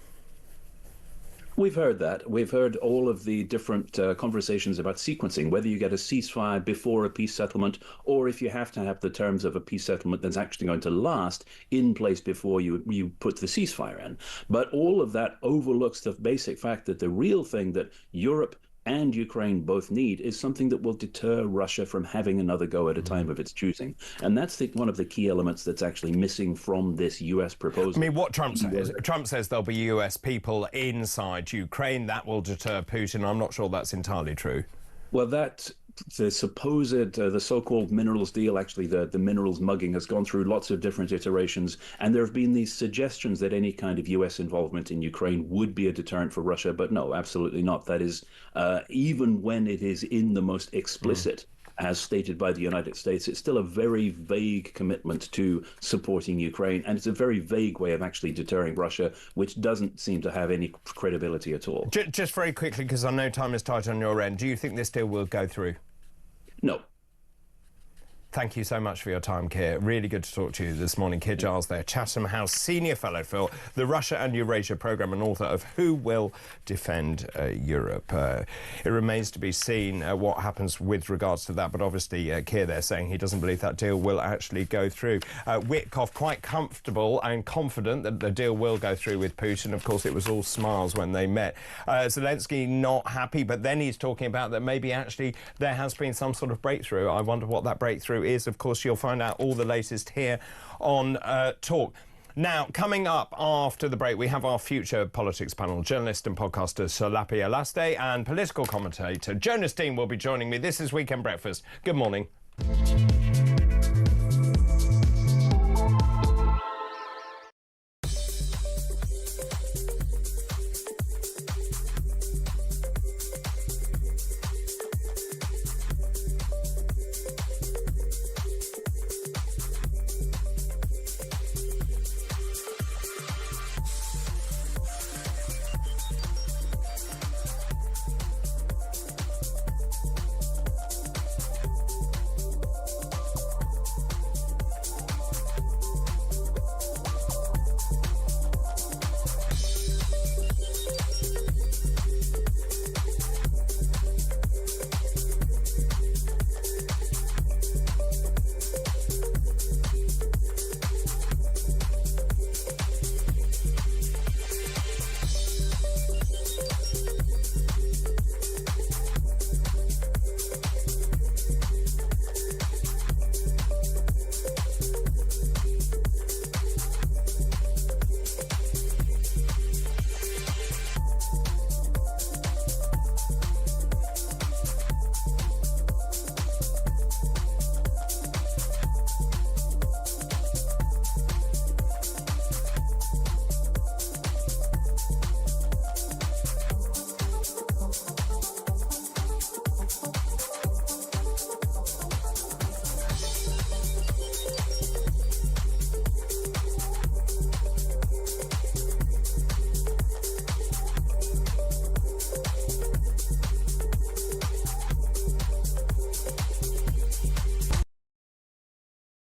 We've heard that. We've heard all of the different conversations about sequencing, whether you get a ceasefire before a peace settlement, or if you have to have the terms of a peace settlement that's actually going to last in place before you put the ceasefire in. But all of that overlooks the basic fact that the real thing that Europe and Ukraine both need is something that will deter Russia from having another go at a time of its choosing. And that's one of the key elements that's actually missing from this US proposal. I mean, what Trump says there'll be US people inside Ukraine. That will deter Putin. I'm not sure that's entirely true. Well, the so-called minerals deal, actually the minerals mugging, has gone through lots of different iterations, and there have been these suggestions that any kind of US involvement in Ukraine would be a deterrent for Russia, but no, absolutely not. That is, even when it is in the most explicit, as stated by the United States, it's still a very vague commitment to supporting Ukraine, and it's a very vague way of actually deterring Russia, which doesn't seem to have any credibility at all. Just very quickly, because I know time is tight on your end, do you think this deal will go through? No. Thank you so much for your time, Keir. Really good to talk to you this morning. Keir Giles there, Chatham House Senior Fellow for the Russia and Eurasia Programme and author of Who Will Defend Europe. It remains to be seen what happens with regards to that, but obviously Keir there saying he doesn't believe that deal will actually go through. Witkoff quite comfortable and confident that the deal will go through with Putin. Of course, it was all smiles when they met. Zelensky not happy, but then he's talking about that maybe actually there has been some sort of breakthrough. I wonder what that breakthrough is. Of course, you'll find out all the latest here on Talk. Now, coming up after the break, we have our future politics panel. Journalist and podcaster Solapi Alaste and political commentator Jonas Dean will be joining me. This is Weekend Breakfast. Good morning.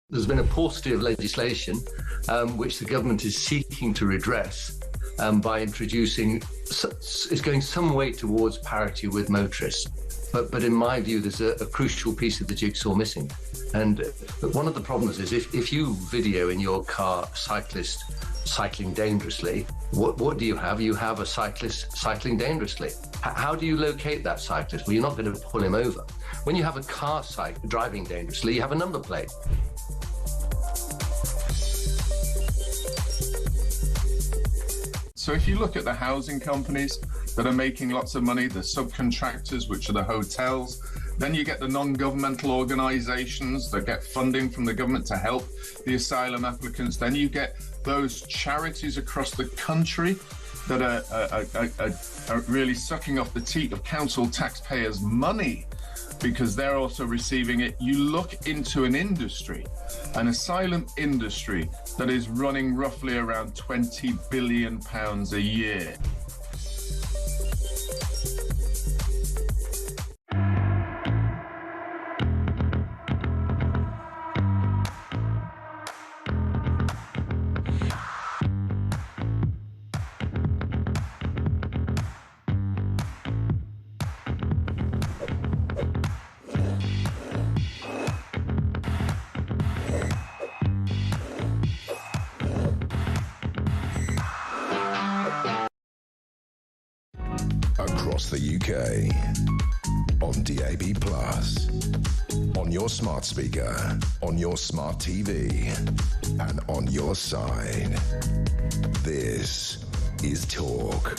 There's been a paucity of legislation which the government is seeking to redress by introducing, is going some way towards parity with motorists. But in my view, there's a crucial piece of the jigsaw missing. And one of the problems is if you video in your car a cyclist cycling dangerously, what do you have? You have a cyclist cycling dangerously. How do you locate that cyclist? Well, you're not going to pull him over. When you have a car driving dangerously, you have a number plate. So if you look at the housing companies that are making lots of money, the subcontractors, which are the hotels, then you get the non-governmental organizations that get funding from the government to help the asylum applicants. Then you get those charities across the country that are really sucking off the teat of council taxpayers' money because they're also receiving it. You look into an industry, an asylum industry, that is running roughly around £20 billion a year. Across the UK, on DAB+, on your smart speaker, on your smart TV, and on your side. This is Talk.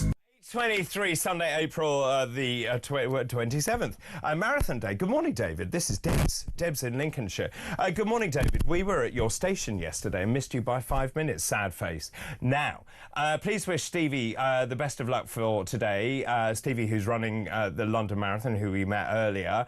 23 Sunday, April the 27th. Marathon Day. Good morning, David. This is Debs. Debs in Lincolnshire. Good morning, David. We were at your station yesterday and missed you by 5 minutes. Sad face. Now, please wish Stevie the best of luck for today. Stevie, who's running the London Marathon, who we met earlier.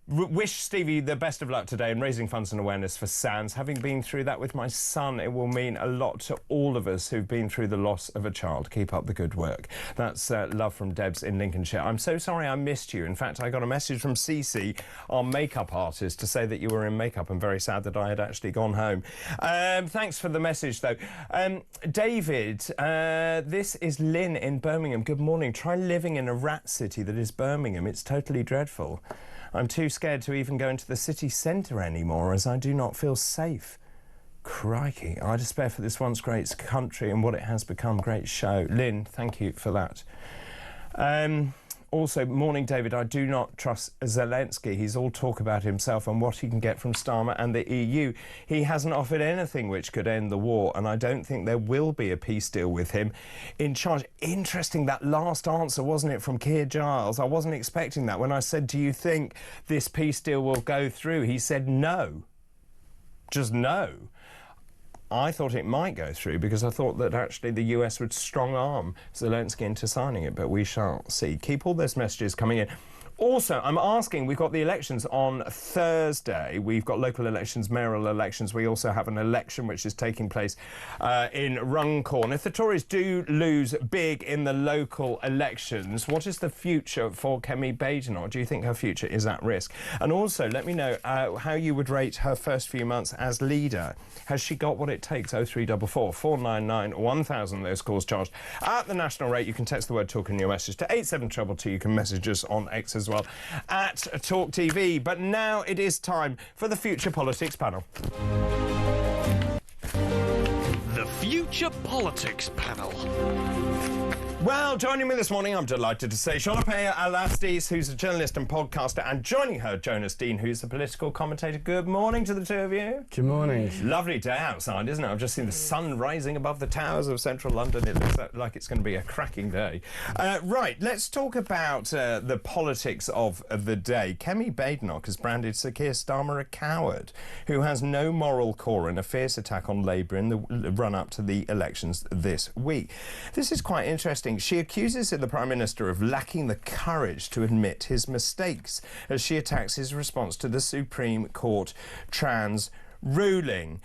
Wish Stevie the best of luck today in raising funds and awareness for SANS. Having been through that with my son, it will mean a lot to all of us who've been through the loss of a child. Keep up the good work. That's love from Debs in Lincolnshire. I'm so sorry I missed you. In fact, I got a message from Cece, our makeup artist, to say that you were in makeup. I'm very sad that I had actually gone home. Thanks for the message, though. David, this is Lynn in Birmingham. Good morning. Try living in a rat city that is Birmingham. It's totally dreadful. I'm too scared to even go into the city centre anymore, as I do not feel safe. Crikey, I despair for this once great country and what it has become. Great show. Lynn, thank you for that. Also, morning, David. I do not trust Zelensky. He's all talk about himself and what he can get from Starmer and the EU. He hasn't offered anything which could end the war, and I don't think there will be a peace deal with him in charge. Interesting, that last answer, wasn't it, from Keir Giles? I wasn't expecting that. When I said, do you think this peace deal will go through? He said no. Just no. I thought it might go through because I thought that actually the US would strong-arm Zelensky into signing it, but we shall see. Keep all those messages coming in. Also, I'm asking, we've got the elections on Thursday. We've got local elections, mayoral elections. We also have an election which is taking place in Runcorn. If the Tories do lose big in the local elections, what is the future for Kemi Badenoch? Do you think her future is at risk? And also, let me know how you would rate her first few months as leader. Has she got what it takes? 0344 499 1000. Those calls charged at the national rate. You can text the word talk in your message to 87222. You can message us on X as well at talkTV. But now it is time for the Future Politics panel. The Future Politics panel. Well, joining me this morning, I'm delighted to say, Sholopeya Alastis, who's a journalist and podcaster, and joining her, Jonas Dean, who's a political commentator. Good morning to the two of you. Good morning. Lovely day outside, isn't it? I've just seen the sun rising above the towers of central London. It looks like it's going to be a cracking day. Right, let's talk about the politics of the day. Kemi Badenoch has branded Sir Keir Starmer a coward who has no moral core in a fierce attack on Labour in the run-up to the elections this week. This is quite interesting. She accuses the Prime Minister of lacking the courage to admit his mistakes as she attacks his response to the Supreme Court trans ruling.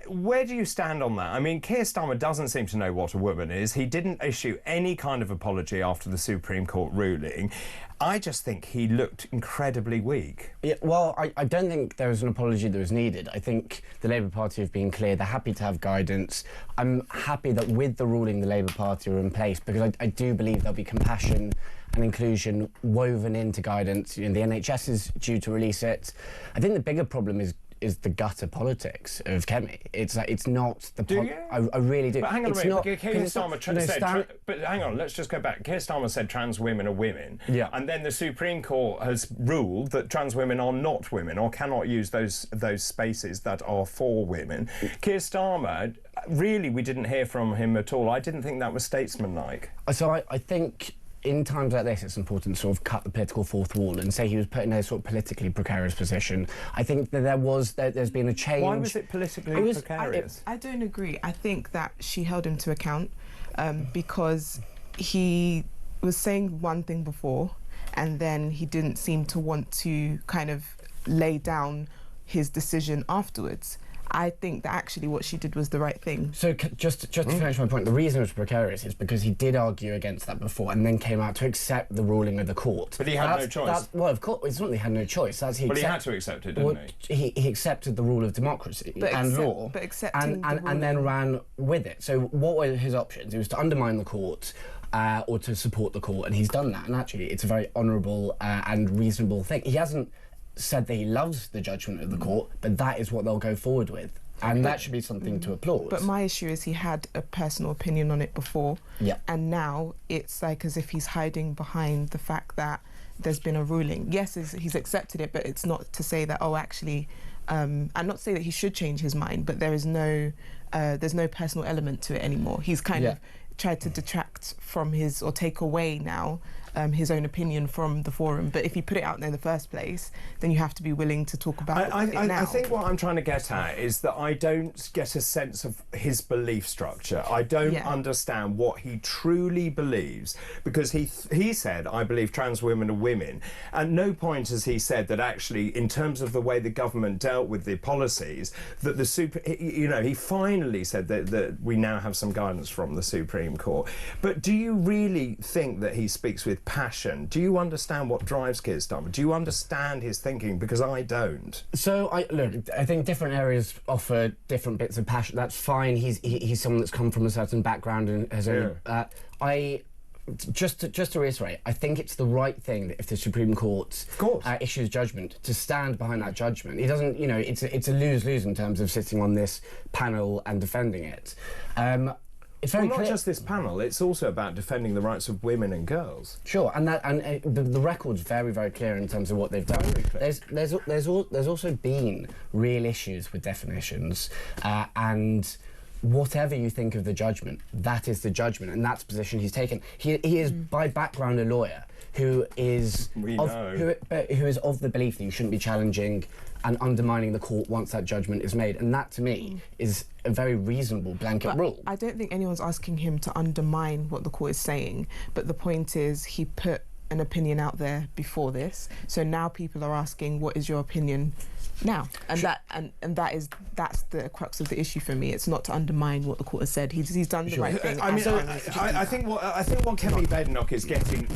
Where do you stand on that? I mean, Keir Starmer doesn't seem to know what a woman is. He didn't issue any kind of apology after the Supreme Court ruling. I just think he looked incredibly weak. Yeah, well, I don't think there was an apology that was needed. I think the Labour Party have been clear. They're happy to have guidance. I'm happy that with the ruling, the Labour Party are in place because I do believe there'll be compassion and inclusion woven into guidance. You know, the NHS is due to release it. I think the bigger problem is the gutter politics of Kemi. It's not the... Do you? I really do. But hang on it's a minute, not, Keir Starmer said... But hang on, let's just go back. Keir Starmer said trans women are women. Yeah. And then the Supreme Court has ruled that trans women are not women or cannot use those spaces that are for women. Keir Starmer really, we didn't hear from him at all. I didn't think that was statesmanlike. So I think in times like this, it's important to sort of cut the political fourth wall and say he was put in a sort of politically precarious position. I think that there's been a change. Why was it politically precarious? I don't agree. I think that she held him to account because he was saying one thing before and then he didn't seem to want to kind of lay down his decision afterwards. I think that actually what she did was the right thing. So just to finish my point, the reason it was precarious is because he did argue against that before and then came out to accept the ruling of the court. But he had no choice. Well, of course, it's not that he had no choice. He had to accept it, didn't he? He accepted the rule of democracy and law, and then ran with it. So what were his options? It was to undermine the court or to support the court, and he's done that. And actually, it's a very honourable and reasonable thing. He hasn't said that he loves the judgment of the court, but that is what they'll go forward with. And that should be something to applaud. But my issue is he had a personal opinion on it before, yeah. And now it's like as if he's hiding behind the fact that there's been a ruling. Yes, he's accepted it, but it's not to say that, oh, actually, and not to say that he should change his mind, but there's no personal element to it anymore. He's kind of tried to detract from his, or take away now, his own opinion from the forum. But if you put it out there in the first place, then you have to be willing to talk about it now. I think what I'm trying to get at is that I don't get a sense of his belief structure. I don't understand what he truly believes, because he said, I believe trans women are women. At no point has he said that actually, in terms of the way the government dealt with the policies, that he finally said that we now have some guidance from the Supreme Court. But do you really think that he speaks with passion? Do you understand what drives Keir Starmer? Do you understand his thinking? Because I don't. So I think different areas offer different bits of passion. That's fine. He's someone that's come from a certain background and has only. Just to reiterate, I think it's the right thing that if the Supreme Court issues judgment, to stand behind that judgment. He doesn't, it's a lose-lose in terms of sitting on this panel and defending it. It's very not clear. just this panel, it's also about defending the rights of women and girls. Sure, and the record's very, very clear in terms of what they've done. There's also been real issues with definitions, and whatever you think of the judgment, that is the judgment, and that's the position he's taken. He is by background a lawyer who is of the belief that you shouldn't be challenging and undermining the court once that judgment is made, and that to me is a very reasonable blanket rule. I don't think anyone's asking him to undermine what the court is saying, but the point is he put an opinion out there before this, so now people are asking, what is your opinion now? And that's the crux of the issue for me. It's not to undermine what the court has said. He's done the right thing. I think what Kemi Badenoch is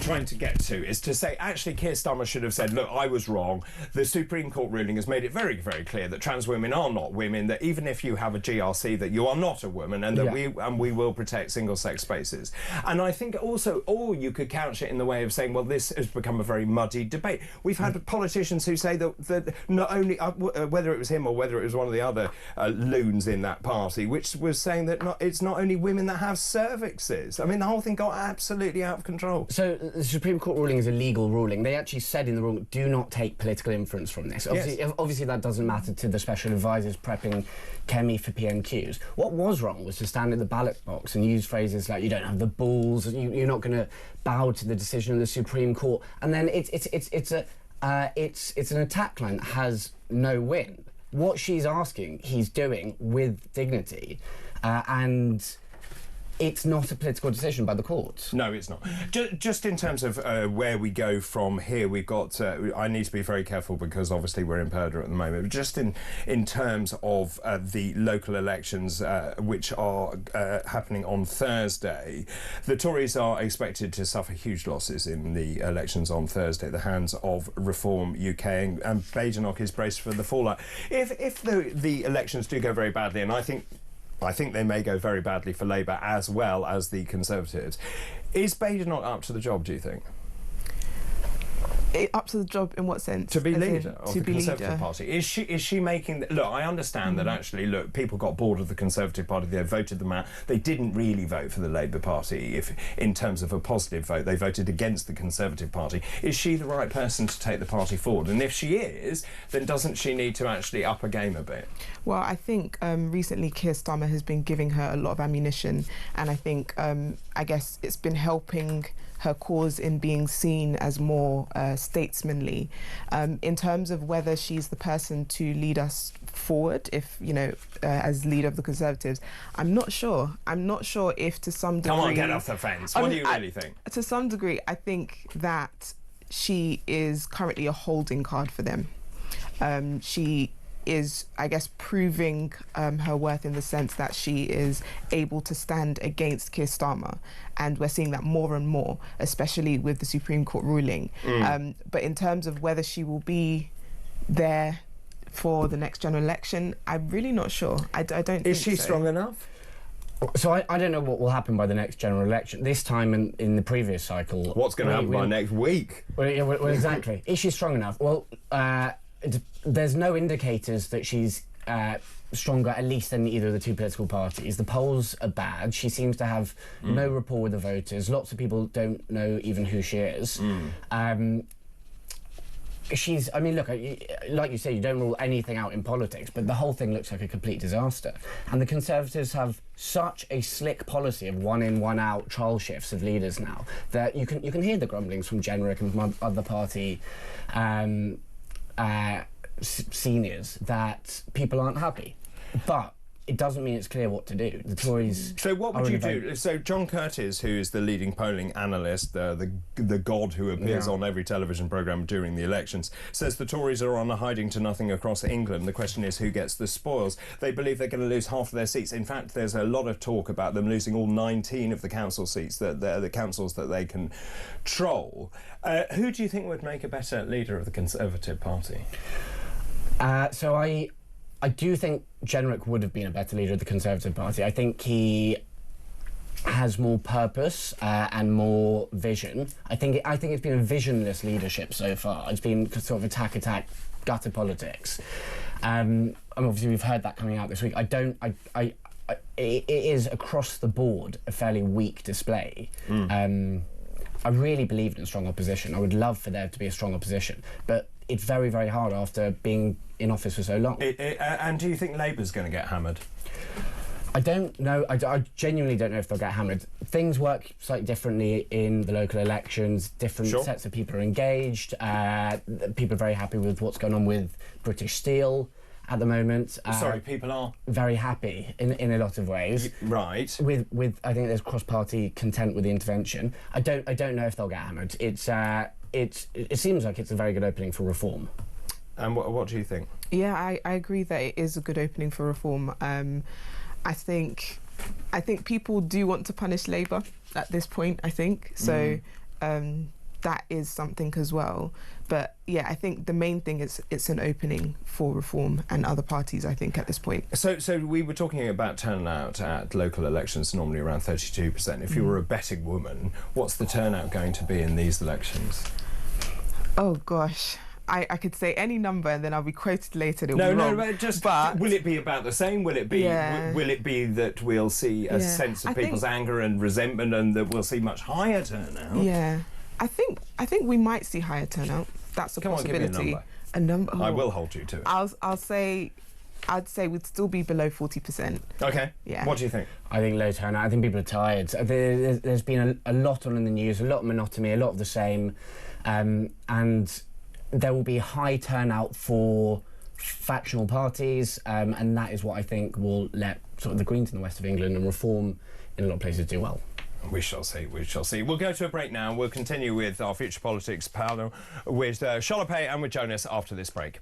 trying to get to is to say, actually, Keir Starmer should have said, look, I was wrong. The Supreme Court ruling has made it very, very clear that trans women are not women, that even if you have a GRC, that you are not a woman, and that we will protect single-sex spaces. And I think also, or you could couch it in the way of saying, well, this has become a very muddy debate. We've had politicians who say that not only whether it was him or whether it was one of the other loons in that party, which was saying that it's not only women that have cervixes. I mean, the whole thing got absolutely out of control. So the Supreme Court ruling is a legal ruling. They actually said in the ruling, do not take political inference from this. Obviously that doesn't matter to the special advisors prepping Kemi for PNQs. What was wrong was to stand in the ballot box and use phrases like, you don't have the balls, you're not going to bow to the decision of the Supreme Court, and then it's an attack line that has no win. What she's asking, he's doing with dignity, and it's not a political decision by the courts. No, it's not. Just in terms of where we go from here, we've got... I need to be very careful because obviously we're in Purdah at the moment. But just in terms of the local elections, which are happening on Thursday, the Tories are expected to suffer huge losses in the elections on Thursday at the hands of Reform UK, and Badenoch is braced for the fallout. If the elections do go very badly, and I think they may go very badly for Labour as well as the Conservatives, is Badenoch up to the job, do you think? Up to the job in what sense? To be As in, leader of the Conservative Party. Is she making... Look, I understand that actually, look, people got bored of the Conservative Party. They voted them out. They didn't really vote for the Labour Party. If, in terms of a positive vote, they voted against the Conservative Party. Is she the right person to take the party forward? And if she is, then doesn't she need to actually up her game a bit? Well, I think recently Keir Starmer has been giving her a lot of ammunition, and I think, I guess it's been helping her cause in being seen as more statesmanly. In terms of whether she's the person to lead us forward, if, you know, as leader of the Conservatives, I'm not sure. I'm not sure if to some degree... Come on, get off the fence. What do you really think? To some degree, I think that she is currently a holding card for them. She is, I guess, proving her worth in the sense that she is able to stand against Keir Starmer, and we're seeing that more and more, especially with the Supreme Court ruling. But in terms of whether she will be there for the next general election, I'm really not sure. I don't think Is she so. strong enough? So I don't know what will happen by the next general election. This time in the previous cycle... What's going to happen by next week? Well, yeah, well, exactly. Is she strong enough? Well, there's no indicators that she's stronger, at least than either of the two political parties. The polls are bad. She seems to have no rapport with the voters. Lots of people don't know even who she is. I mean, look, like you say, you don't rule anything out in politics, but the whole thing looks like a complete disaster. And the Conservatives have such a slick policy of one in, one out trial shifts of leaders now that you can hear the grumblings from Jenrick and from other party seniors that people aren't happy. But it doesn't mean it's clear what to do. The Tories... So what would you do? So John Curtis, who is the leading polling analyst, the god who appears on every television programme during the elections, says the Tories are on a hiding to nothing across England. The question is who gets the spoils. They believe they're going to lose half of their seats. In fact, there's a lot of talk about them losing all 19 of the council seats, the councils that they control. Who do you think would make a better leader of the Conservative Party? So I do think Jenrick would have been a better leader of the Conservative Party. I think he has more purpose and more vision. I think it's been a visionless leadership so far. It's been sort of attack, gutter politics. And obviously we've heard that coming out this week. It is across the board a fairly weak display. I really believed in strong opposition. I would love for there to be a strong opposition, but it's very, very hard after being in office for so long. And do you think Labour's going to get hammered? I don't know. I genuinely don't know if they'll get hammered. Things work slightly differently in the local elections. Different sets of people are engaged. People are very happy with what's going on with British Steel at the moment. Sorry, people are very happy in a lot of ways. Right. With I think there's cross-party content with the intervention. I don't know if they'll get hammered. It seems like it's a very good opening for reform. And what do you think? Yeah, I agree that it is a good opening for reform. I think people do want to punish Labour at this point, I think. So that is something as well. But yeah, I think the main thing is it's an opening for reform and other parties, I think, at this point. So we were talking about turnout at local elections, normally around 32%. If you were a betting woman, what's the turnout going to be in these elections? Oh, gosh. I could say any number and then I'll be quoted later. But will it be about the same? Will it be? Yeah. Will it be that we'll see a sense of people's anger and resentment, and that we'll see much higher turnout? Yeah, I think we might see higher turnout. That's a possibility. Give me a number. I will hold you to it. I'd say we'd still be below 40%. Okay. Yeah. What do you think? I think low turnout. I think people are tired. There's been a lot on in the news, a lot of monotony, a lot of the same, and there will be high turnout for factional parties, and that is what I think will let sort of the Greens in the west of England and Reform in a lot of places do well. We shall see, we shall see. We'll go to a break now. We'll continue with our Future Politics panel with Charlotte Pay and with Jonas after this break.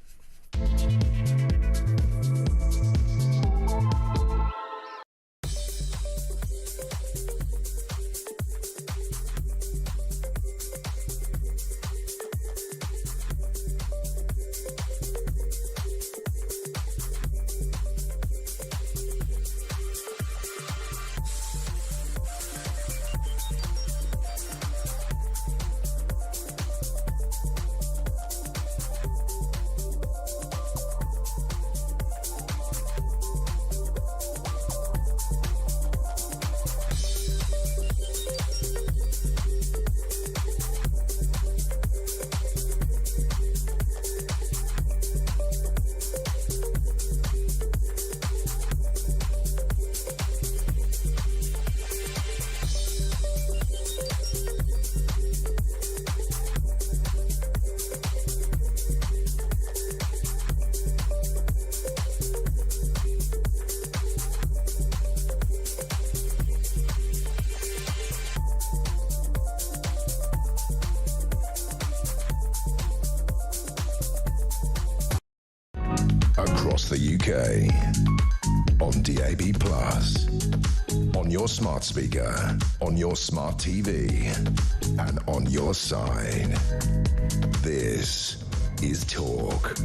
across the UK. On DAB+, on your smart speaker, on your smart TV, and on your side. This is Talk.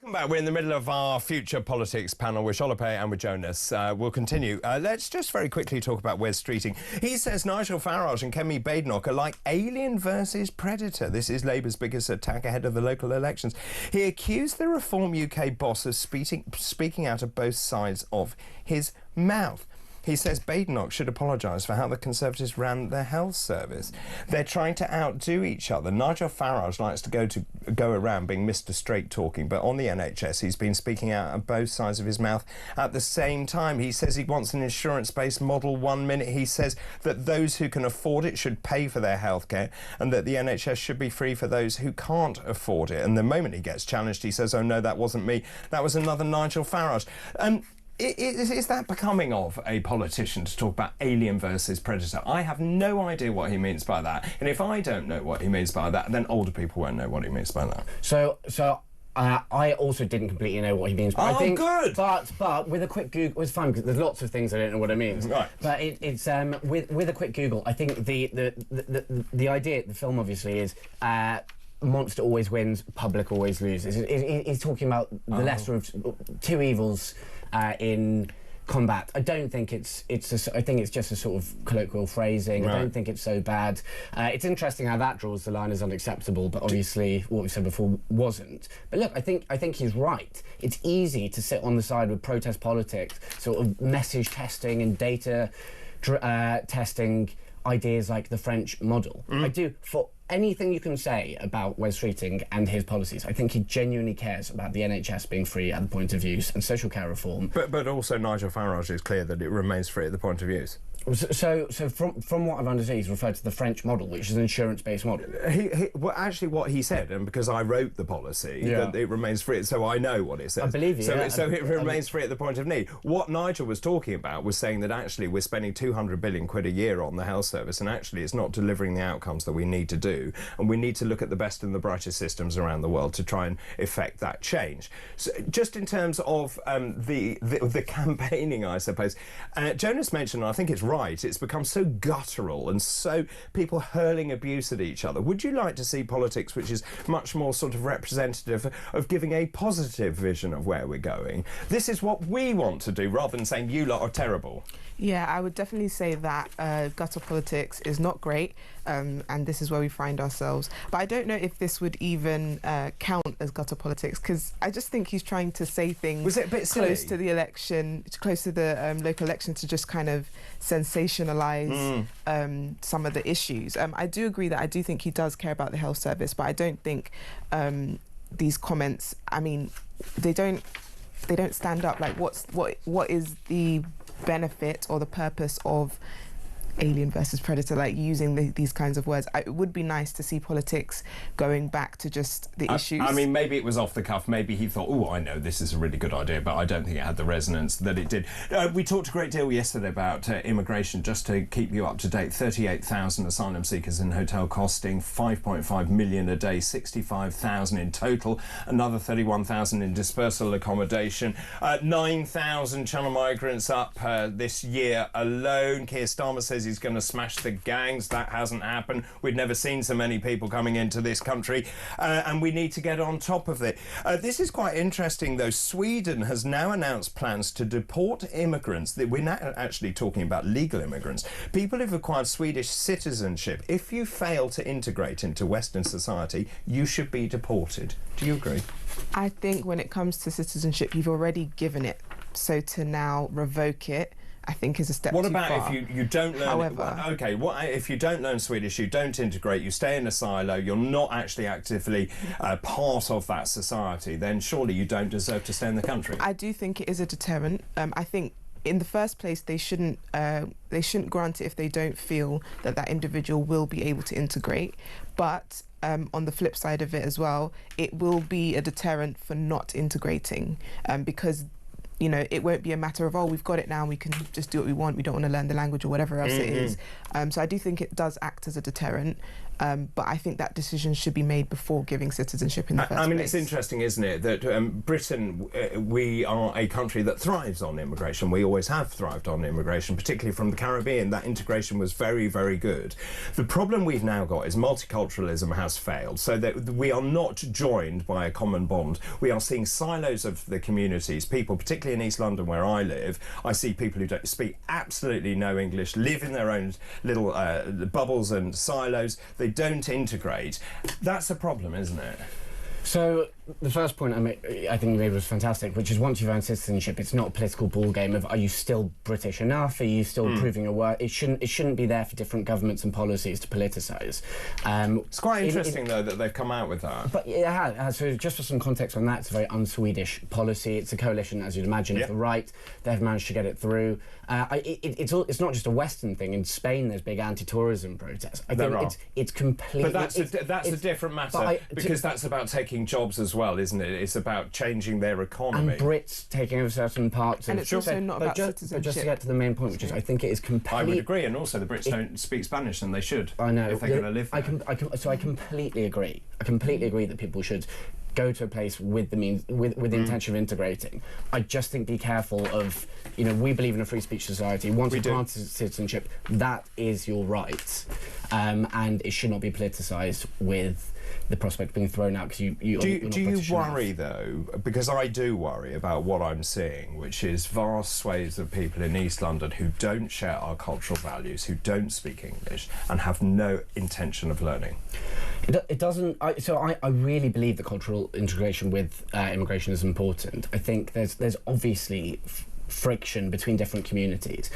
Welcome back. We're in the middle of our future politics panel with Sholope and with Jonas. We'll continue. Let's just very quickly talk about Wes Streeting. He says Nigel Farage and Kemi Badenoch are like Alien versus Predator. This is Labour's biggest attack ahead of the local elections. He accused the Reform UK boss of speaking out of both sides of his mouth. He says Badenoch should apologise for how the Conservatives ran their health service. They're trying to outdo each other. Nigel Farage likes to go around being Mr. Straight talking, but on the NHS he's been speaking out of both sides of his mouth at the same time. He says he wants an insurance-based model. 1 minute he says that those who can afford it should pay for their healthcare and that the NHS should be free for those who can't afford it. And the moment he gets challenged, he says, "Oh no, that wasn't me. That was another Nigel Farage." Is that becoming of a politician to talk about Alien versus Predator? I have no idea what he means by that. And if I don't know what he means by that, then older people won't know what he means by that. So I also didn't completely know what he means. But I think, good! But with a quick Google, it's fine because there's lots of things I don't know what it means. Right. But it's with a quick Google, I think the idea, the film obviously is. Monster always wins, public always loses. He's talking about the lesser of two evils in combat. I don't think I think it's just a sort of colloquial phrasing. Right. I don't think it's so bad. It's interesting how that draws the line as unacceptable, but obviously what we said before wasn't. But look, I think he's right. It's easy to sit on the side with protest politics, sort of message testing and data testing ideas like the French model. I do for anything you can say about Wes Streeting and his policies. I think he genuinely cares about the NHS being free at the point of use and social care reform. But also Nigel Farage is clear that it remains free at the point of use. So from what I've understood, he's referred to the French model, which is an insurance-based model. Well, actually, what he said, and because I wrote the policy, that it remains free, so I know what it says. I believe you. So it remains free at the point of need. What Nigel was talking about was saying that actually we're spending 200 billion quid a year on the health service, and actually it's not delivering the outcomes that we need to do, and we need to look at the best and the brightest systems around the world to try and effect that change. So just in terms of the campaigning, I suppose, Jonas mentioned, and I think it's right, it's become so guttural and so people hurling abuse at each other. Would you like to see politics which is much more sort of representative of giving a positive vision of where we're going? This is what we want to do, rather than saying you lot are terrible. Yeah, I would definitely say that gutter politics is not great, and this is where we find ourselves. But I don't know if this would even count as gutter politics, because I just think he's trying to say things Was it a bit silly? close to the election, close to the local election, to just kind of sensationalise some of the issues. I do agree that I do think he does care about the health service, but I don't think these comments, I mean, they don't stand up. Like, what is the benefit or the purpose of Alien versus Predator, like using these kinds of words? It would be nice to see politics going back to just the issues. I mean, maybe it was off the cuff. Maybe he thought, oh, I know this is a really good idea, but I don't think it had the resonance that it did. We talked a great deal yesterday about immigration, just to keep you up to date. 38,000 asylum seekers in hotel costing 5.5 million a day, 65,000 in total, another 31,000 in dispersal accommodation, 9,000 Channel migrants up this year alone. Keir Starmer says he's going to smash the gangs. That hasn't happened. We've never seen so many people coming into this country, and we need to get on top of it. This is quite interesting, though. Sweden has now announced plans to deport immigrants. We're not actually talking about legal immigrants. People who've acquired Swedish citizenship. If you fail to integrate into Western society, you should be deported. Do you agree? I think when it comes to citizenship, you've already given it. So to now revoke it, I think is a step too far. What about if you don't learn... However... OK, if you don't learn Swedish, you don't integrate, you stay in a silo, you're not actually actively part of that society, then surely you don't deserve to stay in the country. I do think it is a deterrent. I think in the first place they shouldn't grant it if they don't feel that that individual will be able to integrate. But on the flip side of it as well, it will be a deterrent for not integrating, because you know, it won't be a matter of, oh, we've got it now, we can just do what we want, we don't want to learn the language or whatever else it is. So I do think it does act as a deterrent. But I think that decision should be made before giving citizenship in the first place. I mean, it's interesting, isn't it, that Britain, we are a country that thrives on immigration. We always have thrived on immigration, particularly from the Caribbean. That integration was very, very good. The problem we've now got is multiculturalism has failed, so that we are not joined by a common bond. We are seeing silos of the communities. People, particularly in East London where I live, I see people who don't speak absolutely no English, live in their own little bubbles and silos. They don't integrate. That's a problem, isn't it? So the first point I think you made was fantastic, which is once you've earned citizenship, it's not a political ball game of are you still British enough? Are you still proving your worth? It shouldn't be there for different governments and policies to politicise. It's quite interesting though that they've come out with that. But it has. So just for some context on that, it's a very un-Swedish policy. It's a coalition, as you'd imagine, of the right. They've managed to get it through. It's not just a Western thing. In Spain, there's big anti-tourism protests. I think it's completely. But that's a different matter because that's about taking jobs as well, isn't it? It's about changing their economy. And Brits taking over certain parts. And it's also not about citizenship. But just to get to the main point, which is I think it is completely. I would agree, and also the Brits don't speak Spanish, and they should. I know. If they're going to live there. So I completely agree. I completely agree that people should go to a place with the means, with the intention of integrating. I just think be careful of, we believe in a free speech society. Once you've granted citizenship, that is your right, and it should not be politicised with the prospect of being thrown out because do you worry though, because I do worry about what I'm seeing, which is vast swathes of people in East London who don't share our cultural values, who don't speak English and have no intention of learning. It doesn't. I really believe that cultural integration with immigration is important. I think there's obviously friction between different communities.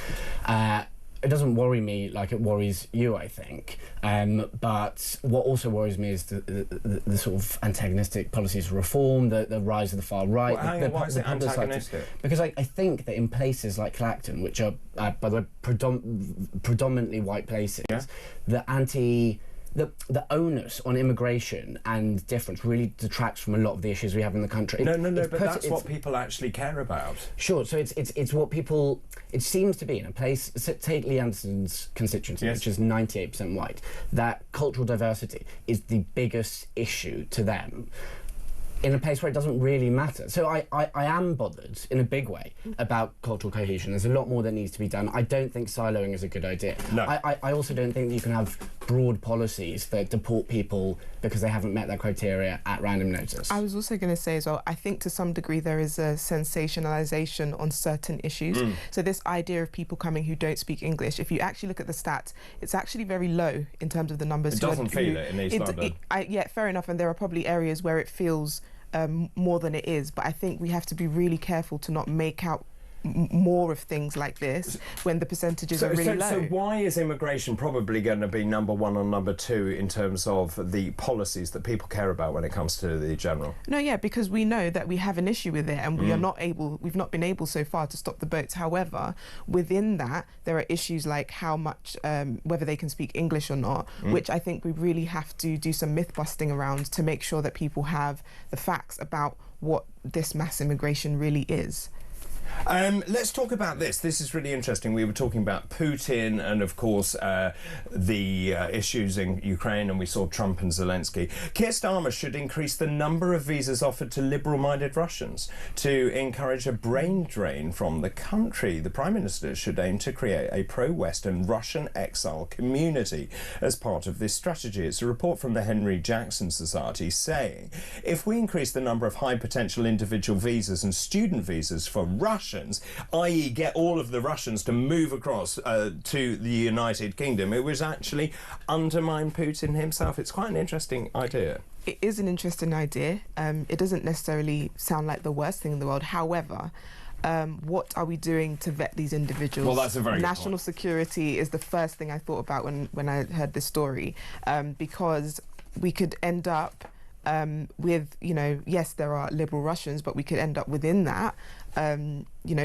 It doesn't worry me like it worries you, I think. But what also worries me is the sort of antagonistic policies of reform, the rise of the far right. Why is it antagonistic? Because I think that in places like Clacton, which are, by the way, predominantly white places, the onus on immigration and difference really detracts from a lot of the issues we have in the country. No, but that's what people actually care about. Sure, so it's what people. It seems to be in a place. Take Lee Anderson's constituency, which is 98% white. That cultural diversity is the biggest issue to them. In a place where it doesn't really matter. So I am bothered in a big way about cultural cohesion. There's a lot more that needs to be done. I don't think siloing is a good idea. No. I also don't think that you can have broad policies that deport people because they haven't met that criteria at random notice. I was also going to say as well, I think to some degree there is a sensationalisation on certain issues. So this idea of people coming who don't speak English, if you actually look at the stats, it's actually very low in terms of the numbers. It doesn't feel it in East London. Yeah, fair enough, and there are probably areas where it feels more than it is, but I think we have to be really careful to not make out more of things like this when the percentages are really low. So why is immigration probably going to be number one or number two in terms of the policies that people care about when it comes to the general? No, yeah, because we know that we have an issue with it and we've not been able so far to stop the boats. However, within that, there are issues like how much, whether they can speak English or not, which I think we really have to do some myth busting around to make sure that people have the facts about what this mass immigration really is. Let's talk about this. This is really interesting. We were talking about Putin and, of course, the issues in Ukraine, and we saw Trump and Zelensky. Keir Starmer should increase the number of visas offered to liberal-minded Russians to encourage a brain drain from the country. The Prime Minister should aim to create a pro-Western Russian exile community as part of this strategy. It's a report from the Henry Jackson Society saying, if we increase the number of high-potential individual visas and student visas for Russians, i.e. get all of the Russians to move across to the United Kingdom, it was actually undermine Putin himself. It's quite an interesting idea. It is an interesting idea. It doesn't necessarily sound like the worst thing in the world. However, what are we doing to vet these individuals? Well, that's a very good point. National security is the first thing I thought about when I heard this story, because we could end up with, yes, there are liberal Russians, but we could end up within that,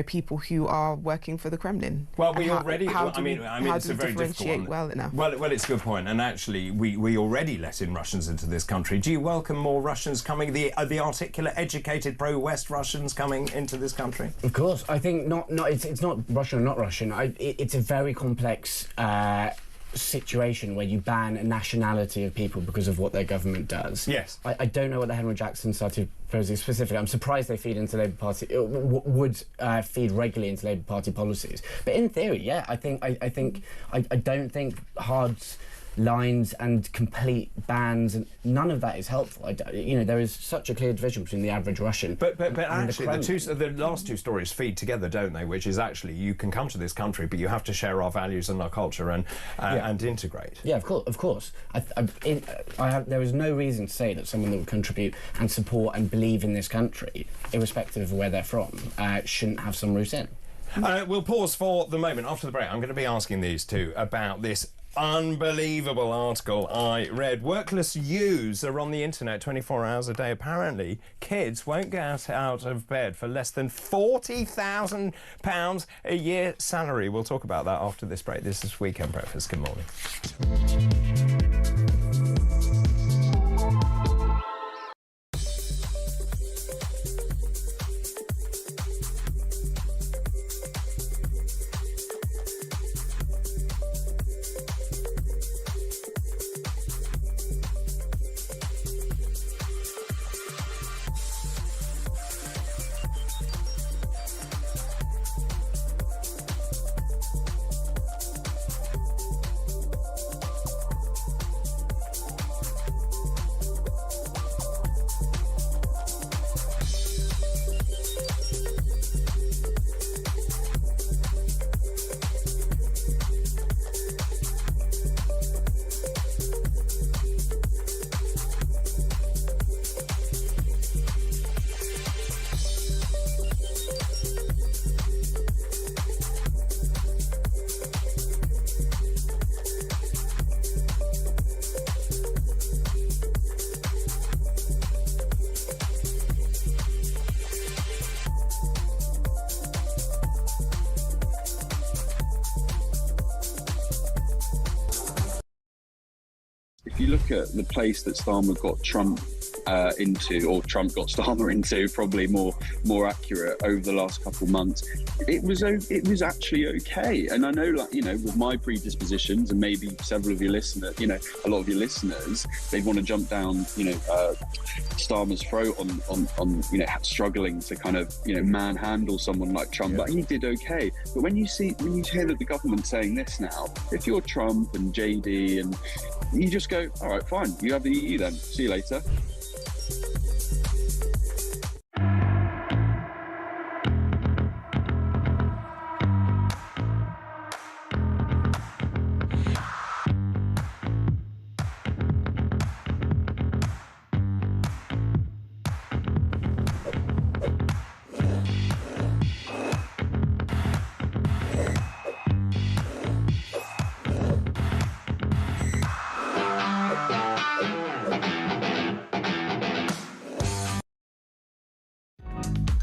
people who are working for the Kremlin. Well, we already. How I mean, it's a very difficult one. Well enough? Well, it's a good point. And actually, we already let in Russians into this country. Do you welcome more Russians coming? The articulate, educated, pro-West Russians coming into this country? Of course, I think not. It's not Russian or not Russian. It's a very complex situation where you ban a nationality of people because of what their government does. Yes. I don't know what the Henry Jackson started proposing specifically. I'm surprised they feed into Labour Party, would feed regularly into Labour Party policies. But in theory, yeah, I don't think hard lines and complete bans, and none of that is helpful. There is such a clear division between the average Russian. But and actually, the last two stories feed together, don't they? Which is actually, you can come to this country, but you have to share our values and our culture and integrate. Yeah, of course. There is no reason to say that someone that would contribute and support and believe in this country, irrespective of where they're from, shouldn't have some route in. We'll pause for the moment. After the break, I'm going to be asking these two about this unbelievable article I read. Workless youths are on the internet 24 hours a day. Apparently, kids won't get out of bed for less than £40,000 a year salary. We'll talk about that after this break. This is Weekend Breakfast. Good morning. If you look at the place that Starmer got Trump into, or Trump got Starmer into, probably more accurate, over the last couple of months, it was actually okay. And I know, with my predispositions, and maybe several of your listeners, a lot of your listeners, they'd want to jump down, Starmer's throat on struggling to kind of, manhandle someone like Trump. But he did okay. But when you hear that the government's saying this now, if you're Trump and JD, and you just go, all right, fine, you have the EU then. See you later.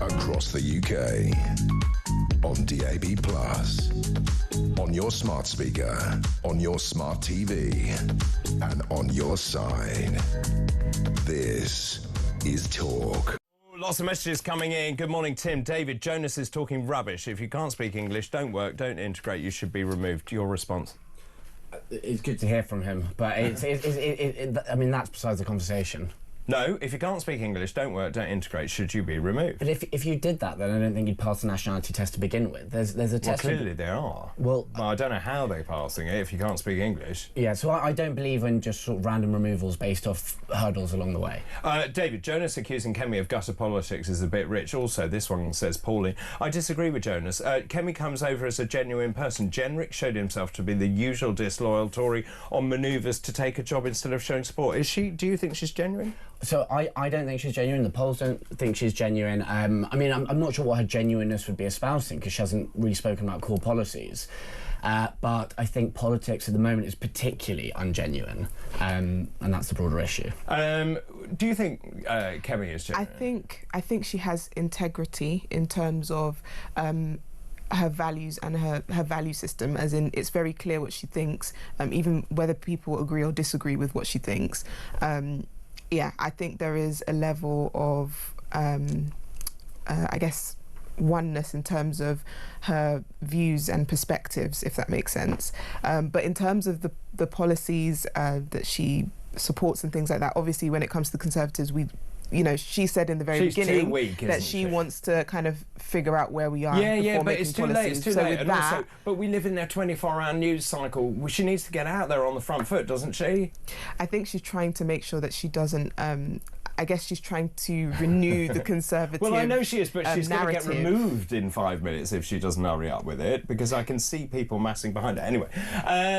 Across the UK, on DAB+, on your smart speaker, on your smart TV, and on your side. This is Talk. Lots of messages coming in. Good morning, Tim. David, Jonas is talking rubbish. If you can't speak English, don't work, don't integrate, you should be removed. Your response? It's good to hear from him, but I mean, that's besides the conversation. No, if you can't speak English, don't work, don't integrate, should you be removed? But if you did that, then I don't think you'd pass the nationality test to begin with. There's a test. Well, clearly they are. Well, I don't know how they're passing it if you can't speak English. Yeah, so I don't believe in just sort of random removals based off hurdles along the way. David, Jonas accusing Kemi of gutter politics is a bit rich. Also, this one says poorly. I disagree with Jonas. Kemi comes over as a genuine person. Jenrick showed himself to be the usual disloyal Tory on manoeuvres to take a job instead of showing support. Is she? Do you think she's genuine? So I don't think she's genuine. The polls don't think she's genuine. I mean, I'm not sure what her genuineness would be espousing, because she hasn't really spoken about core policies. But I think politics at the moment is particularly ungenuine, and that's the broader issue. Do you think Kemi is genuine? I think she has integrity in terms of her values and her value system, as in it's very clear what she thinks, even whether people agree or disagree with what she thinks. Yeah, I think there is a level of, I guess, oneness in terms of her views and perspectives, if that makes sense. But in terms of the policies that she supports and things like that, obviously when it comes to the Conservatives, she said in the very beginning that she wants to kind of figure out where we are. Yeah, but it's too late. It's too late. With that, also, but we live in their 24-hour news cycle. She needs to get out there on the front foot, doesn't she? I think she's trying to make sure that she doesn't. I guess she's trying to renew the Conservative Well, I know she is, but she's going to get narrative. removed in 5 minutes if she doesn't hurry up with it, because I can see people massing behind her. Anyway,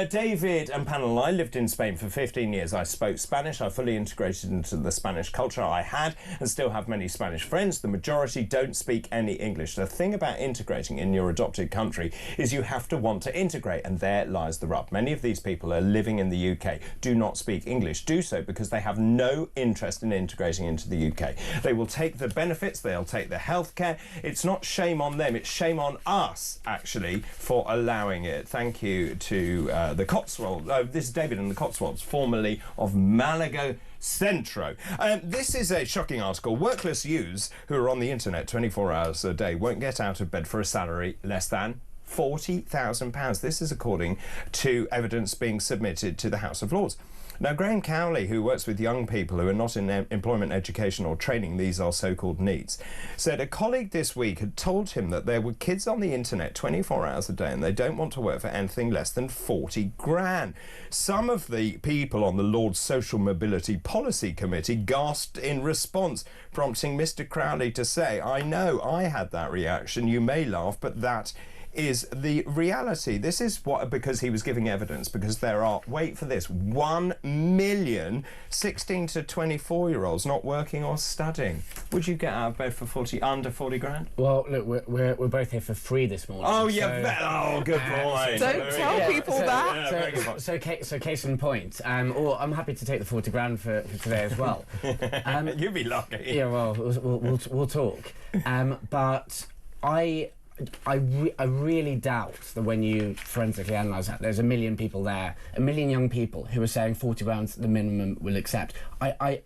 David and panel, I lived in Spain for 15 years. I spoke Spanish. I fully integrated into the Spanish culture. I had and still have many Spanish friends. The majority don't speak any English. The thing about integrating in your adopted country is you have to want to integrate, and there lies the rub. Many of these people are living in the UK, do not speak English, do so because they have no interest in integrating into the UK. They will take the benefits, they'll take the healthcare. It's not shame on them, it's shame on us, actually, for allowing it. Thank you to the Cotswolds. This is David in the Cotswolds, formerly of Malaga Centro. This is a shocking article. Workless youths who are on the internet 24 hours a day won't get out of bed for a salary less than £40,000. This is according to evidence being submitted to the House of Lords. Now, Graham Cowley, who works with young people who are not in employment, education or training, these are so-called NEETs, said a colleague this week had told him that there were kids on the internet 24 hours a day and they don't want to work for anything less than 40 grand. Some of the people on the Lord's Social Mobility Policy Committee gasped in response, prompting Mr. Crowley to say, I know, I had that reaction. You may laugh, but that is the reality. This is what, because he was giving evidence, because there are, wait for this, 1 million 16 to 24-year-olds not working or studying. Would you get out of bed for under 40 grand? Well, look, we're both here for free this morning. Oh, so, yeah, good point. Don't tell people that. So case in point, or I'm happy to take the 40 grand for today as well. You'd be lucky. Yeah, well, we'll talk. But I really doubt that when you forensically analyse that, there's 1 million people there, 1 million young people who are saying 40 grand's the minimum we'll accept. I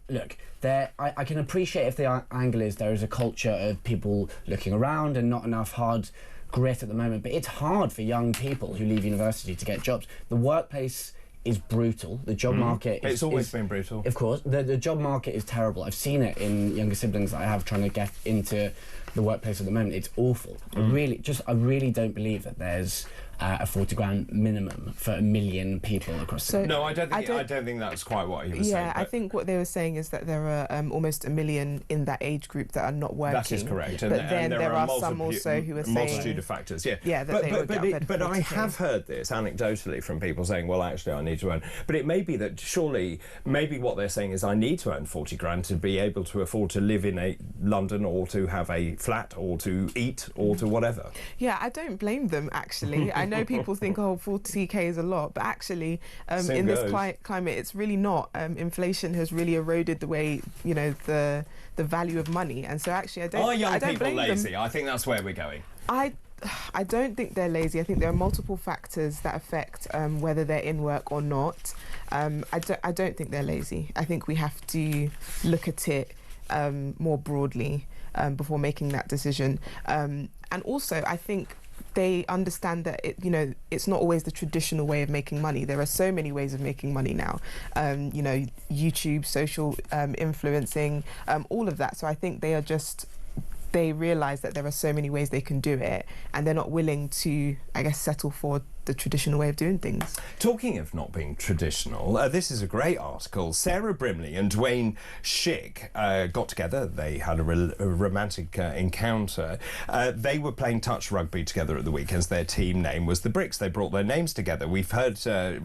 can appreciate if the angle is there is a culture of people looking around and not enough hard grit at the moment, but it's hard for young people who leave university to get jobs. The workplace is brutal. The job market It's always been brutal. Of course. The job market is terrible. I've seen it in younger siblings that I have trying to get into the workplace at the moment. It's awful. I really don't believe that there's a 40 grand minimum for 1 million people across the country. No, I don't think that's quite what he was saying. Yeah, I think what they were saying is that there are almost 1 million in that age group that are not working. That is correct. But then there are some also who are saying... multitude of factors, yeah. Yeah, that they would get out of bed But I 40K. have heard this anecdotally from people saying, well, actually, I need to earn... But it may be that surely, maybe what they're saying is I need to earn 40 grand to be able to afford to live in London or to have a flat or to eat or to whatever. Yeah, I don't blame them, actually. I know people think, oh, 40k is a lot, but actually in this climate it's really not. Inflation has really eroded the way, the value of money, and so actually I don't Are young blame people lazy? them. I think that's where we're going. I don't think they're lazy. I think there are multiple factors that affect whether they're in work or not. I don't think they're lazy. I think we have to look at it more broadly before making that decision. And also, I think they understand that it's not always the traditional way of making money. There are so many ways of making money now. YouTube, social influencing, all of that. So I think they realise that there are so many ways they can do it, and they're not willing to, I guess, settle for the traditional way of doing things. Talking of not being traditional, this is a great article. Sarah Brimley and Dwayne Schick got together. They had a romantic encounter. They were playing touch rugby together at the weekends. Their team name was the Bricks. They brought their names together. We've heard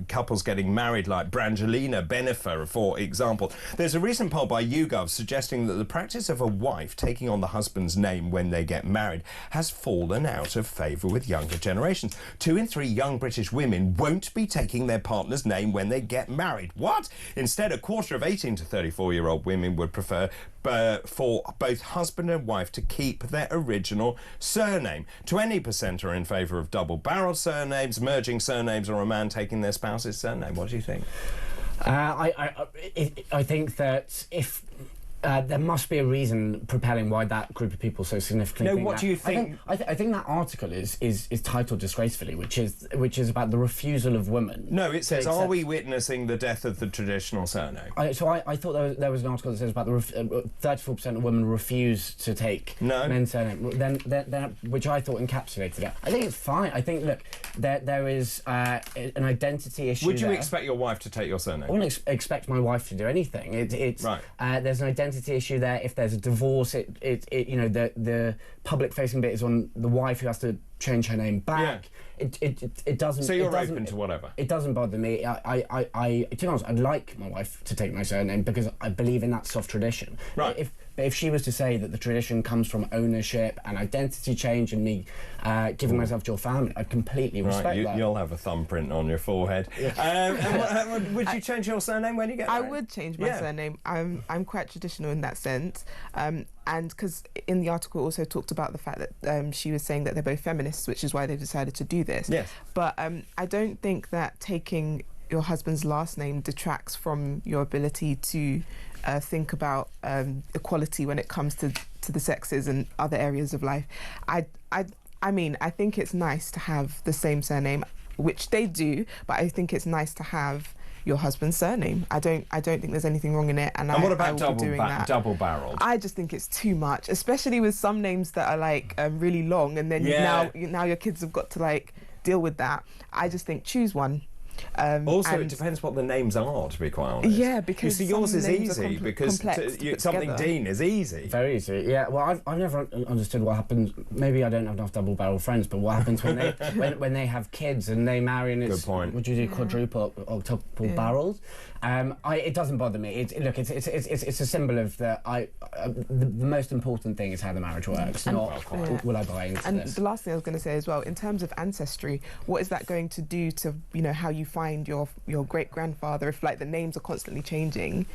couples getting married like Brangelina Benifer, for example. There's a recent poll by YouGov suggesting that the practice of a wife taking on the husband's name when they get married has fallen out of favour with younger generations. 2 in 3 young British women won't be taking their partner's name when they get married. What? Instead, a quarter of 18 to 34-year-old women would prefer for both husband and wife to keep their original surname. 20% are in favour of double-barrel surnames, merging surnames, or a man taking their spouse's surname. What do you think? I think that if There must be a reason propelling why that group of people so significantly. No, think what that. do you think? I think that article is titled disgracefully, which is about the refusal of women. No, it says, "Are we witnessing the death of the traditional surname?" I thought there was an article that says about the 34% of women refuse to take men's surname. Then which I thought encapsulated it. I think it's fine. I think look, there is an identity issue. Would you there. expect your wife to take your surname? I wouldn't expect my wife to do anything. It's right. There's an identity issue there. If there's a divorce, you know, the public-facing bit is on the wife who has to change her name back. Yeah. It doesn't. So you're open to whatever. It doesn't bother me. To be honest, I'd like my wife to take my surname because I believe in that soft tradition. Right. If she was to say that the tradition comes from ownership and identity change and me giving myself to your family, I'd completely respect that. You'll have a thumbprint on your forehead. And would you change your surname when you get married? I would change my surname. I'm quite traditional in that sense. And because in the article also talked about the fact that she was saying that they're both feminists, which is why they decided to do this. Yes. But I don't think that taking your husband's last name detracts from your ability to think about equality when it comes to the sexes and other areas of life. I mean, I think it's nice to have the same surname, which they do, but I think it's nice to have your husband's surname. I don't think there's anything wrong in it. And what about I will be doing that. double-barreled? I just think it's too much, especially with some names that are like really long, and then now your kids have got to like deal with that. I just think choose one. Also, it depends what the names are, to be quite honest. Yeah, because you see, yours is names are easy because something together. Dean is easy. Very easy. Yeah. Well, I've never understood what happens. Maybe I don't have enough double-barrel friends, but what happens when they when they have kids and they marry and it's good point. Would you do quadruple or octuple barrels? It doesn't bother me. It's a symbol of the most important thing is how the marriage works, not will I buy into And this. the last thing I was going to say as well, in terms of ancestry, what is that going to do to how you find your great grandfather if like the names are constantly changing?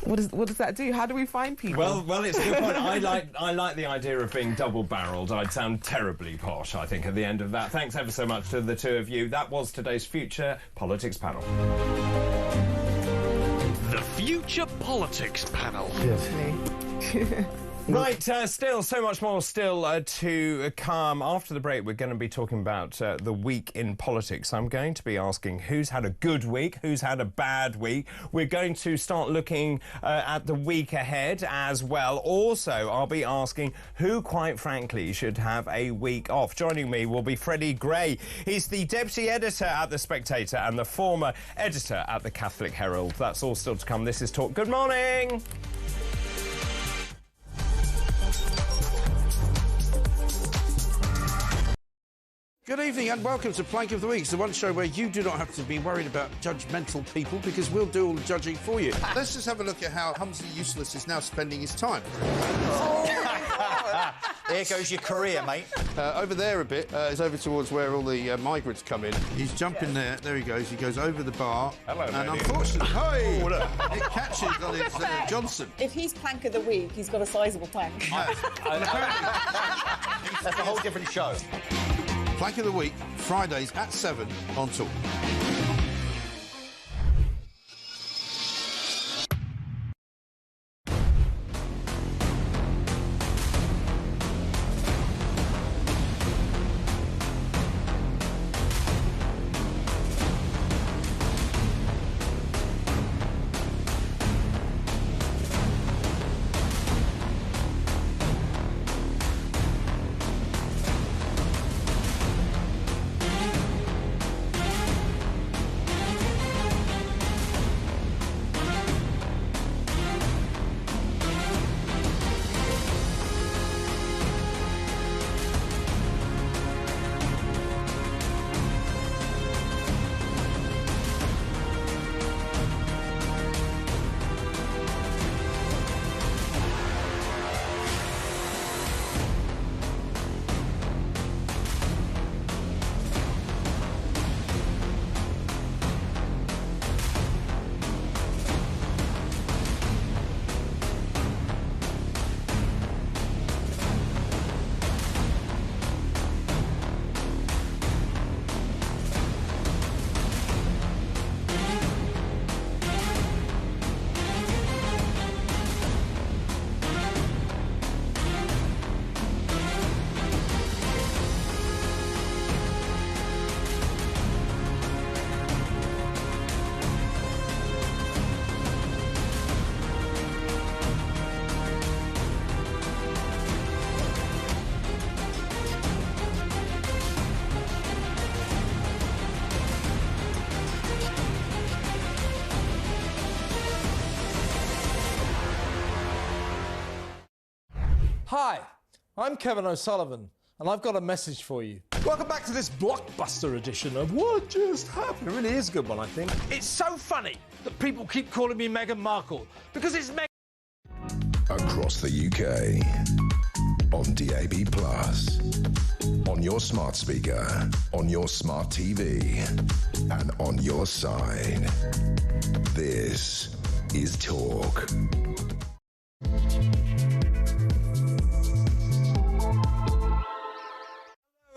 What does that do? How do we find people? Well, it's a good point. I like the idea of being double-barrelled. I'd sound terribly posh, I think, at the end of that. Thanks ever so much to the two of you. That was today's Future Politics panel. The Future Politics panel. Right, still, so much more still to come. After the break, we're going to be talking about the week in politics. I'm going to be asking who's had a good week, who's had a bad week. We're going to start looking at the week ahead as well. Also, I'll be asking who, quite frankly, should have a week off. Joining me will be Freddie Gray. He's the deputy editor at The Spectator and the former editor at the Catholic Herald. That's all still to come. This is Talk. Good morning. Good evening and welcome to Plank of the Week, the one show where you do not have to be worried about judgmental people because we'll do all the judging for you. Let's just have a look at how Humsey Useless is now spending his time. Here goes your career, mate. Over there a bit is over towards where all the migrants come in. He's jumping there. There he goes. He goes over the bar. Hello, and lady. Unfortunately, it catches on his Johnson. If he's plank of the week, he's got a sizable plank. That's a whole different show. Plank of the Week, Fridays at 7 on Talk. Hi, I'm Kevin O'Sullivan, and I've got a message for you. Welcome back to this blockbuster edition of What Just Happened. It really is a good one, I think. It's so funny that people keep calling me Meghan Markle, because it's Meghan... Across the UK, on DAB+, on your smart speaker, on your smart TV, and on your side. This is Talk.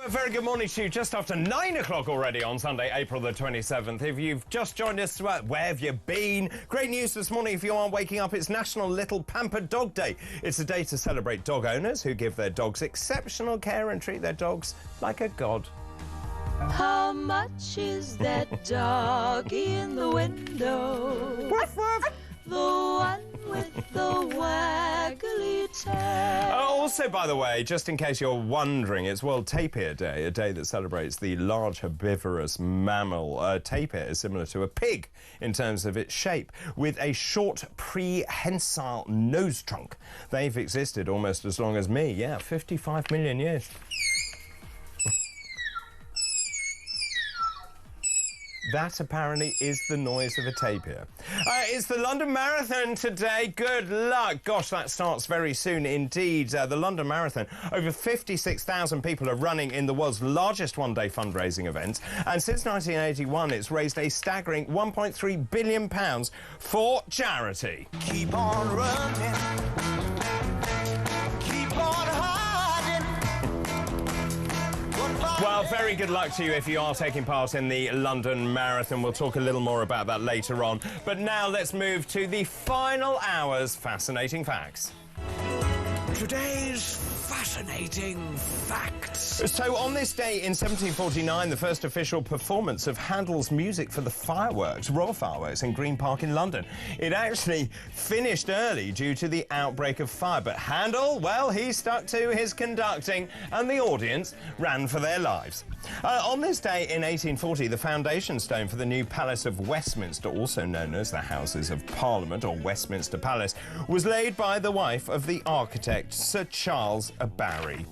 A very good morning to you, just after 9 o'clock already on Sunday, April the 27th. If you've just joined us, where have you been? Great news this morning if you aren't waking up. It's National Little Pampered Dog Day. It's a day to celebrate dog owners who give their dogs exceptional care and treat their dogs like a god. How much is that doggy in the window? Woof, woof. The one with the waggly tail. Also, by the way, just in case you're wondering, it's World Tapir Day, a day that celebrates the large herbivorous mammal. Tapir is similar to a pig in terms of its shape, with a short prehensile nose trunk. They've existed almost as long as me, 55 million years. That apparently is the noise of a tapir. It's the London Marathon today. Good luck. Gosh, that starts very soon indeed. The London Marathon. Over 56,000 people are running in the world's largest one-day fundraising event. And since 1981, it's raised a staggering £1.3 billion for charity. Keep on running. Keep on hiding. Well, very good luck to you if you are taking part in the London Marathon. We'll talk a little more about that later on. But now let's move to the final hour's fascinating facts. Today's fascinating facts. So on this day in 1749, the first official performance of Handel's music for the Royal Fireworks in Green Park in London. It actually finished early due to the outbreak of fire, but Handel, well, he stuck to his conducting and the audience ran for their lives. On this day in 1840, the foundation stone for the new Palace of Westminster, also known as the Houses of Parliament or Westminster Palace, was laid by the wife of the architect Sir Charles Barry.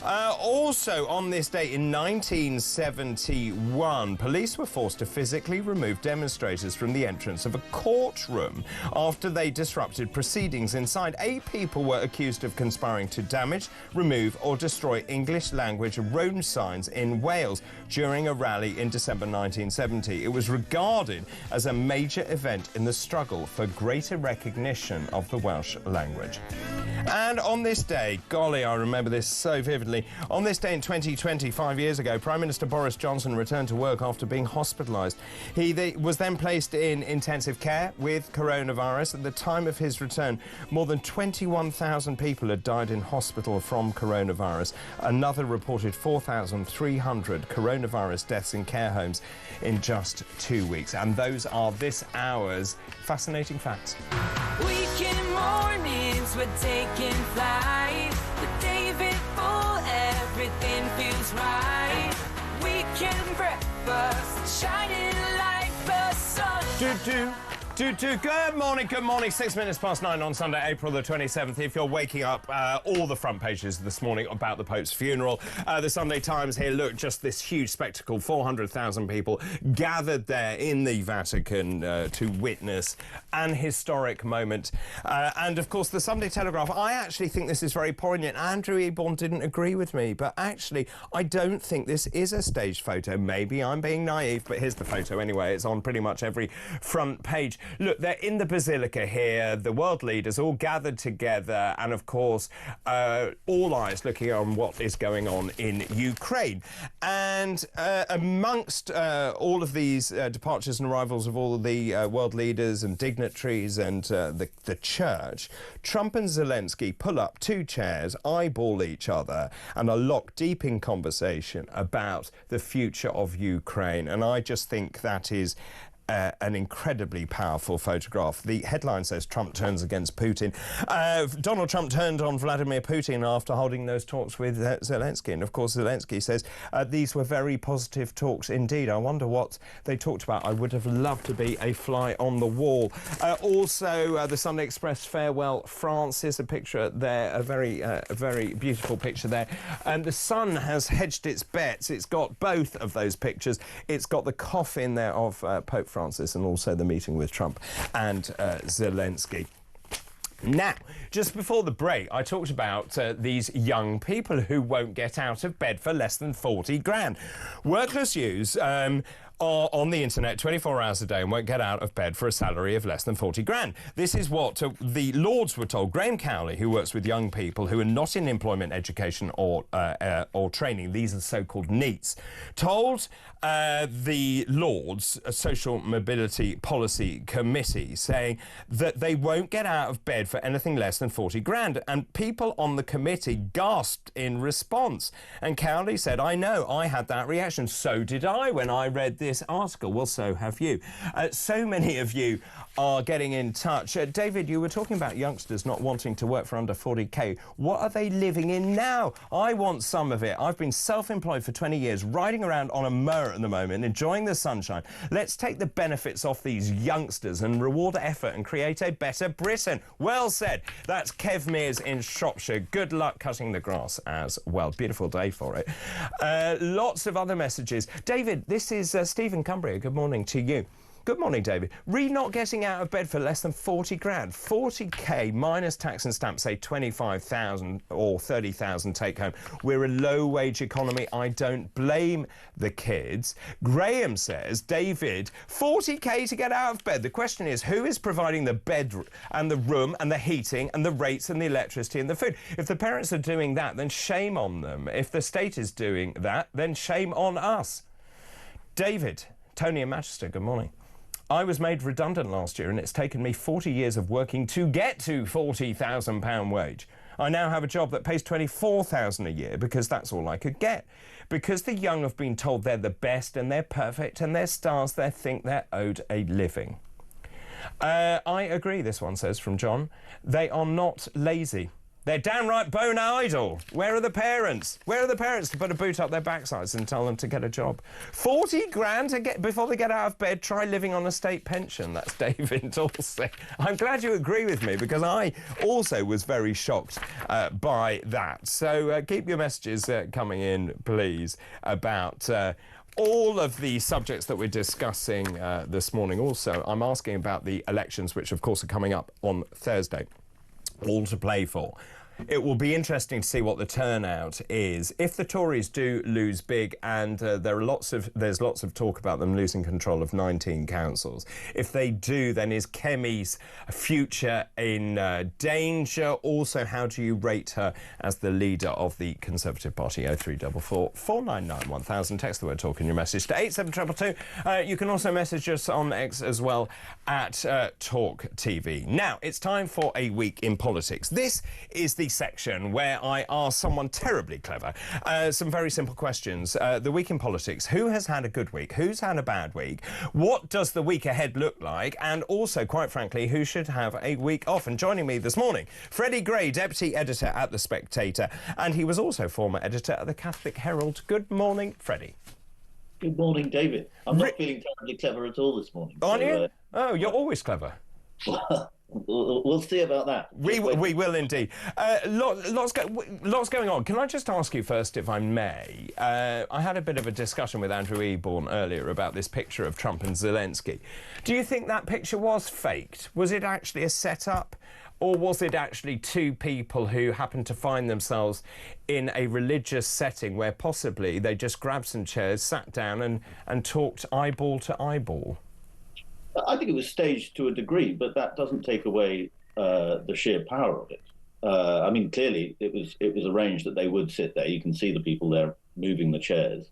Also, on this day in 1971, police were forced to physically remove demonstrators from the entrance of a courtroom after they disrupted proceedings inside. 8 people were accused of conspiring to damage, remove or destroy English language road signs in Wales during a rally in December 1970. It was regarded as a major event in the struggle for greater recognition of the Welsh language. And on this day, golly, I remember this so vividly. On this day in 2020, 5 years ago, Prime Minister Boris Johnson returned to work after being hospitalised. He was then placed in intensive care with coronavirus. At the time of his return, more than 21,000 people had died in hospital from coronavirus. Another reported 4,300 coronavirus deaths in care homes in just 2 weeks. And those are this hour's fascinating facts. Weekend mornings we're taking flight. With David Bull, everything feels right. Weekend breakfast, shining like the sun. Good morning. 6 minutes past 9 on Sunday, April the 27th. If you're waking up, all the front pages this morning about the Pope's funeral. The Sunday Times here, look, just this huge spectacle. 400,000 people gathered there in the Vatican to witness an historic moment. And, of course, the Sunday Telegraph. I actually think this is very poignant. Andrew Eborn didn't agree with me, but actually, I don't think this is a staged photo. Maybe I'm being naive, but here's the photo anyway. It's on pretty much every front page. Look, they're in the Basilica here, the world leaders all gathered together, and of course, all eyes looking on what is going on in Ukraine. And amongst all of these departures and arrivals of all the world leaders and dignitaries and the church, Trump and Zelensky pull up 2 chairs, eyeball each other, and are locked deep in conversation about the future of Ukraine. And I just think that is an incredibly powerful photograph. The headline says Trump turns against Putin. Donald Trump turned on Vladimir Putin after holding those talks with Zelensky. And of course, Zelensky says these were very positive talks indeed. I wonder what they talked about. I would have loved to be a fly on the wall. Also, the Sunday Express farewell Francis, a picture there, a very beautiful picture there. And the Sun has hedged its bets. It's got both of those pictures. It's got the coffin there of Pope Francis and also the meeting with Trump and Zelensky. Now, just before the break, I talked about these young people who won't get out of bed for less than 40 grand. Workless youths are on the internet 24 hours a day and won't get out of bed for a salary of less than 40 grand. This is what the Lords were told. Graham Cowley, who works with young people who are not in employment, education or training, these are so-called NEETs, told the Lords Social Mobility Policy Committee, saying that they won't get out of bed for anything less than 40 grand. And people on the committee gasped in response. And Cowley said, I know, I had that reaction. So did I when I read this article. Well, so have you. So many of you are getting in touch. David, you were talking about youngsters not wanting to work for under 40k. What are they living in now? I want some of it. I've been self-employed for 20 years, riding around on a mower at the moment, enjoying the sunshine. Let's take the benefits off these youngsters and reward effort and create a better Britain. Well said. That's Kev Mears in Shropshire. Good luck cutting the grass as well. Beautiful day for it. Lots of other messages. David, this is Stephen Cumbria. Good morning to you. Good morning, David. Re not getting out of bed for less than 40 grand. 40k minus tax and stamp, say 25,000 or 30,000 take home. We're a low-wage economy. I don't blame the kids. Graham says, David, 40k to get out of bed. The question is, who is providing the bed and the room and the heating and the rates and the electricity and the food? If the parents are doing that, then shame on them. If the state is doing that, then shame on us. David, Tony in Manchester, good morning. I was made redundant last year and it's taken me 40 years of working to get to £40,000 wage. I now have a job that pays £24,000 a year because that's all I could get. Because the young have been told they're the best and they're perfect and they're stars, they think they're owed a living. I agree, this one says from John. They are not lazy. They're downright bone idle. Where are the parents? Where are the parents to put a boot up their backsides and tell them to get a job? 40 grand to get before they get out of bed, try living on a state pension. That's David Dorsey. I'm glad you agree with me because I also was very shocked by that. So keep your messages coming in, please, about all of the subjects that we're discussing this morning. Also, I'm asking about the elections, which of course are coming up on Thursday. All to play for. It will be interesting to see what the turnout is. If the Tories do lose big, and there's lots of talk about them losing control of 19 councils. If they do, then is Kemi's future in danger? Also, how do you rate her as the leader of the Conservative Party? 0344 499 1000. Text the word talk in your message to 87222. You can also message us on X as well at talkTV. Now, it's time for A Week in Politics. This is the section where I ask someone terribly clever some very simple questions. The week in politics. Who has had a good week? Who's had a bad week? What does the week ahead look like? And also, quite frankly, who should have a week off? And joining me this morning, Freddie Gray, Deputy Editor at The Spectator, and he was also former editor at The Catholic Herald. Good morning, Freddie. Good morning, David. I'm not feeling terribly clever at all this morning. Aren't you? Oh, you're always clever. We'll see about that. We will indeed. Lots going on. Can I just ask you first, if I may? I had a bit of a discussion with Andrew Eborn earlier about this picture of Trump and Zelensky. Do you think that picture was faked? Was it actually a setup? Or was it actually two people who happened to find themselves in a religious setting where possibly they just grabbed some chairs, sat down and talked eyeball to eyeball? I think it was staged to a degree, but that doesn't take away the sheer power of it. I mean, clearly it was arranged that they would sit there. You can see the people there moving the chairs.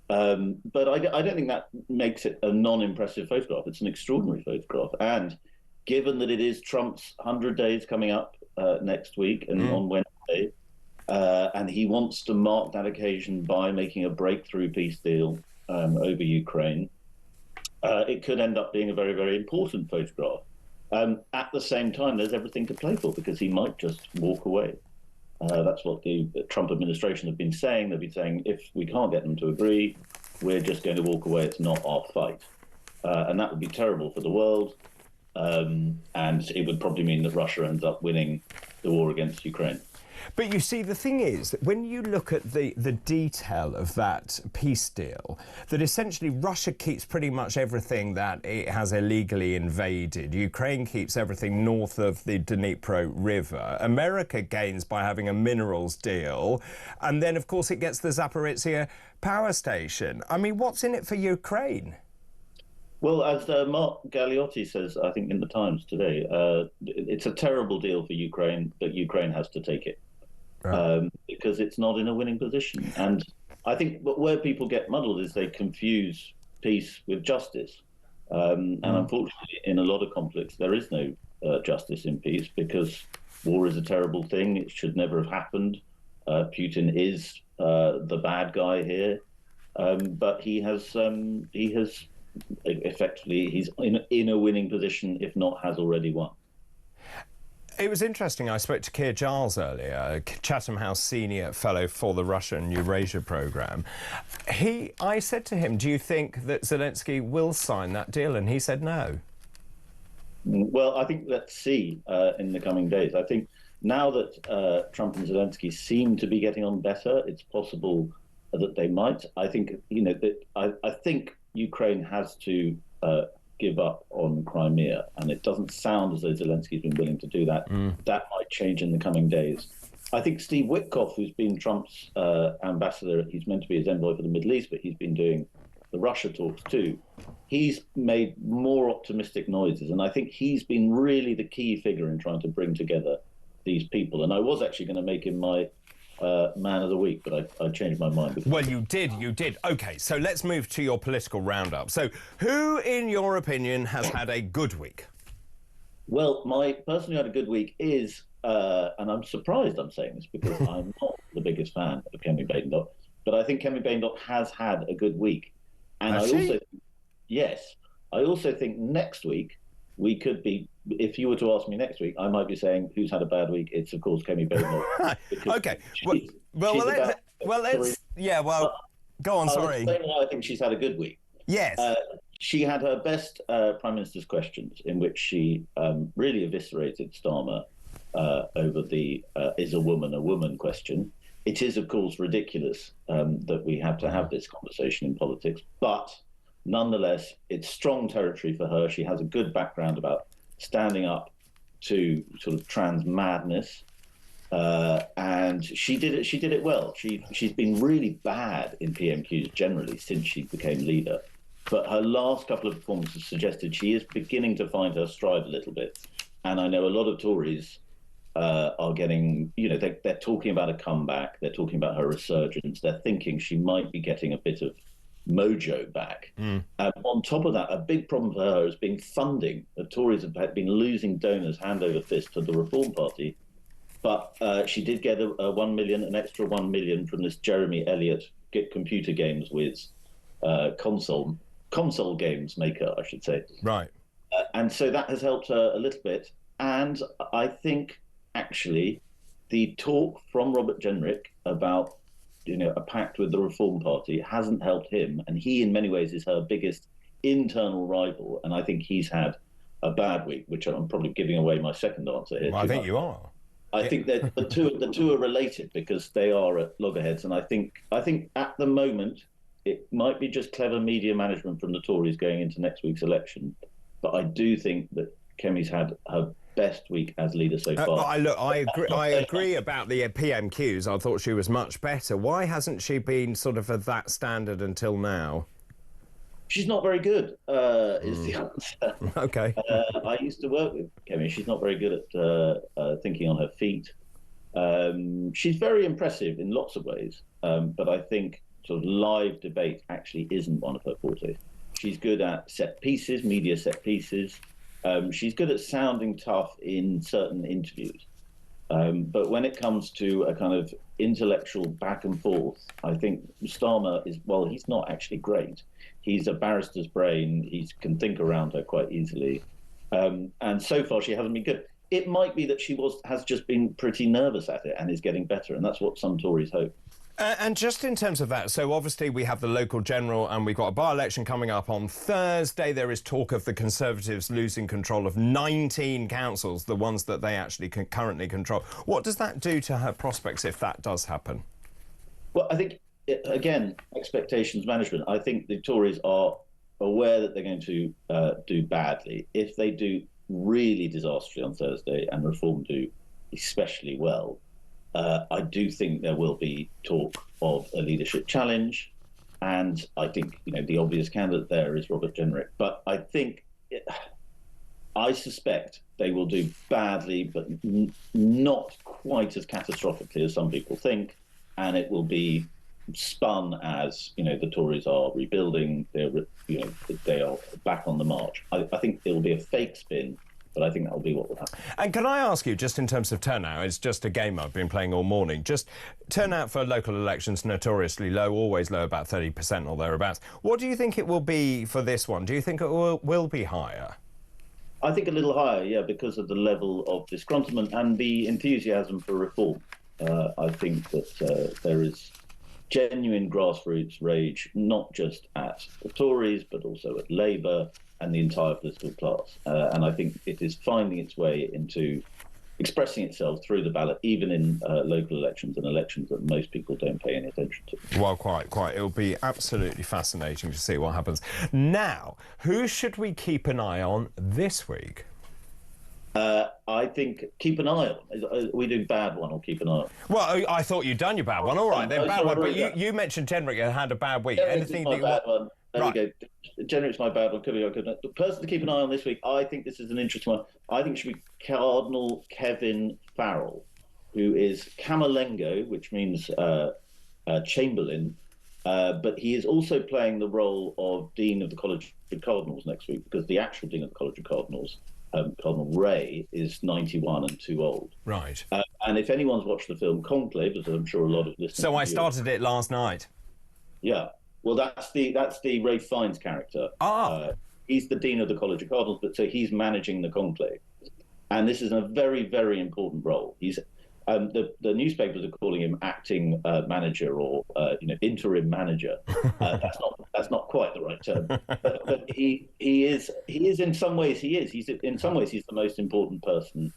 But I don't think that makes it a non-impressive photograph. It's an extraordinary photograph. And given that it is Trump's 100 days coming up next week and on Wednesday, and he wants to mark that occasion by making a breakthrough peace deal over Ukraine, it could end up being a very, very important photograph. At the same time, there's everything to play for because he might just walk away. That's what the Trump administration have been saying. They've been saying, if we can't get them to agree, we're just going to walk away. It's not our fight. And that would be terrible for the world. And it would probably mean that Russia ends up winning the war against Ukraine. But you see, the thing is, when you look at the detail of that peace deal, that essentially Russia keeps pretty much everything that it has illegally invaded. Ukraine keeps everything north of the Dnipro River. America gains by having a minerals deal. And then, of course, it gets the Zaporizhzhia power station. I mean, what's in it for Ukraine? Well, as Mark Galeotti says, I think in the Times today, it's a terrible deal for Ukraine, but Ukraine has to take it. Because it's not in a winning position. And I think where people get muddled is they confuse peace with justice. And unfortunately, in a lot of conflicts, there is no justice in peace because war is a terrible thing. It should never have happened. Putin is the bad guy here. But he has effectively, he's in a winning position, if not has already won. It was interesting. I spoke to Keir Giles earlier, Chatham House senior fellow for the Russian Eurasia programme. I said to him, do you think that Zelensky will sign that deal? And he said no. Well, I think let's see in the coming days. I think now that Trump and Zelensky seem to be getting on better, it's possible that they might. I think, I think Ukraine has to give up on Crimea, and it doesn't sound as though Zelensky's been willing to do that. That might change in the coming days. I think Steve Witkoff, who's been Trump's ambassador, he's meant to be his envoy for the Middle East, but he's been doing the Russia talks too. He's made more optimistic noises, and I think he's been really the key figure in trying to bring together these people. And I was actually going to make him my man of the week, but I changed my mind. Well, you did. OK, so let's move to your political roundup. So who, in your opinion, has had a good week? Well, my person who had a good week is, and I'm surprised I'm saying this because I'm not the biggest fan of Kemi Badenoch, but I think Kemi Badenoch has had a good week. And I also think next week we could be, if you were to ask me next week, I might be saying who's had a bad week. It's, of course, Kemi Badenoch. OK. Go on, sorry. I think she's had a good week. Yes. She had her best Prime Minister's questions, in which she really eviscerated Starmer over the is a woman question. It is, of course, ridiculous that we have to have this conversation in politics, but nonetheless, it's strong territory for her. She has a good background about standing up to sort of trans madness, and she did it well. She's been really bad in PMQs generally since she became leader, but her last couple of performances suggested she is beginning to find her stride a little bit. And I know a lot of Tories are getting, they're talking about a comeback, they're talking about her resurgence, they're thinking she might be getting a bit of mojo back. On top of that, a big problem for her has been funding. The Tories have been losing donors hand over fist to the Reform Party, but she did get an extra 1 million from this Jeremy Elliott computer games with console games maker, I should say. Right. And so that has helped her a little bit. And I think actually the talk from Robert Jenrick about a pact with the Reform Party hasn't helped him, and he in many ways is her biggest internal rival, and I think he's had a bad week, which I'm probably giving away my second answer here. Well, I think you are. I think that the two are related because they are at loggerheads, and I think at the moment it might be just clever media management from the Tories going into next week's election, but I do think that Kemi's had her best week as leader so far. I agree about the PMQs. I thought she was much better. Why hasn't she been sort of at that standard until now? She's not very good, is the answer. OK. I used to work with Kemi. She's not very good at thinking on her feet. She's very impressive in lots of ways, but I think sort of live debate actually isn't one of her fortes. She's good at set pieces, media set pieces. She's good at sounding tough in certain interviews. But when it comes to a kind of intellectual back and forth, I think Starmer is, well, he's not actually great. He's a barrister's brain. He can think around her quite easily. And so far, she hasn't been good. It might be that she has just been pretty nervous at it and is getting better, and that's what some Tories hope. And just in terms of that, so obviously we have the local general and we've got a by-election coming up on Thursday. There is talk of the Conservatives losing control of 19 councils, the ones that they actually currently control. What does that do to her prospects if that does happen? Well, I think, again, expectations management. I think the Tories are aware that they're going to do badly. If they do really disastrously on Thursday and Reform do especially well, I do think there will be talk of a leadership challenge, and I think the obvious candidate there is Robert Jenrick. But I suspect they will do badly, but not quite as catastrophically as some people think, and it will be spun as the Tories are rebuilding. They are back on the march. I think it will be a fake spin. But I think that'll be what will happen. And can I ask you, just in terms of turnout, it's just a game I've been playing all morning, just turnout for local elections notoriously low, always low, about 30% or thereabouts. What do you think it will be for this one? Do you think it will be higher? I think a little higher, yeah, because of the level of disgruntlement and the enthusiasm for reform. I think that there is genuine grassroots rage, not just at the Tories, but also at Labour and the entire political class. And I think it is finding its way into expressing itself through the ballot, even in local elections and elections that most people don't pay any attention to. Well, quite. It'll be absolutely fascinating to see what happens. Now, who should we keep an eye on this week? I think keep an eye on. Are we doing bad one or keep an eye on? Well, I thought you'd done your bad one. All right, then bad one. But you mentioned Jenrick had a bad week. Anything my bad one. There right. we go. Jenrick's my bad one. Could be. The person to keep an eye on this week, I think this is an interesting one. I think it should be Cardinal Kevin Farrell, who is Camerlengo, which means Chamberlain, but he is also playing the role of Dean of the College of Cardinals next week, because the actual Dean of the College of Cardinals, Cardinal Ray, is 91 and too old. Right. And if anyone's watched the film Conclave, as I'm sure a lot of listeners... So I started it last night. Yeah. Well, that's the Ray Fiennes character. He's the Dean of the College of Cardinals, but so he's managing the conclave. And this is a very, very important role. He's the newspapers are calling him acting manager or interim manager. That's not quite the right term. But he is in some ways he's the most important person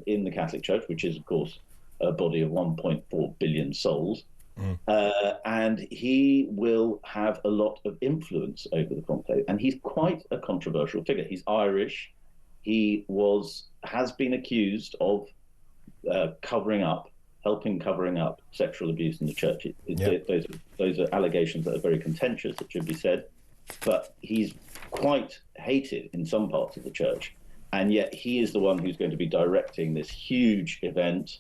in the Catholic Church, which is of course a body of 1.4 billion souls. And he will have a lot of influence over the conclave, and he's quite a controversial figure. He's Irish. He has been accused of covering up sexual abuse in the church. Those are allegations that are very contentious, it should be said, but he's quite hated in some parts of the church, and yet he is the one who's going to be directing this huge event,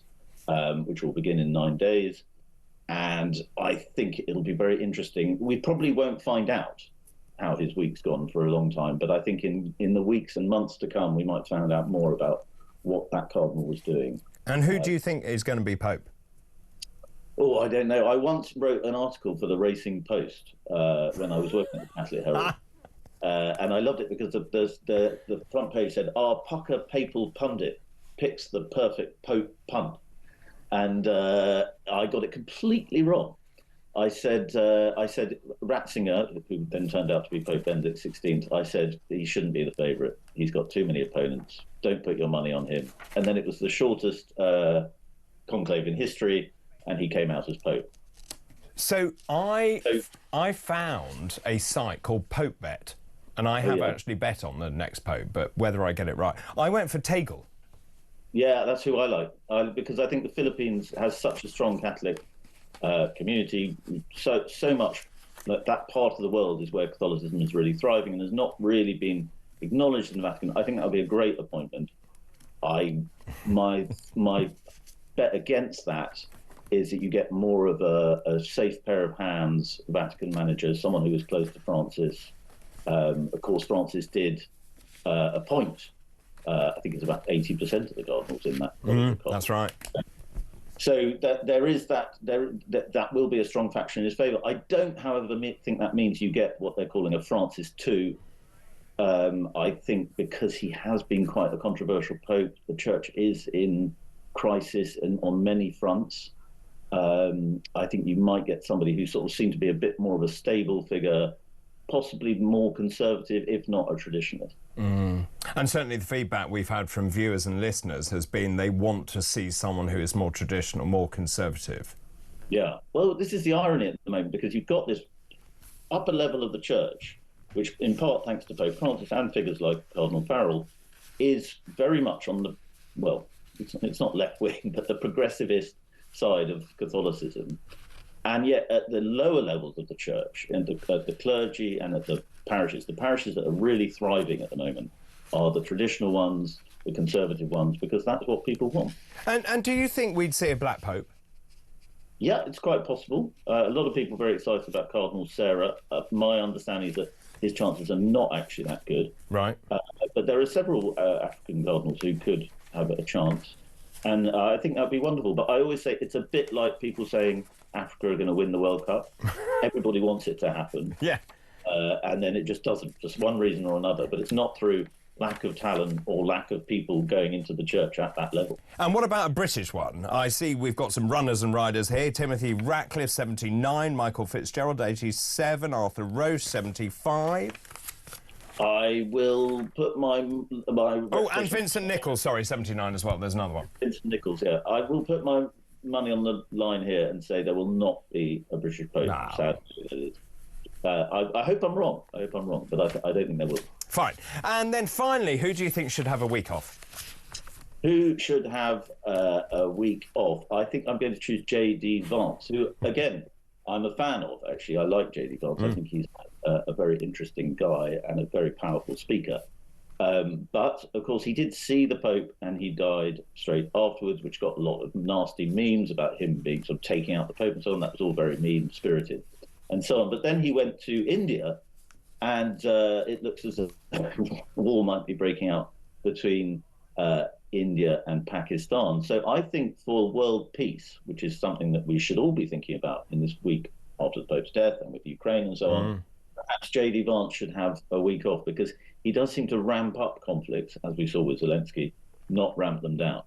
which will begin in 9 days. And I think it'll be very interesting. We probably won't find out how his week's gone for a long time, but I think in the weeks and months to come, we might find out more about what that cardinal was doing. And who do you think is going to be Pope? Oh, I don't know. I once wrote an article for the Racing Post when I was working at the Catholic Herald. And I loved it because the front page said, "Our pucker papal pundit picks the perfect Pope pun." And I got it completely wrong. I said Ratzinger, who then turned out to be Pope Benedict XVI, I said he shouldn't be the favourite. He's got too many opponents. Don't put your money on him. And then it was the shortest conclave in history, and he came out as Pope. So I found a site called PopeBet, and I have actually bet on the next Pope, but whether I get it right. I went for Tegel. Yeah, that's who I like, because I think the Philippines has such a strong Catholic community. So much that part of the world is where Catholicism is really thriving and has not really been acknowledged in the Vatican. I think that would be a great appointment. My bet against that is that you get more of a safe pair of hands Vatican manager, someone who is close to Francis. Of course, Francis did appoint I think it's about 80% of the cardinals in that. That's right. So that there is that will be a strong faction in his favour. I don't, however, think that means you get what they're calling a Francis II. I think because he has been quite a controversial pope, the church is in crisis on many fronts. I think you might get somebody who sort of seemed to be a bit more of a stable figure, possibly more conservative, if not a traditionalist. And certainly the feedback we've had from viewers and listeners has been they want to see someone who is more traditional, more conservative. Yeah. Well, this is the irony at the moment, because you've got this upper level of the church, which in part thanks to Pope Francis and figures like Cardinal Farrell, is very much on the, well, it's not left-wing, but the progressivist side of Catholicism. And yet at the lower levels of the church, and at the clergy and at the parishes that are really thriving at the moment are the traditional ones, the conservative ones, because that's what people want. And do you think we'd see a black pope? Yeah, it's quite possible. A lot of people are very excited about Cardinal Sarah. My understanding is that his chances are not actually that good. Right. But there are several African cardinals who could have a chance. And I think that would be wonderful. But I always say it's a bit like people saying Africa are going to win the World Cup. Everybody wants it to happen. Yeah. And then it just doesn't, just one reason or another. But it's not through lack of talent or lack of people going into the church at that level. And what about a British one? I see we've got some runners and riders here. Timothy Ratcliffe, 79. Michael Fitzgerald, 87. Arthur Roche, 75. I will put my... Oh, and Vincent Nichols, sorry, 79 as well. There's another one. Vincent Nichols, yeah. I will put my money on the line here and say there will not be a British Pope. No. Sadly. I hope I'm wrong. I hope I'm wrong, but I don't think there will. Fine. And then finally, who do you think should have a week off? Who should have a week off? I think I'm going to choose J.D. Vance, who, again, I'm a fan of, actually. I like J.D. Vance. I think he's a very interesting guy and a very powerful speaker. But, of course, he did see the Pope and he died straight afterwards, which got a lot of nasty memes about him being sort of taking out the Pope and so on. That was all very mean-spirited and so on. But then he went to India, and it looks as if war might be breaking out between India and Pakistan. So I think for world peace, which is something that we should all be thinking about in this week after the Pope's death and with Ukraine and so on, perhaps J.D. Vance should have a week off, because he does seem to ramp up conflicts, as we saw with Zelensky, not ramp them down.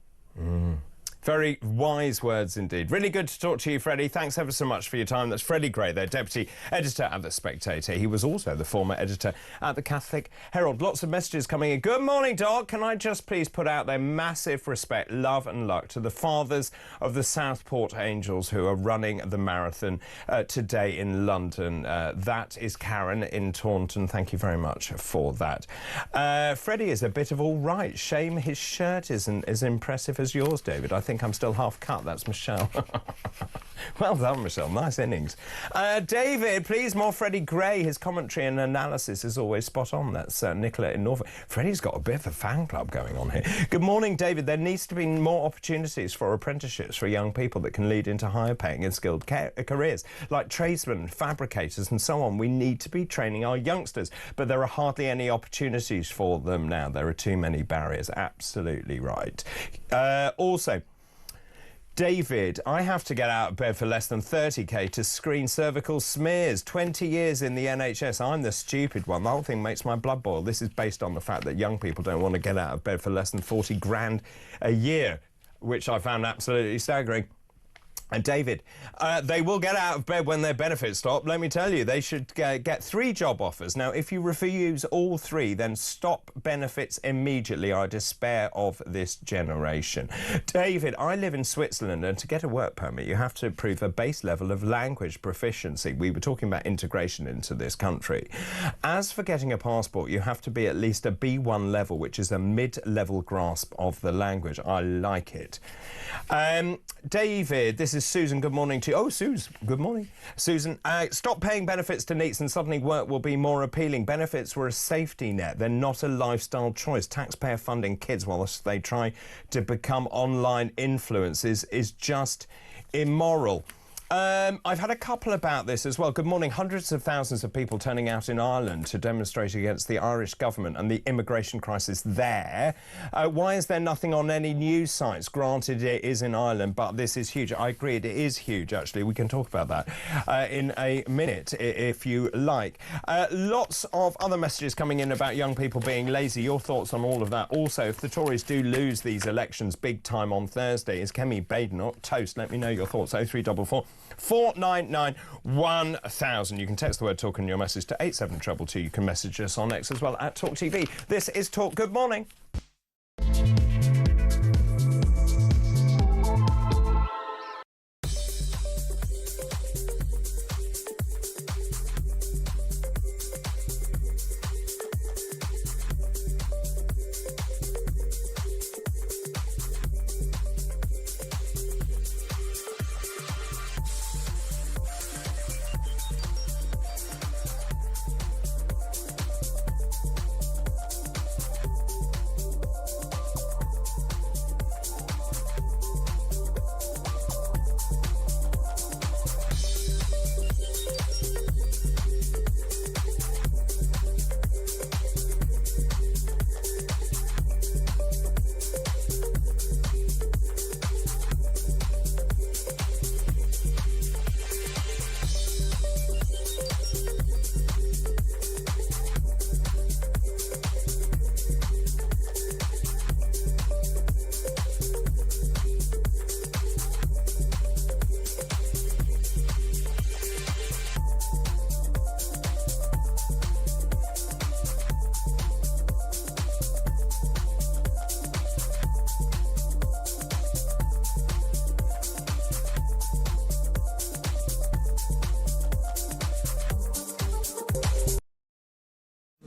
Very wise words indeed. Really good to talk to you, Freddie. Thanks ever so much for your time. That's Freddie Gray, their deputy editor at The Spectator. He was also the former editor at the Catholic Herald. Lots of messages coming in. Good morning, Doc. Can I just please put out their massive respect, love and luck to the fathers of the Southport Angels who are running the marathon today in London. That is Karen in Taunton. Thank you very much for that. Freddie is a bit of all right. Shame his shirt isn't as impressive as yours, David. I think I'm still half cut. That's Michelle. Well done, Michelle. Nice innings. David, please, more Freddie Gray. His commentary and analysis is always spot on. That's Nicola in Norfolk. Freddie's got a bit of a fan club going on here. Good morning, David. There needs to be more opportunities for apprenticeships for young people that can lead into higher paying and skilled careers, like tradesmen, fabricators and so on. We need to be training our youngsters, but there are hardly any opportunities for them now. There are too many barriers. Absolutely right. Also, David, I have to get out of bed for less than 30k to screen cervical smears. 20 years in the NHS. I'm the stupid one. The whole thing makes my blood boil. This is based on the fact that young people don't want to get out of bed for less than 40 grand a year, which I found absolutely staggering. And David, they will get out of bed when their benefits stop. Let me tell you, they should get 3 job offers. Now, if you refuse all 3, then stop benefits immediately. I despair of this generation. David, I live in Switzerland, and to get a work permit, you have to prove a base level of language proficiency. We were talking about integration into this country. As for getting a passport, you have to be at least a B1 level, which is a mid-level grasp of the language. I like it. David, this is Susan. Good morning to you. Oh, Suze, good morning. Susan, stop paying benefits to NEETs and suddenly work will be more appealing. Benefits were a safety net. They're not a lifestyle choice. Taxpayer funding kids whilst they try to become online influencers is just immoral. I've had a couple about this as well. Good morning. Hundreds of thousands of people turning out in Ireland to demonstrate against the Irish government and the immigration crisis there. Why is there nothing on any news sites? Granted, it is in Ireland, but this is huge. I agree, it is huge, actually. We can talk about that in a minute, if you like. Lots of other messages coming in about young people being lazy. Your thoughts on all of that? Also, if the Tories do lose these elections big time on Thursday, is Kemi Badenoch toast? Let me know your thoughts. 0344 499 1000. You can text the word talk in your message to 87222. You can message us on X as well at talkTV. This is Talk. Good morning.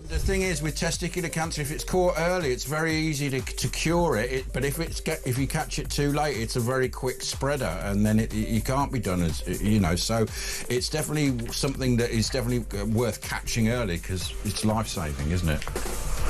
The thing is, with testicular cancer, if it's caught early, it's very easy to cure it. But if you catch it too late, it's a very quick spreader, and then you can't be done as you know. So it's definitely something that is definitely worth catching early because it's life-saving, isn't it?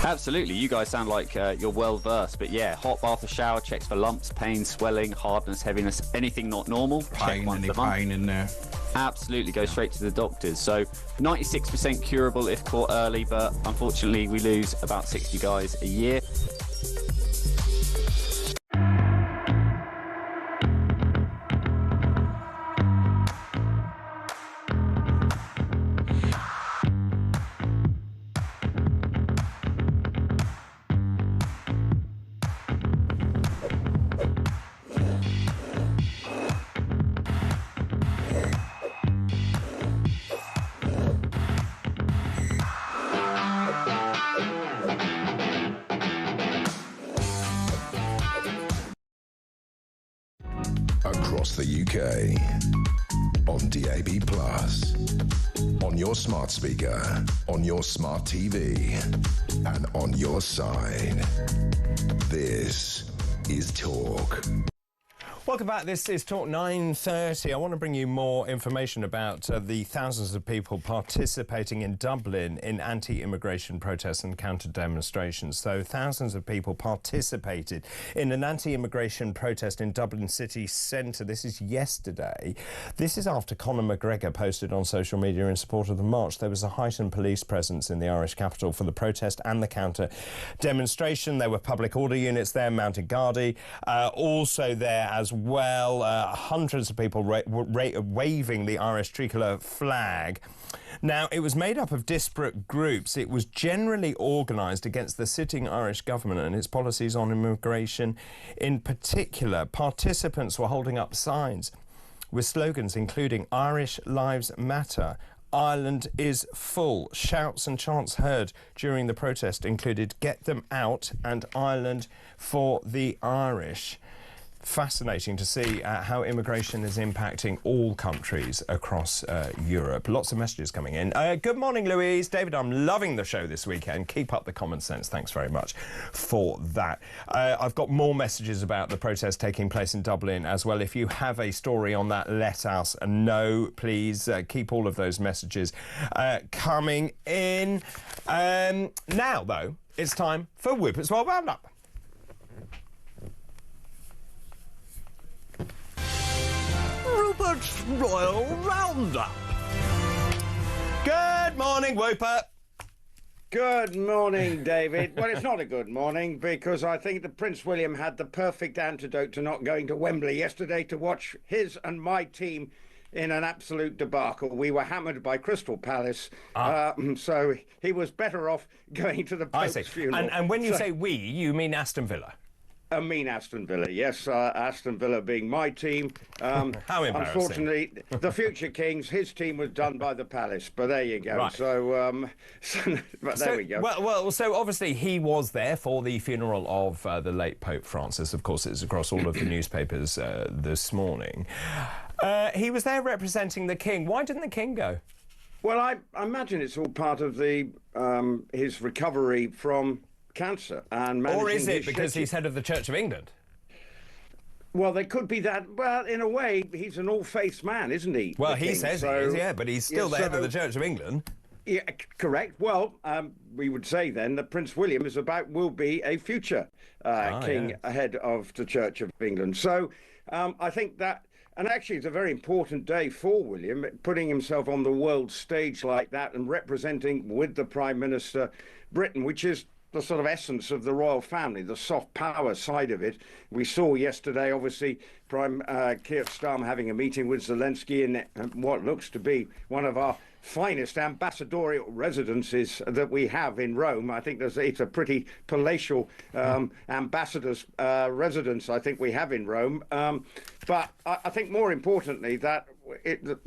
Absolutely. You guys sound like you're well versed, but yeah, hot bath or shower checks for lumps, pain, swelling, hardness, heaviness, anything not normal. Pain, any pain in there. Absolutely, go straight to the doctors. So 96% curable if caught early, but unfortunately we lose about 60 guys a year. Across the UK, on DAB+, on your smart speaker, on your smart TV, and on your side. This is Talk. Welcome back. This is Talk 9:30. I want to bring you more information about the thousands of people participating in Dublin in anti-immigration protests and counter-demonstrations. So thousands of people participated in an anti-immigration protest in Dublin city centre. This is yesterday. This is after Conor McGregor posted on social media in support of the march. There was a heightened police presence in the Irish capital for the protest and the counter-demonstration. There were public order units there, mounted guardi, also there as well, hundreds of people waving the Irish tricolour flag. Now, it was made up of disparate groups. It was generally organised against the sitting Irish government and its policies on immigration. In particular, participants were holding up signs with slogans including Irish Lives Matter, Ireland is full. Shouts and chants heard during the protest included Get Them Out and Ireland for the Irish. Fascinating to see how immigration is impacting all countries across Europe. Lots of messages coming in. Good morning, Louise. David, I'm loving the show this weekend. Keep up the common sense. Thanks very much for that. I've got more messages about the protest taking place in Dublin as well. If you have a story on that, let us know, please. Keep all of those messages coming in. Now, though, it's time for Whippet's World Roundup. Rupert's Royal Roundup. Good morning, Whooper. Good morning, David. Well, it's not a good morning because I think that Prince William had the perfect antidote to not going to Wembley yesterday to watch his and my team in an absolute debacle. We were hammered by Crystal Palace, so he was better off going to the Pope's funeral. And when you say we, you mean Aston Villa? I mean Aston Villa, yes. Aston Villa being my team. How embarrassing. Unfortunately, the future Kings, his team was done by the Palace, but there you go. Right. So, but there we go. Well, so obviously he was there for the funeral of the late Pope Francis. Of course, it's across all of the newspapers this morning. He was there representing the King. Why didn't the King go? Well, I imagine it's all part of the his recovery from cancer and managing Or is it his because schedule. he's head of the Church of England? Well, there could be that. Well, in a way, he's an all-faith man, isn't he? Well, the he King? says So- he is, yeah, but he's still the head of the Church of England. Yeah, correct. Well, we would say then that Prince William will be a future king ahead of the Church of England. So I think that, and actually it's a very important day for William, putting himself on the world stage like that and representing with the Prime Minister Britain, which is the sort of essence of the royal family, the soft power side of it. We saw yesterday, obviously, Prime Keir Starmer having a meeting with Zelensky in what looks to be one of our finest ambassadorial residences that we have in Rome. I think it's a pretty palatial ambassador's residence I think we have in Rome. But I think more importantly that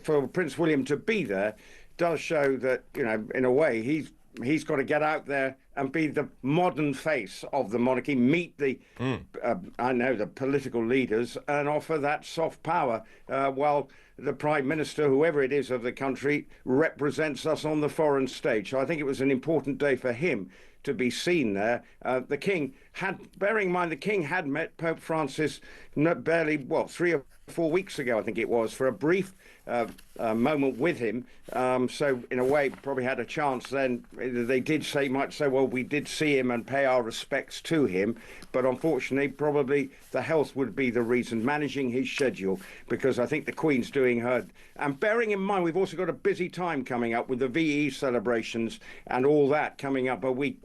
for Prince William to be there does show that, you know, in a way he's got to get out there and be the modern face of the monarchy, meet the the political leaders and offer that soft power while the Prime Minister, whoever it is of the country, represents us on the foreign stage. So I think it was an important day for him to be seen there. The King bearing in mind the King had met Pope Francis barely, 3 or 4 weeks ago, I think it was, for a brief moment with him. So in a way, probably had a chance then. They might say, well, we did see him and pay our respects to him. But unfortunately, probably the health would be the reason, managing his schedule, because I think the Queen's doing her. And bearing in mind, we've also got a busy time coming up with the VE celebrations and all that coming up a week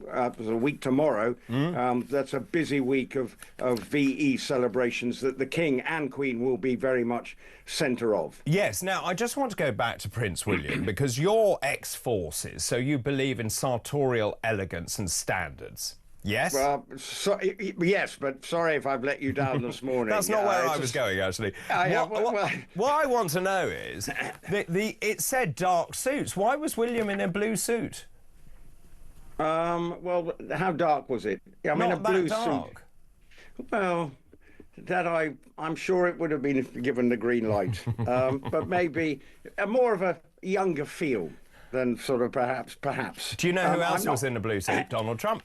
tomorrow. That's a busy week of VE celebrations that the King and Queen will be very much centre of. Yes, now I just want to go back to Prince William because you're ex-forces, so you believe in sartorial elegance and standards. Yes? Well, yes, but sorry if I've let you down this morning. That's not where I was going, actually. What I want to know is, it said dark suits. Why was William in a blue suit? Well, how dark was it? I'm in a blue suit. Well, I'm sure it would have been given the green light, but maybe more of a younger feel than sort of perhaps. Do you know who else was in a blue suit? Donald Trump.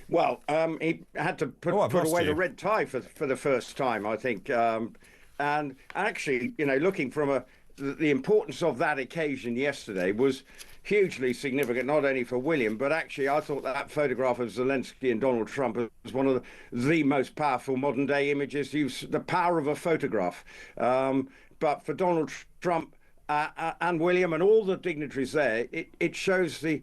Well, he had to put away the red tie for the first time, I think. And actually, you know, looking from the importance of that occasion yesterday was hugely significant, not only for William, but actually I thought that photograph of Zelensky and Donald Trump was one of the most powerful modern-day images. The power of a photograph. But for Donald Trump and William and all the dignitaries there, it shows the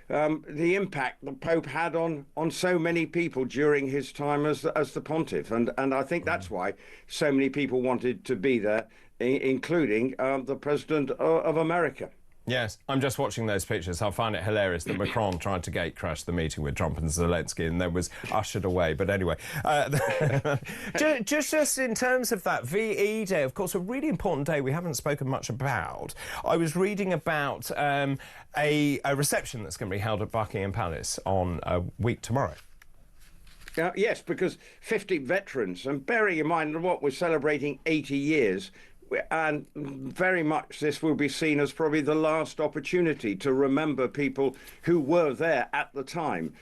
impact the Pope had on so many people during his time as the pontiff, and I think that's why so many people wanted to be there, including the President of America. Yes, I'm just watching those pictures. I find it hilarious that Macron tried to gate crash the meeting with Trump and Zelensky and then was ushered away. But anyway, just in terms of that VE Day, of course, a really important day we haven't spoken much about. I was reading about a reception that's going to be held at Buckingham Palace on a week tomorrow. Yes, because 50 veterans, and bearing in mind what we're celebrating 80 years, and very much this will be seen as probably the last opportunity to remember people who were there at the time,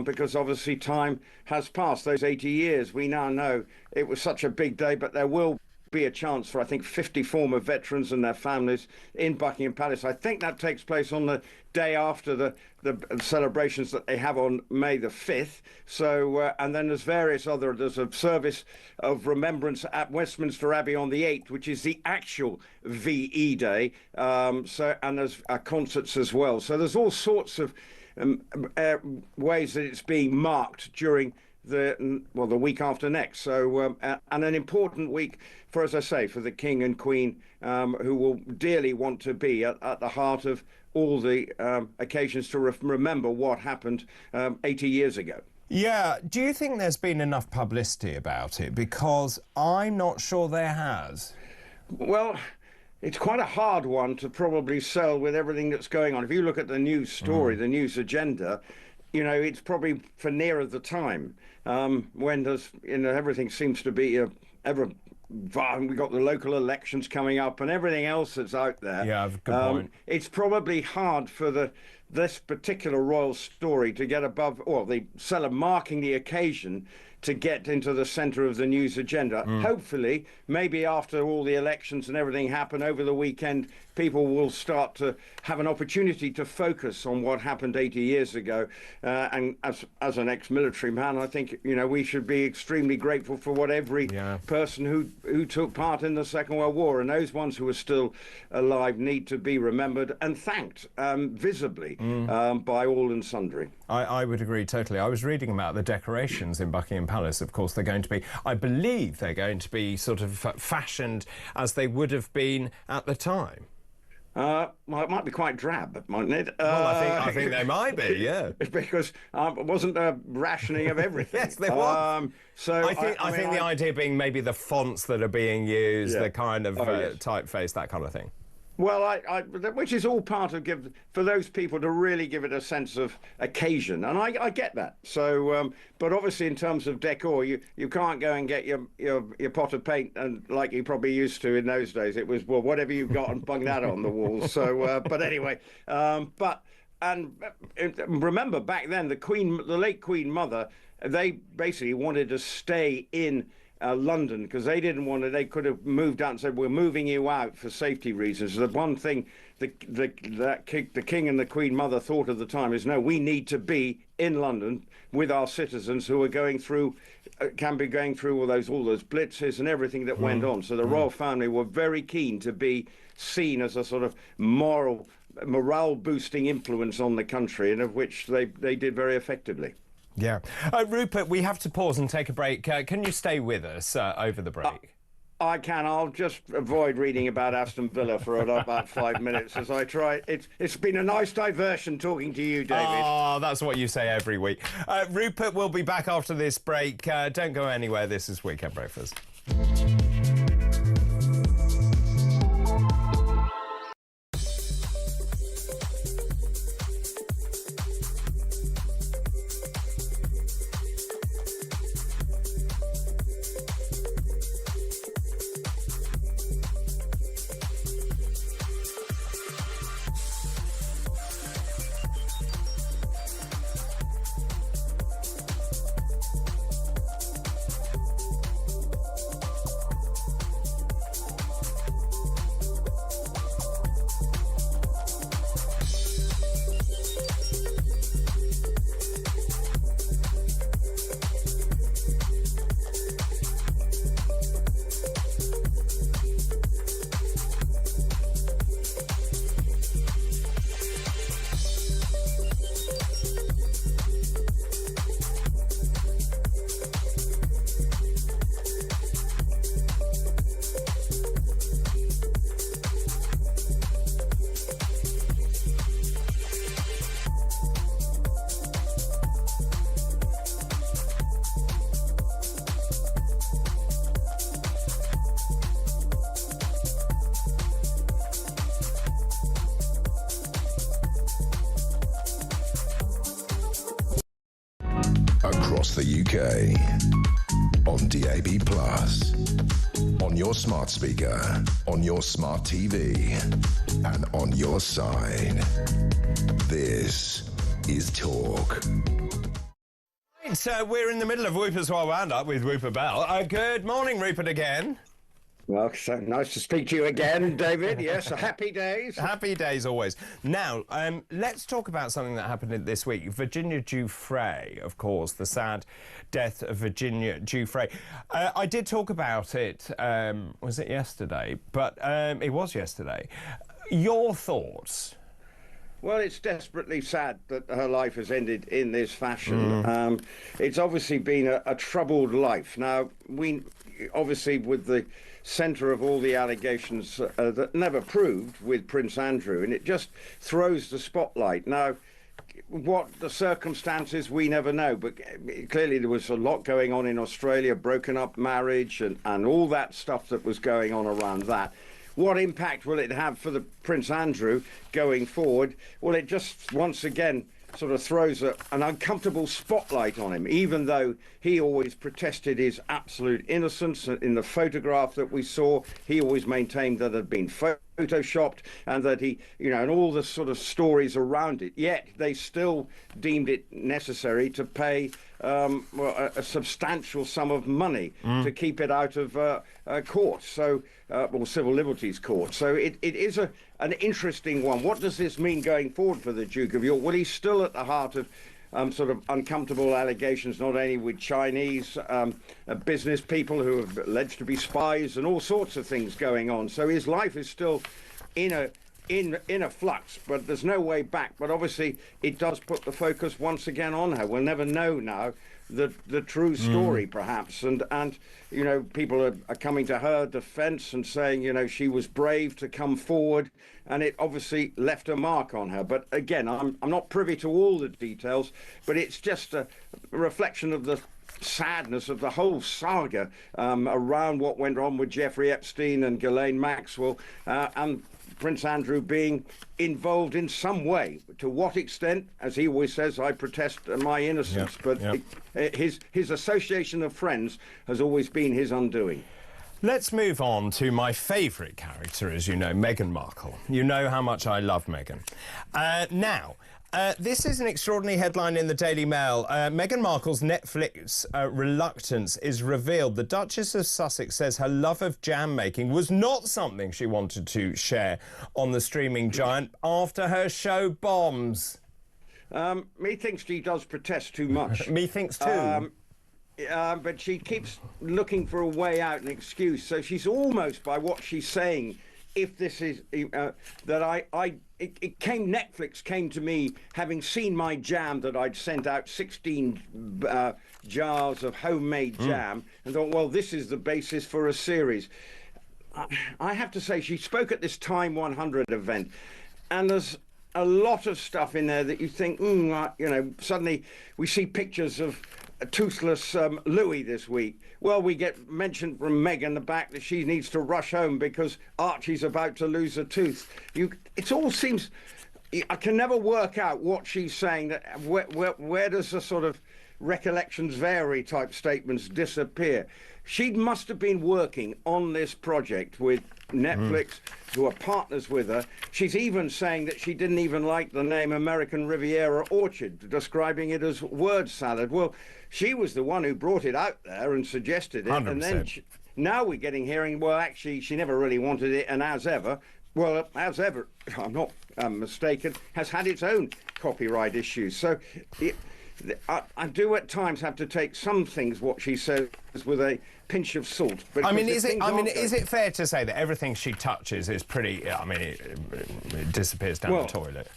because obviously time has passed. Those 80 years, we now know it was such a big day, but there will be a chance for, I think, 50 former veterans and their families in Buckingham Palace. I think that takes place on the day after the celebrations that they have on May the 5th. So, and then there's there's a service of remembrance at Westminster Abbey on the 8th, which is the actual VE Day. And there's concerts as well. So there's all sorts of ways that it's being marked during the week after next. So, and an important week for, as I say, for the King and Queen, who will dearly want to be at the heart of all the occasions to remember what happened 80 years ago. Yeah, do you think there's been enough publicity about it? Because I'm not sure there has. Well, it's quite a hard one to probably sell with everything that's going on. If you look at the news story, the news agenda, you know, it's probably for nearer the time when there's, you know, everything seems to be we've got the local elections coming up and everything else that's out there. Yeah, good point. It's probably hard for this particular royal story to get above, or the seller marking the occasion, to get into the centre of the news agenda. Hopefully, maybe after all the elections and everything happen over the weekend, people will start to have an opportunity to focus on what happened 80 years ago. And as an ex-military man, I think, you know, we should be extremely grateful for what every person who took part in the Second World War, and those ones who are still alive need to be remembered and thanked visibly by all and sundry. I would agree totally. I was reading about the decorations in Buckingham Palace. Of course, they're going to be, I believe they're going to be sort of fashioned as they would have been at the time. Well, it might be quite drab, mightn't it? Well, I think they might be, yeah. Because it wasn't a rationing of everything. Yes, there was. So I think the idea being maybe the fonts that are being used, the kind of typeface, that kind of thing. Well, which is all part of for those people to really give it a sense of occasion, and I get that. So, but obviously in terms of decor, you can't go and get your pot of paint and like you probably used to in those days. It was, well, whatever you got and bung that on the wall. So, but anyway, remember back then the late Queen Mother, they basically wanted to stay in London because they didn't want to. They could have moved out and said, "We're moving you out for safety reasons." The one thing the King and the Queen Mother thought at the time is, no, we need to be in London with our citizens who are going through, can be going through all those blitzes and everything that went on. So the royal family were very keen to be seen as a sort of morale boosting influence on the country, and of which they did very effectively. Yeah. Rupert, we have to pause and take a break. Can you stay with us over the break? I can. I'll just avoid reading about Aston Villa for about 5 minutes as I try. It's been a nice diversion talking to you, David. Oh, that's what you say every week. Rupert will be back after this break. Don't go anywhere. This is Weekend Breakfast. Across the UK, on DAB+, on your smart speaker, on your smart TV, and on your side. This is Talk. Right, we're in the middle of Rupert Roundup with Rupert Bell. Good morning, Rupert, again. Well, so nice to speak to you again, David. Yes, happy days. Happy days always. Now, let's talk about something that happened this week. Virginia Giuffre, of course, the sad death of Virginia Giuffre. I did talk about it, was it yesterday? But it was yesterday. Your thoughts? Well, it's desperately sad that her life has ended in this fashion. It's obviously been a troubled life. Now, we obviously, with the centre of all the allegations that never proved with Prince Andrew, and it just throws the spotlight. Now, what the circumstances, we never know, but clearly there was a lot going on in Australia, broken up marriage and all that stuff that was going on around that. What impact will it have for the Prince Andrew going forward? Well, it just, once again, sort of throws an uncomfortable spotlight on him, even though he always protested his absolute innocence. In the photograph that we saw, he always maintained that it had been photoshopped and that he, and all the sort of stories around it. Yet they still deemed it necessary to pay a substantial sum of money to keep it out of court, or civil liberties court. So it is an interesting one. What does this mean going forward for the Duke of York? Well, he's still at the heart of sort of uncomfortable allegations, not only with Chinese business people who have alleged to be spies and all sorts of things going on. So his life is still in a flux, but there's no way back. But obviously it does put the focus once again on her. We'll never know now the true story, perhaps, and people are coming to her defense and saying she was brave to come forward, and it obviously left a mark on her. But again, I'm not privy to all the details, but it's just a reflection of the sadness of the whole saga around what went on with Jeffrey Epstein and Ghislaine Maxwell and Prince Andrew being involved in some way. To what extent, as he always says, I protest my innocence, his association of friends has always been his undoing. Let's move on to my favourite character, as you know, Meghan Markle. You know how much I love Meghan. Now, this is an extraordinary headline in the Daily Mail. Meghan Markle's Netflix reluctance is revealed. The Duchess of Sussex says her love of jam making was not something she wanted to share on the streaming giant after her show bombs. Methinks she does protest too much. Methinks too. But she keeps looking for a way out, an excuse. So she's almost, by what she's saying, if this is Netflix came to me having seen my jam that I'd sent out 16 jars of homemade jam and thought, well, this is the basis for a series. I have to say, she spoke at this Time 100 event, and there's a lot of stuff in there that you think, suddenly we see pictures of a toothless Louis this week. Well, we get mentioned from Meghan the back that she needs to rush home because Archie's about to lose a tooth. It all seems, I can never work out what she's saying. That where does the sort of recollections vary type statements disappear? She must have been working on this project with Netflix, who are partners with her. She's even saying that she didn't even like the name American Riviera Orchard, describing it as word salad. Well, she was the one who brought it out there and suggested it. 100%. And then now we're hearing, well, actually, she never really wanted it, and as ever, As Ever, if I'm not mistaken, has had its own copyright issues. So I do at times have to take some things, what she says, with a pinch of salt. Is it fair to say that everything she touches is pretty, it disappears down the toilet?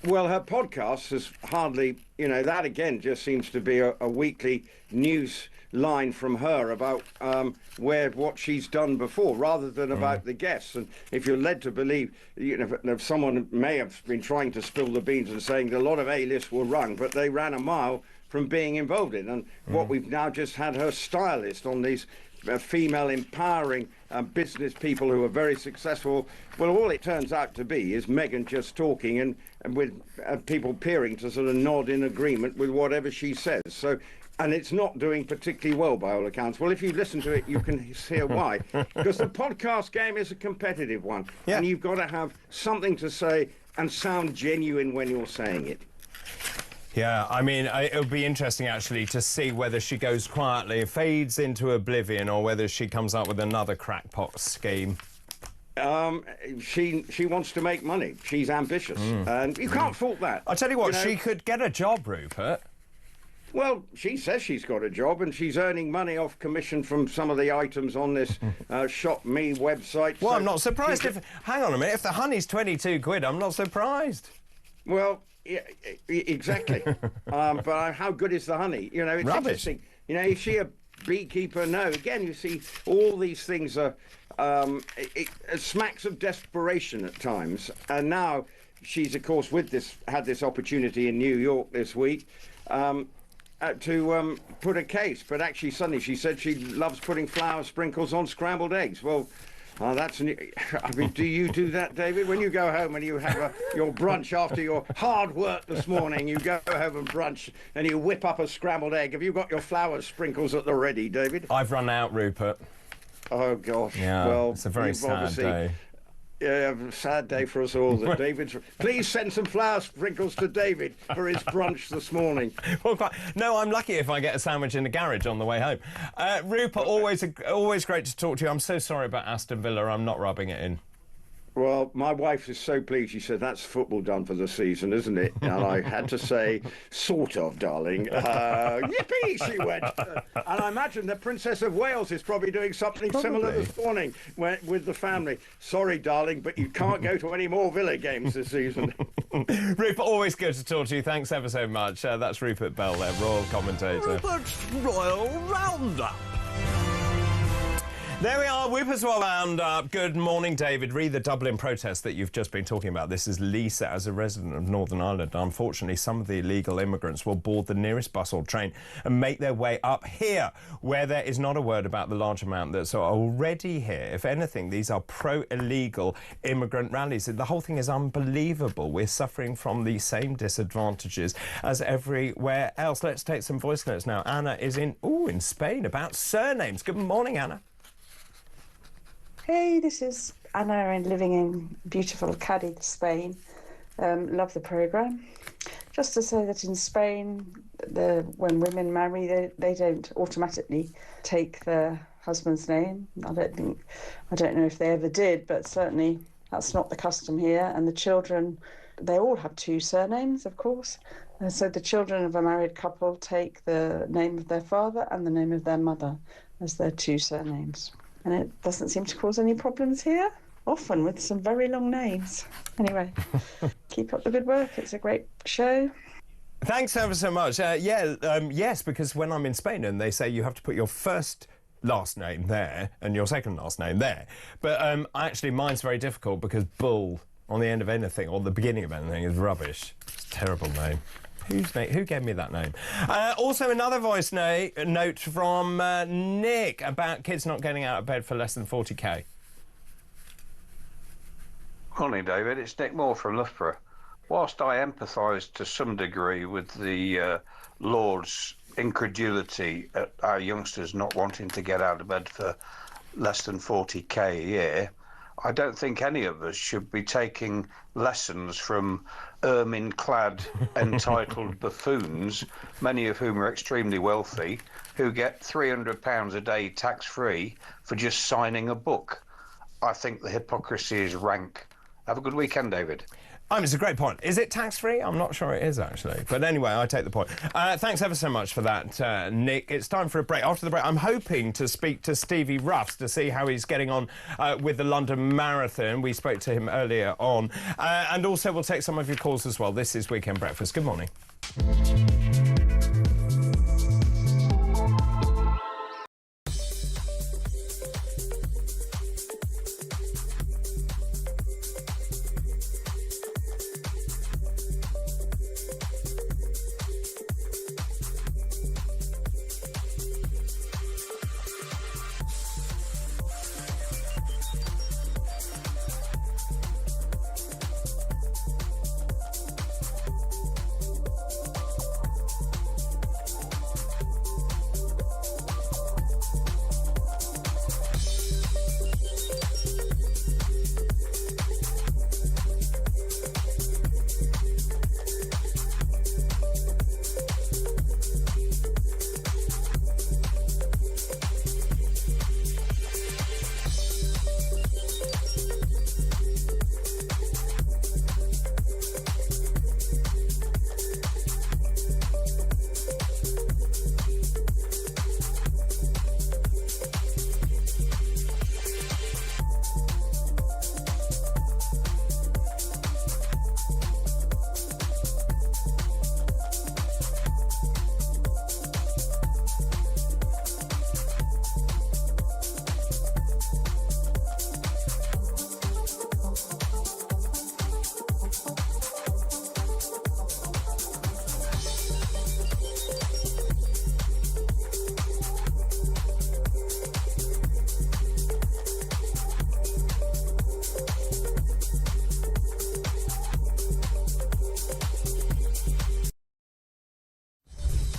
Well, her podcast is hardly, that again just seems to be a weekly news line from her about what she's done before, rather than about the guests. And if you're led to believe, if someone may have been trying to spill the beans and saying that a lot of A-lists were rung, but they ran a mile from being involved in. And what we've now just had her stylist on these female empowering business people who are very successful. Well, all it turns out to be is Meghan just talking and with people peering to sort of nod in agreement with whatever she says. So, and it's not doing particularly well by all accounts. Well, if you listen to it, you can hear why. Because the podcast game is a competitive one. Yeah. And you've got to have something to say and sound genuine when you're saying it. Yeah, I mean, it'll be interesting, actually, to see whether she goes quietly, fades into oblivion, or whether she comes up with another crackpot scheme. She wants to make money. She's ambitious, and you can't fault that. I tell you what, know? she could get a job, Rupert. Well, she says she's got a job, and she's earning money off commission from some of the items on this Shop Me website. Well, so I'm not surprised if... Hang on a minute, if the honey's 22 quid, I'm not surprised. Well, yeah, exactly. But how good is the honey? You know, it's Rubbish. interesting. You know, is she a beekeeper? No. Again, you see, all these things are... it smacks of desperation at times. And now she's, of course, had this opportunity in New York this week to put a case. But actually, suddenly she said she loves putting flour sprinkles on scrambled eggs. Well... that's new. I mean, do you do that, David? When you go home and you have your brunch after your hard work this morning, you go home and brunch and you whip up a scrambled egg. Have you got your flour sprinkles at the ready, David? I've run out, Rupert. Oh, gosh. Yeah, well, it's a very sad day. Yeah, sad day for us all. That David's. Please send some flour sprinkles to David for his brunch this morning. Well, no, I'm lucky if I get a sandwich in the garage on the way home. Rupert, always great to talk to you. I'm so sorry about Aston Villa. I'm not rubbing it in. Well, my wife is so pleased. She said, that's football done for the season, isn't it? And I had to say, sort of, darling. Yippee, she went. And I imagine the Princess of Wales is probably doing something similar this morning with the family. Sorry, darling, but you can't go to any more Villa games this season. Rupert, always good to talk to you. Thanks ever so much. That's Rupert Bell there, Royal commentator. Rupert's Royal Roundup. There we are, Rupert's Royal Roundup. Good morning, David. Read the Dublin protest that you've just been talking about. This is Lisa, as a resident of Northern Ireland. Unfortunately, some of the illegal immigrants will board the nearest bus or train and make their way up here, where there is not a word about the large amount that's already here. If anything, these are pro-illegal immigrant rallies. The whole thing is unbelievable. We're suffering from the same disadvantages as everywhere else. Let's take some voice notes now. Anna is in Spain, about surnames. Good morning, Anna. Hey, this is Anna and living in beautiful Cadiz, Spain. Love the programme. Just to say that in Spain, when women marry, they don't automatically take their husband's name. I don't know if they ever did, but certainly that's not the custom here. And the children, they all have two surnames, of course. So the children of a married couple take the name of their father and the name of their mother as their two surnames. And it doesn't seem to cause any problems here, often with some very long names. Anyway, keep up the good work. It's a great show. Thanks ever so much. Yes, because when I'm in Spain and they say you have to put your first last name there and your second last name there. But actually, mine's very difficult because bull on the end of anything or the beginning of anything is rubbish. It's a terrible name. Who gave me that name? Also, another voice note from Nick about kids not getting out of bed for less than 40k. Morning, David. It's Nick Moore from Loughborough. Whilst I empathise to some degree with the Lord's incredulity at our youngsters not wanting to get out of bed for less than 40k a year, I don't think any of us should be taking lessons from ermine-clad, entitled buffoons, many of whom are extremely wealthy, who get £300 a day tax-free for just signing a book. I think the hypocrisy is rank. Have a good weekend, David. It's a great point. Is it tax-free? I'm not sure it is, actually. But anyway, I take the point. Thanks ever so much for that, Nick. It's time for a break. After the break, I'm hoping to speak to Stevie Ruffs to see how he's getting on with the London Marathon. We spoke to him earlier on. And also, we'll take some of your calls as well. This is Weekend Breakfast. Good morning.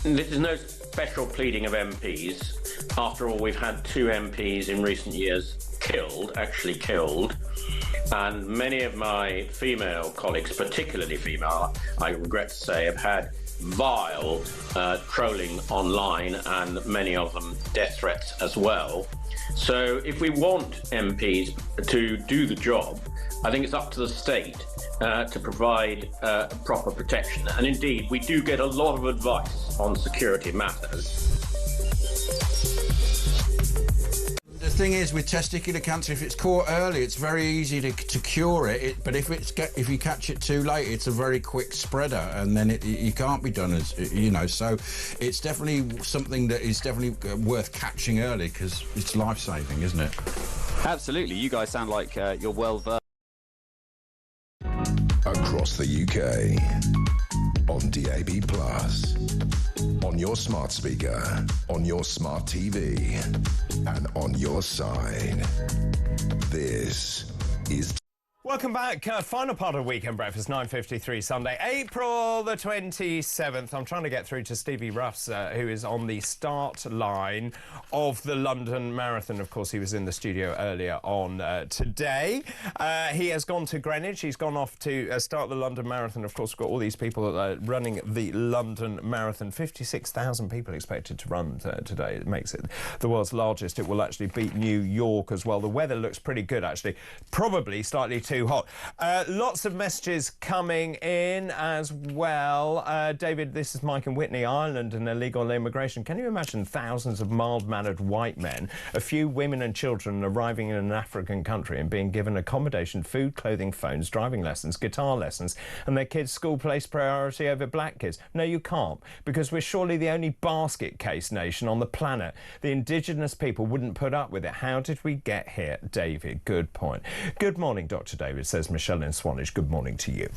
There's no special pleading of MPs. After all, we've had 2 MPs in recent years actually killed, and many of my female colleagues, particularly female, I regret to say, have had vile trolling online, and many of them death threats as well. So if we want MPs to do the job, I think it's up to the state to provide proper protection. And indeed, we do get a lot of advice on security matters. The thing is, with testicular cancer, if it's caught early, it's very easy to cure it. But if you catch it too late, it's a very quick spreader, and then you can't be done as So it's definitely something that is definitely worth catching early, because it's life-saving, isn't it? Absolutely. You guys sound like you're well versed. Across the UK, on DAB+, on your smart speaker, on your smart TV, and on your side. This is... Welcome back. Final part of Weekend Breakfast, 9:53 Sunday, April the 27th. I'm trying to get through to Stevie Ruffs, who is on the start line of the London Marathon. Of course, he was in the studio earlier on today. He has gone to Greenwich. He's gone off to start the London Marathon. Of course, we've got all these people running the London Marathon. 56,000 people expected to run today. It makes it the world's largest. It will actually beat New York as well. The weather looks pretty good, actually. Probably slightly too hot. Lots of messages coming in as well. David, this is Mike and Whitney, Ireland and illegal immigration. Can you imagine thousands of mild-mannered white men, a few women and children arriving in an African country and being given accommodation, food, clothing, phones, driving lessons, guitar lessons, and their kids' school place priority over black kids? No, you can't, because we're surely the only basket case nation on the planet. The indigenous people wouldn't put up with it. How did we get here, David? Good point. Good morning, Dr. David, says Michelle in Swanage. Good morning to you.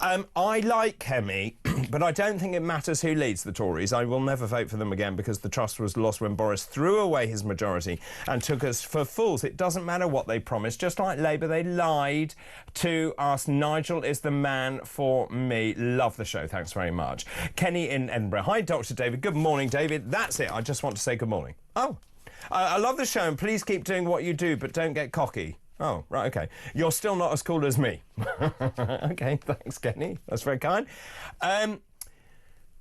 I like Kemi, but I don't think it matters who leads the Tories. I will never vote for them again, because the trust was lost when Boris threw away his majority and took us for fools. It doesn't matter what they promised. Just like Labour, they lied to us. Nigel is the man for me. Love the show. Thanks very much. Kenny in Edinburgh. Hi, Dr. David. Good morning, David. That's it. I just want to say good morning. Oh, I love the show, and please keep doing what you do, but don't get cocky. Oh, right, OK. You're still not as cool as me. OK, thanks, Kenny. That's very kind.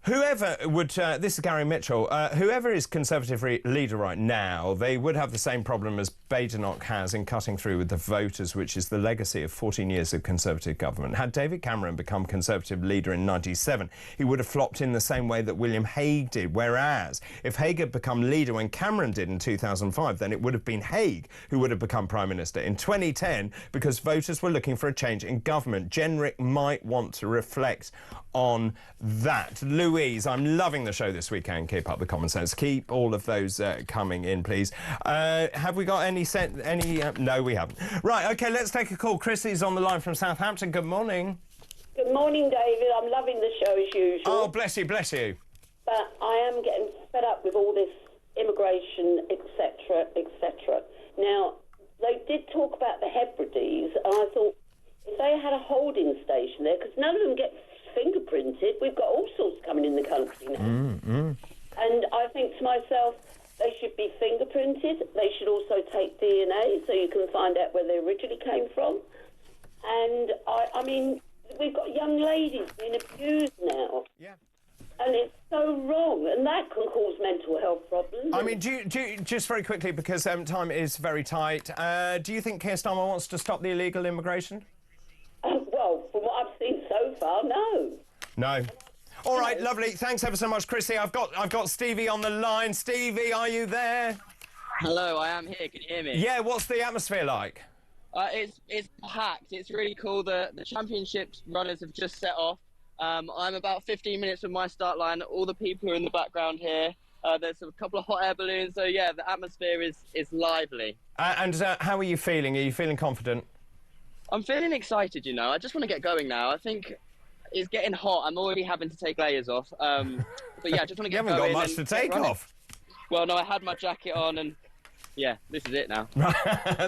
Whoever would... this is Gary Mitchell. Whoever is Conservative leader right now, they would have the same problem as Badenoch has in cutting through with the voters, which is the legacy of 14 years of Conservative government. Had David Cameron become Conservative leader in '97, he would have flopped in the same way that William Hague did. Whereas, if Hague had become leader when Cameron did in 2005, then it would have been Hague who would have become Prime Minister. In 2010, because voters were looking for a change in government, Jenrick might want to reflect on that. Louise, I'm loving the show this weekend. Keep up the common sense. Keep all of those coming in, please. Have we got any... no, we haven't. Right, OK, let's take a call. Chrissy's on the line from Southampton. Good morning. Good morning, David. I'm loving the show as usual. Oh, bless you, bless you. But I am getting fed up with all this immigration, etc., etc. Now, they did talk about the Hebrides, and I thought if they had a holding station there, because none of them get fingerprinted, we've got all sorts coming in the country now. And I think to myself, they should be fingerprinted. They should also take DNA so you can find out where they originally came from. And I mean, we've got young ladies being abused now. Yeah. And it's so wrong, and that can cause mental health problems. I mean, do you just very quickly, because time is very tight, do you think Keir Starmer wants to stop the illegal immigration? Well, from what I've seen so far, no. No. All right, lovely. Thanks ever so much, Chrissy. I've got Stevie on the line. Stevie, are you there? Hello, I am here. Can you hear me? Yeah, what's the atmosphere like? It's packed. It's really cool. The championships runners have just set off. I'm about 15 minutes from my start line. All the people are in the background here. There's a couple of hot air balloons. So, yeah, the atmosphere is lively. And how are you feeling? Are you feeling confident? I'm feeling excited, you know. I just want to get going now. I think it's getting hot. I'm already having to take layers off. But, yeah, I just want to get going. You haven't got much to take off. Well, no, I had my jacket on and yeah, this is it now.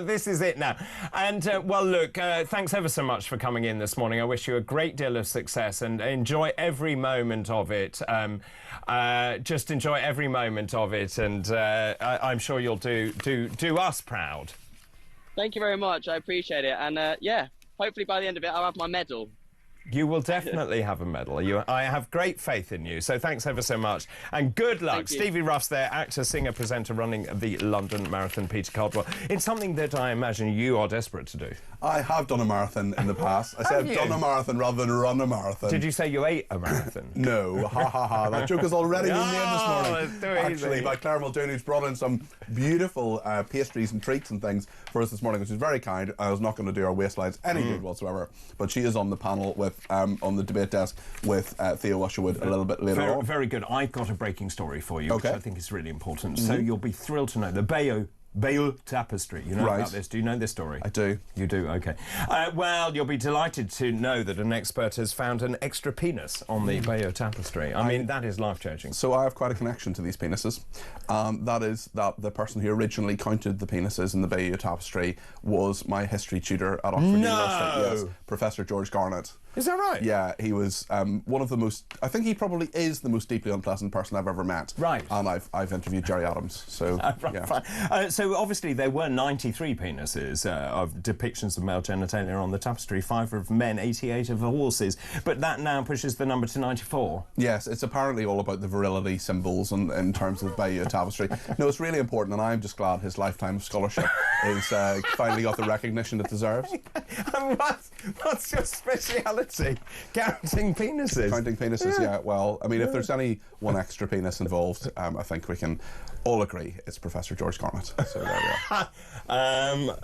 This is it now. And, well, look, thanks ever so much for coming in this morning. I wish you a great deal of success and enjoy every moment of it. Just enjoy every moment of it, and I'm sure you'll do us proud. Thank you very much. I appreciate it. And, yeah, hopefully by the end of it, I'll have my medal. You will definitely have a medal. I have great faith in you, so thanks ever so much. And good luck. Stevie Ruffs there, actor, singer, presenter, running the London Marathon, Peter Caldwell. It's something that I imagine you are desperate to do. I have done a marathon in the past. I said I've done a marathon rather than run a marathon. Did you say you ate a marathon? No. Ha, ha, ha. That joke has already been made this morning. It's too Actually, easy. by Claire Muldoon, who's brought in some beautiful pastries and treats and things for us this morning, which is very kind. I was not going to do our waistlines any good whatsoever, but she is on the panel with on the debate desk with Theo Usherwood a little bit later on. Very good. I've got a breaking story for you, which I think is really important. So you'll be thrilled to know the Bayeux Tapestry. You know about this? Do you know this story? I do. You do? OK. Well, you'll be delighted to know that an expert has found an extra penis on the Bayeux Tapestry. I mean, that is life-changing. So I have quite a connection to these penises. That is that the person who originally counted the penises in the Bayeux Tapestry was my history tutor at Oxford University. Yes, Professor George Garnett. Is that right? Yeah, he was one of the most... I think he probably is the most deeply unpleasant person I've ever met. Right. And I've interviewed Jerry Adams, so... Fine. So obviously there were 93 penises of depictions of male genitalia on the tapestry, 5 of men, 88 of horses, but that now pushes the number to 94. Yes, it's apparently all about the virility symbols in terms of Bayeux Tapestry. No, it's really important, and I'm just glad his lifetime of scholarship is finally got the recognition it deserves. What's your speciality? Counting penises. Counting penises, yeah. Well, I mean, if there's any one extra penis involved, I think we can all agree it's Professor George Garnett. So there we are.